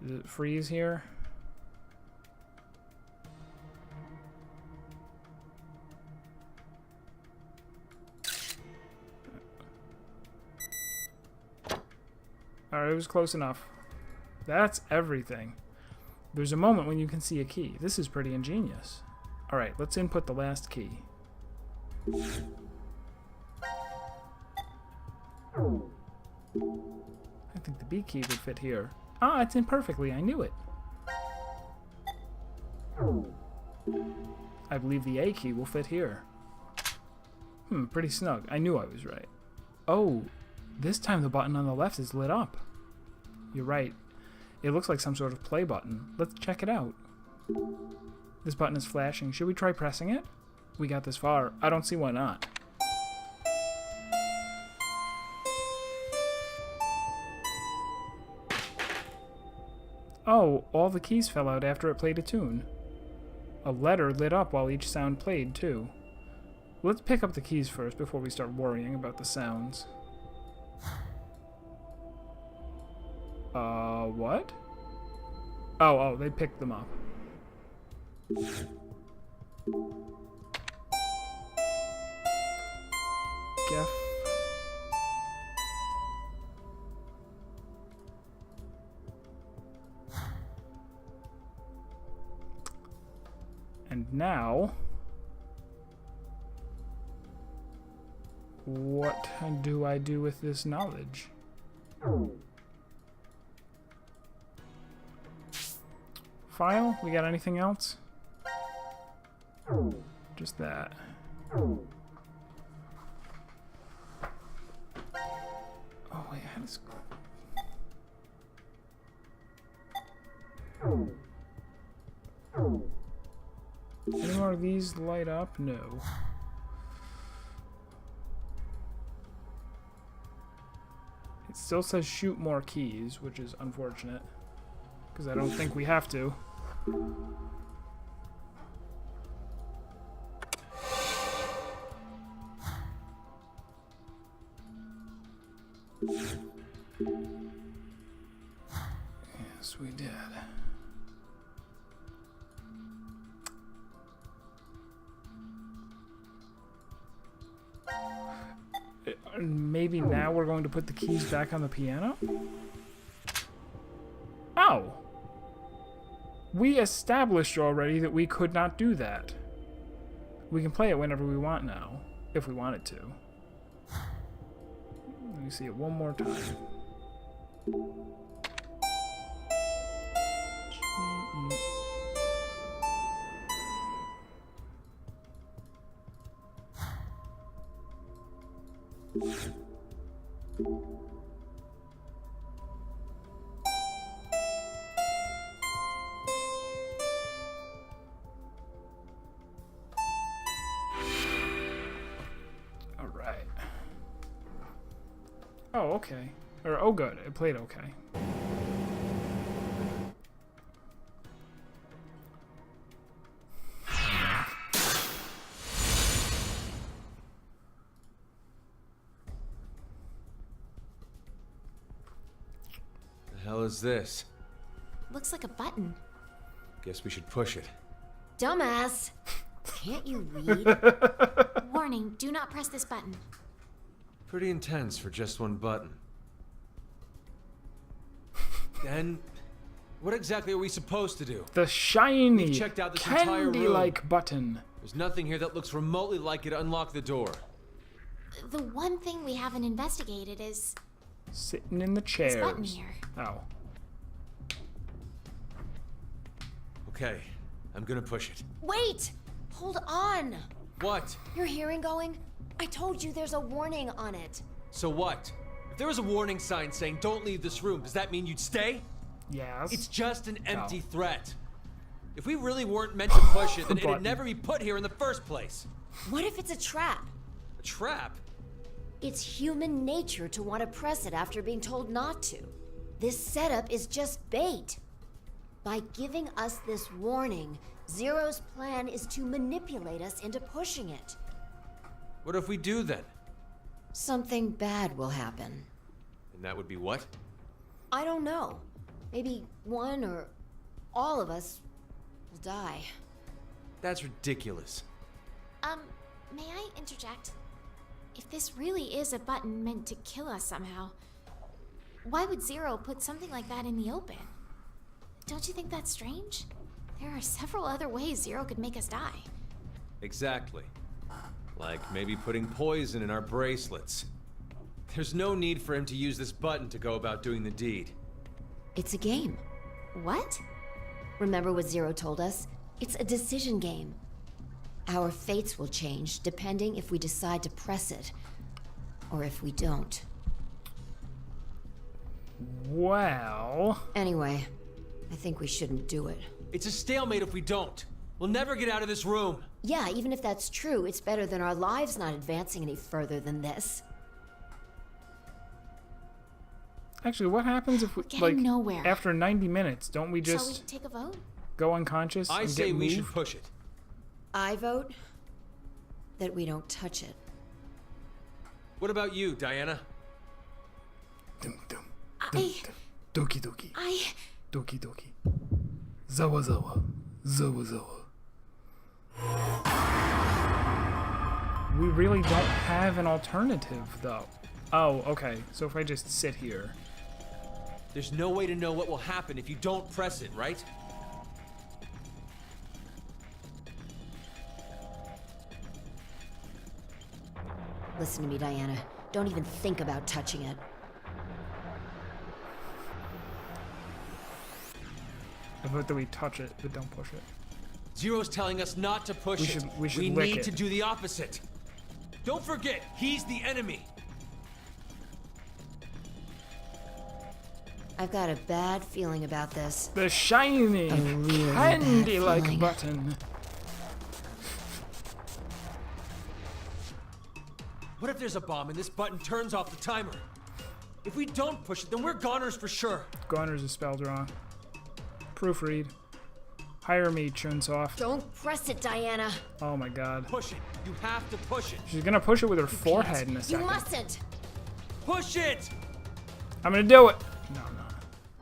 Does it freeze here? Alright, it was close enough. That's everything. There's a moment when you can see a key. This is pretty ingenious. Alright, let's input the last key. I think the B key would fit here. Ah, it's in perfectly. I knew it. I believe the A key will fit here. Pretty snug. I knew I was right. Oh, this time the button on the left is lit up. You're right. It looks like some sort of play button. Let's check it out. This button is flashing. Should we try pressing it? We got this far. I don't see why not. Oh, all the keys fell out after it played a tune. A letter lit up while each sound played, too. Let's pick up the keys first before we start worrying about the sounds. What? Oh, they picked them up. Gef. And now, what do I do with this knowledge? File? We got anything else? Just that. Oh wait, how does... Any more of these light up? No. It still says shoot more keys, which is unfortunate. Because I don't think we have to. Yes, we did. Maybe now we're going to put the keys back on the piano? Oh! We established already that we could not do that. We can play it whenever we want now, if we wanted to. Let me see it one more time. All right. Oh, okay. Or, oh, good. It played okay. The hell is this? Looks like a button. Guess we should push it. Dumbass! Can't you read? Warning, do not press this button. Pretty intense for just one button. Then, what exactly are we supposed to do? The shiny, We've checked out this entire room. candy-like button. There's nothing here that looks remotely like it to unlock the door. The one thing we haven't investigated is Sitting in the this chairs. button here. Oh. Okay, I'm gonna push it. Wait! Hold on! What? Your hearing going? I told you there's a warning on it. So what? If there was a warning sign saying don't leave this room, does that mean you'd stay? Yes. It's just an empty No. threat. If we really weren't meant to push it, then Button. it'd never be put here in the first place. What if it's a trap? A trap? It's human nature to want to press it after being told not to. This setup is just bait. By giving us this warning, Zero's plan is to manipulate us into pushing it. What if we do then? Something bad will happen. And that would be what? I don't know. Maybe one or all of us will die. That's ridiculous. May I interject? If this really is a button meant to kill us somehow, why would Zero put something like that in the open? Don't you think that's strange? There are several other ways Zero could make us die. Exactly. Like maybe putting poison in our bracelets. There's no need for him to use this button to go about doing the deed. It's a game. What? Remember what Zero told us? It's a decision game. Our fates will change depending if we decide to press it, or if we don't. Well... Anyway, I think we shouldn't do it. It's a stalemate if we don't. We'll never get out of this room. Yeah, even if that's true, it's better than our lives not advancing any further than this. Actually, what happens if we, Getting nowhere. after 90 minutes, don't we Shall we just take a vote? go unconscious I and say get we moved? should push it. I vote that we don't touch it. What about you, Diana? Dum, dum, I... doki doki. I... Doki doki. Zawa zawa. Zawa zawa. We really don't have an alternative, though. Oh, okay. So if I just sit here... There's no way to know what will happen if you don't press it, right? Listen to me, Diana. Don't even think about touching it. I vote that we touch it, but don't push it. Zero's telling us not to push it. We should we lick need it. to do the opposite. Don't forget, he's the enemy. I've got a bad feeling about this. The shiny, A really bad candy-like feeling. button. What if there's a bomb and this button turns off the timer? If we don't push it, then we're goners for sure. Goners is spelled wrong. Proofread. Hire me, Chunsoft. Don't press it, Diana. Oh my god. Push it. You have to push it. She's gonna push it with her forehead in a You second. mustn't. Push it. I'm gonna do it. No,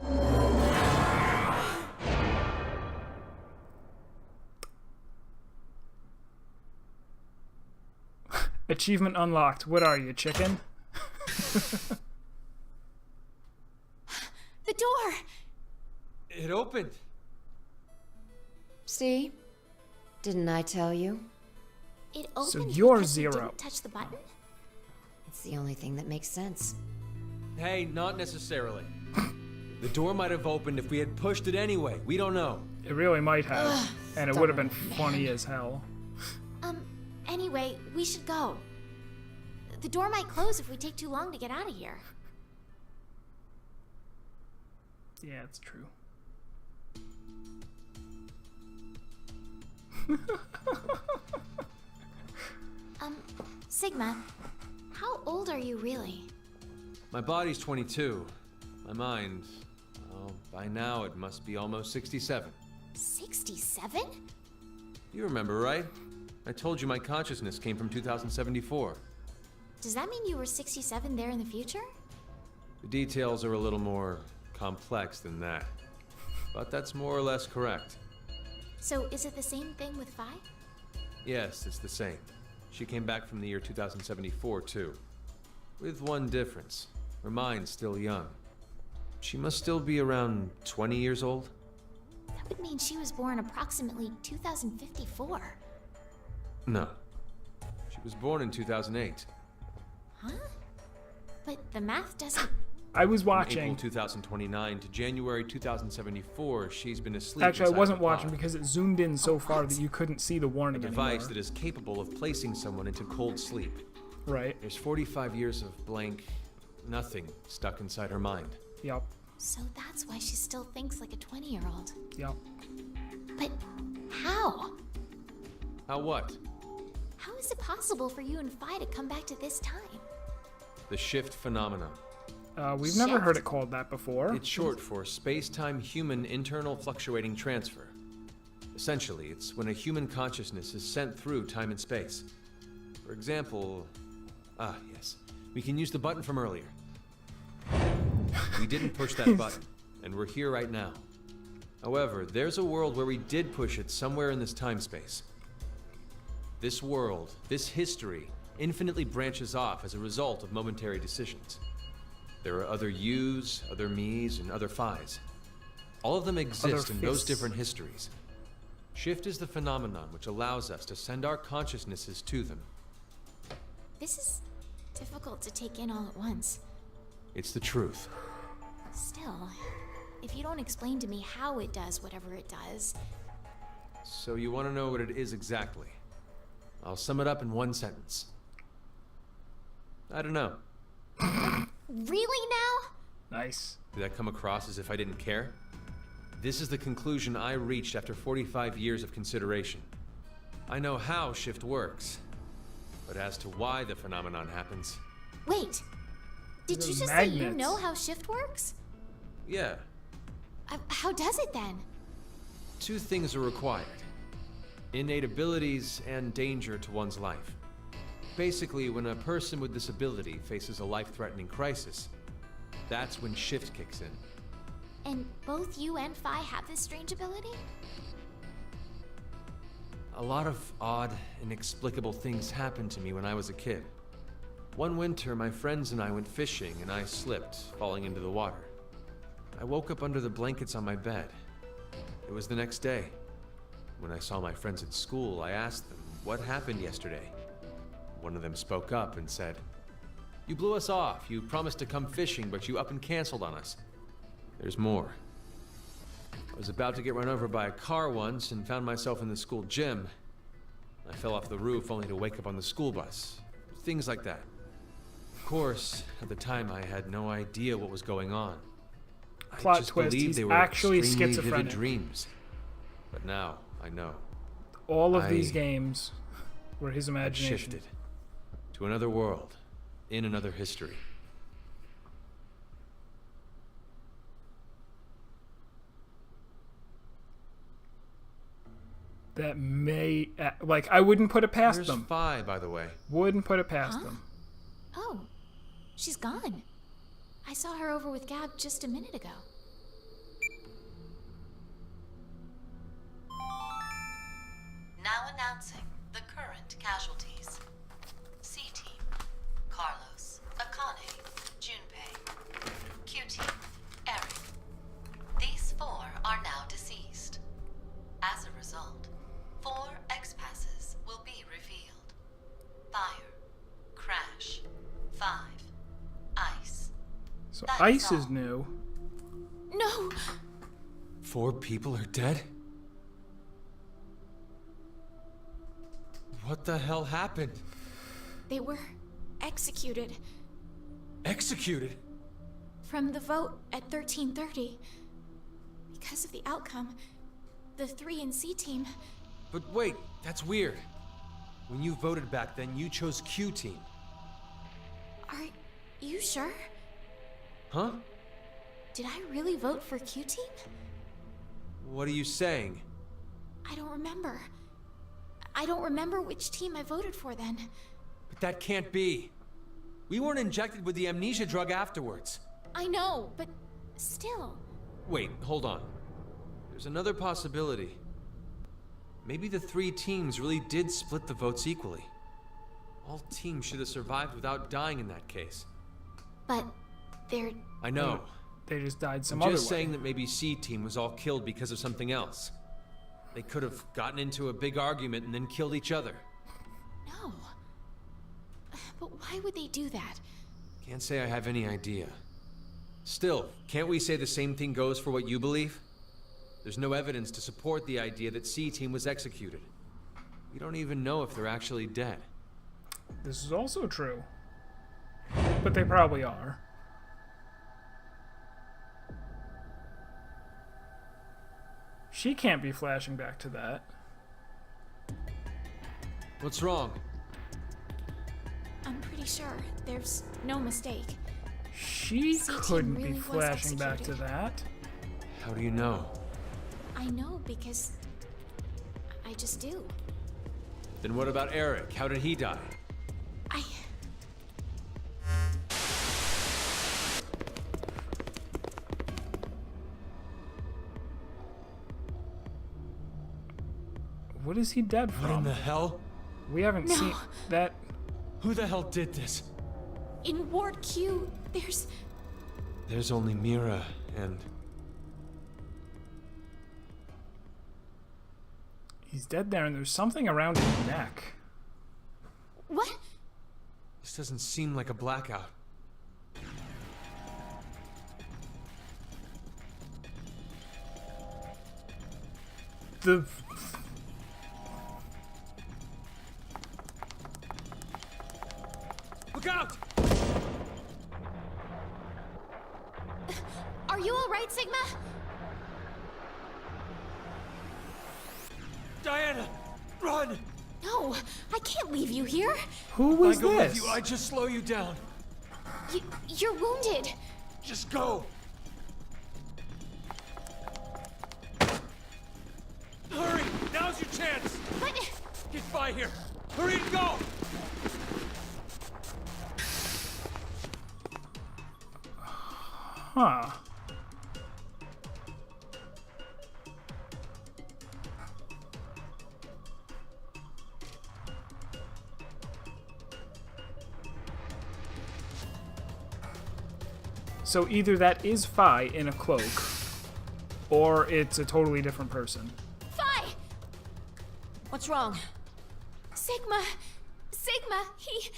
no. Achievement unlocked. What are you, chicken? The door! It opened. See? Didn't I tell you? It opened So you're because you Zero. didn't touch the button? It's the only thing that makes sense. Hey, not necessarily. The door might have opened if we had pushed it anyway. We don't know. It really might have. And it would have been funny as hell. Anyway, we should go. The door might close if we take too long to get out of here. Yeah, it's true. Sigma, how old are you really? My body's 22. My mind, well, by now it must be almost 67. 67? You remember, right? I told you my consciousness came from 2074. Does that mean you were 67 there in the future? The details are a little more complex than that. But that's more or less correct. So is it the same thing with Phi? Yes, it's the same. She came back from the year 2074, too. With one difference. Her mind's still young. She must still be around 20 years old? That would mean she was born approximately 2054. No. She was born in 2008. Huh? But the math doesn't... I was From watching. April 2029 to January 2074, she's been asleep. Actually, I inside wasn't the watching pod. because it zoomed in so far that you couldn't see the A warning device anymore. that is capable of placing someone into cold sleep. Right. There's 45 years of blank nothing stuck inside her mind. Yep. So that's why she still thinks like a 20-year-old. Yep. But how? How what? How is it possible for you and Phi to come back to this time? The shift phenomenon. We've never heard it called that before. It's short for space-time human internal fluctuating transfer. Essentially, it's when a human consciousness is sent through time and space. For example, yes, we can use the button from earlier. We didn't push that button, and we're here right now. However, there's a world where we did push it somewhere in this time-space. This world, this history, infinitely branches off as a result of momentary decisions. There are other yous, other me's, and other phis. All of them exist in those fists. different histories. Shift is the phenomenon which allows us to send our consciousnesses to them. This is difficult to take in all at once. It's the truth. Still, if you don't explain to me how it does whatever it does... So you want to know what it is exactly? I'll sum it up in one sentence. I don't know. Really now? Nice. Did that come across as if I didn't care? This is the conclusion I reached after 45 years of consideration. I know how shift works, but as to why the phenomenon happens... Wait, did The you just say you magnets. know how shift works? Yeah, How does it then? two things are required. Innate abilities and danger to one's life. Basically, when a person with this ability faces a life-threatening crisis, that's when shift kicks in. And both you and Phi have this strange ability? A lot of odd, inexplicable things happened to me when I was a kid. One winter, my friends and I went fishing, and I slipped, falling into the water. I woke up under the blankets on my bed. It was the next day. When I saw my friends at school, I asked them, what happened yesterday? One of them spoke up and said, "You blew us off. You promised to come fishing, but you up and canceled on us." There's more. I was about to get run over by a car once and found myself in the school gym. I fell off the roof only to wake up on the school bus. Things like that. Of course, at the time I had no idea what was going on. Plot I just twist, believed he's they were actually extremely schizophrenic. vivid dreams. But now I know. All of I- these games were his I'd imagination. shifted to another world, in another history. that may... Like, I wouldn't put it past Where's them. Phi, by the way? Wouldn't put it past them. Oh, she's gone. I saw her over with Gab just a minute ago. Now announcing the current casualties. C-Team, Carlos, Akane, Junpei. Q-Team, Eric. These 4 are now deceased. As a result, 4 X-Passes will be revealed. Fire, Crash, 5, Ice. So That Ice all. is new. No! 4 people are dead? What the hell happened? They were executed Executed? from the vote at 1330. Because of the outcome, the 3 in C-Team... But wait, that's weird. When you voted back then, you chose Q Team. Are you sure? Huh? Did I really vote for Q-Team? What are you saying? I don't remember. I don't remember which team I voted for then. But that can't be. We weren't injected with the amnesia drug afterwards. I know, but still. Wait, hold on. There's another possibility. Maybe the 3 teams really did split the votes equally. All teams should have survived without dying in that case. But they're... I know. They just died some I'm other just way. saying that maybe C Team was all killed because of something else. They could have gotten into a big argument and then killed each other. No. But why would they do that? Can't say I have any idea. Still, can't we say the same thing goes for what you believe? There's no evidence to support the idea that C Team was executed. We don't even know if they're actually dead. This is also true. But they probably are. She can't be flashing back to that. What's wrong? I'm pretty sure there's no mistake. She C-Team couldn't really be was flashing back to executed. that. How do you know? I know because... I just do. Then what about Eric? How did he die? I... What is he dead What in from? the hell? We haven't No. seen that. Who the hell did this? In Ward Q, there's... There's only Mira and... He's dead there, and there's something around his neck. What? This doesn't seem like a blackout. The Look out! Are you alright, Sigma? Diana! Run! No, I can't leave you here. who was I go with this? you, I just slow you down. You're wounded. Just go! Hurry! Now's your chance! But... Get by here! Hurry and go! Huh. So either that is Phi in a cloak, or it's a totally different person. Phi! What's wrong? Sigma! Sigma, he...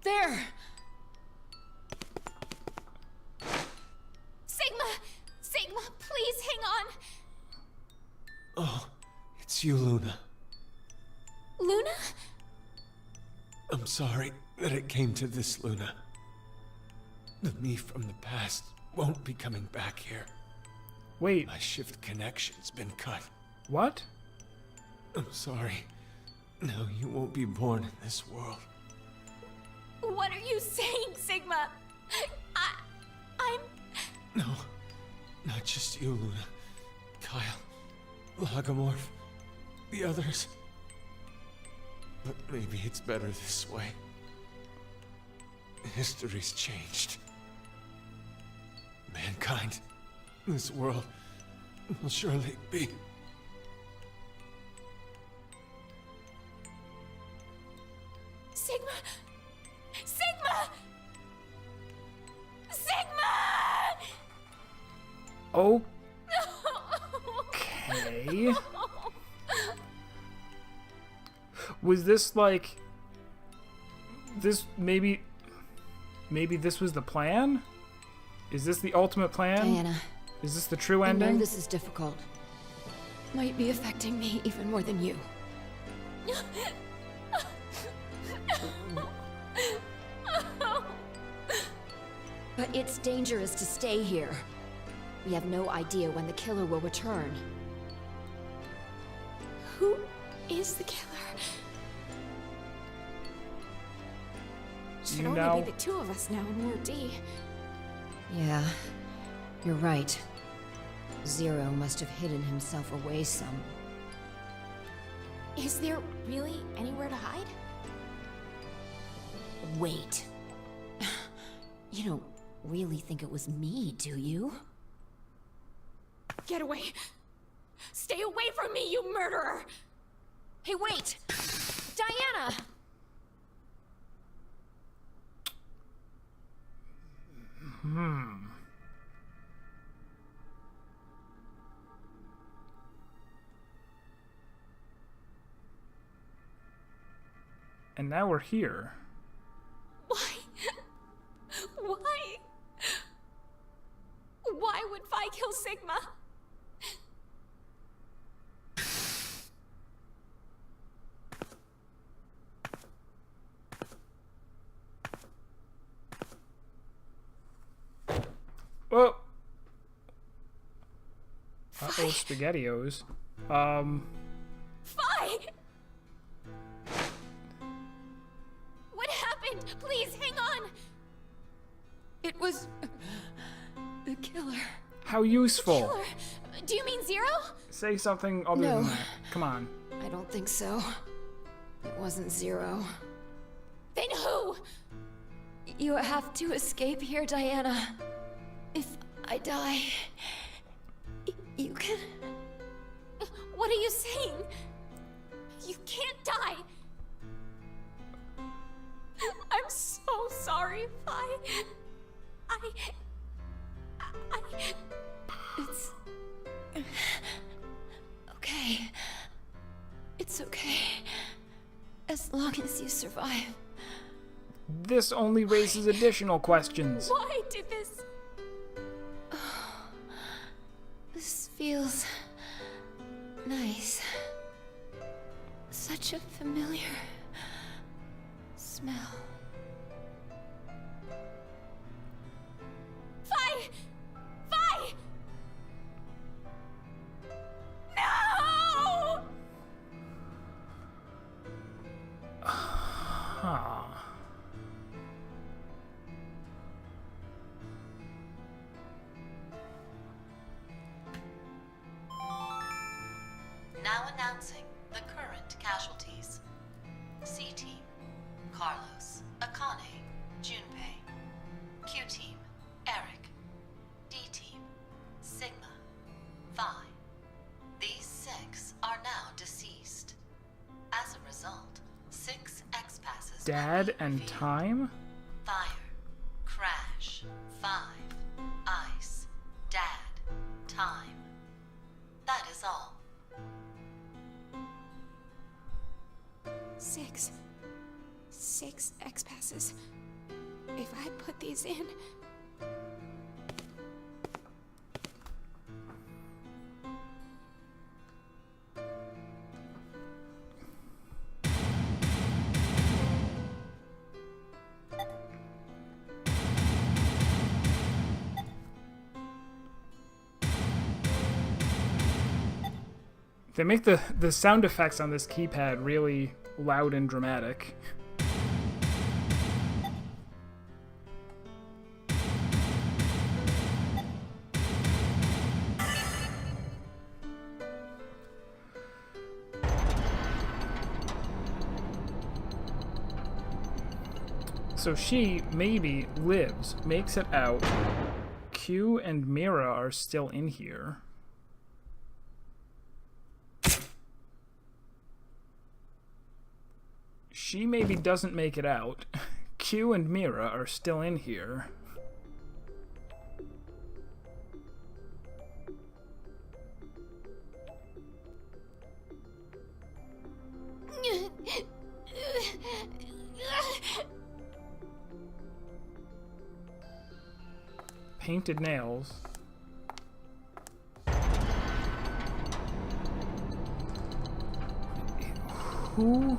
There! Sigma! Sigma, please hang on! Oh, it's you, Luna. Luna? I'm sorry that it came to this, Luna. The me from the past won't be coming back here. Wait, My shift connection's been cut. what? I'm sorry. No, you won't be born in this world. What are you saying, Sigma? I'm... No, not just you, Luna. Kyle, Logomorph, the others. But maybe it's better this way. History's changed. Mankind, this world, will surely be... Sigma! Sigma! Sigma! Okay. Was this like... This maybe this was the plan? Is this the ultimate plan? Diana, Is this the true I know ending? this is difficult. Might be affecting me even more than you. But it's dangerous to stay here. We have no idea when the killer will return. Who is the killer? Should You only know- be the two of us now in Ward D. Yeah, you're right. Zero must have hidden himself away some. Is there really anywhere to hide? Wait. You don't really think it was me, do you? Get away! Stay away from me, you murderer! Hey, wait! Diana! And now we're here. Why? Why? Why would Vi kill Sigma? Oh. Uh-oh, SpaghettiOs. Vi! What happened? Please, hang on! It was... the killer. How useful. Killer? Do you mean Zero? Say something other No. than that. Come on. I don't think so. It wasn't Zero. Then who? You have to escape here, Diana. If I die, you can... What are you saying? You can't die. I'm so sorry, Vi. It's... okay. It's okay. As long as you survive. This only raises additional questions. Why did this? This feels... nice. Such a familiar... smell. Vi! Vi! No! Huh. Now announcing the current casualties. C-Team, Carlos, Akane, Junpei. Q-Team, Eric. D-Team, Sigma, Vi. These 6 are now deceased. As a result, 6 X-passes. Dad and time? Fire, crash, 5, ice, dad, time. That is all. 6 X-passes. If I put these in... They make the sound effects on this keypad really loud and dramatic. So she maybe lives, makes it out. Q and Mira are still in here. She maybe doesn't make it out. Q and Mira are still in here. Painted nails. Who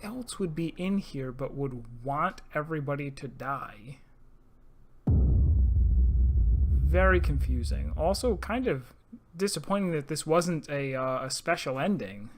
else would be in here but would want everybody to die? Very confusing. Also, kind of disappointing that this wasn't a special ending.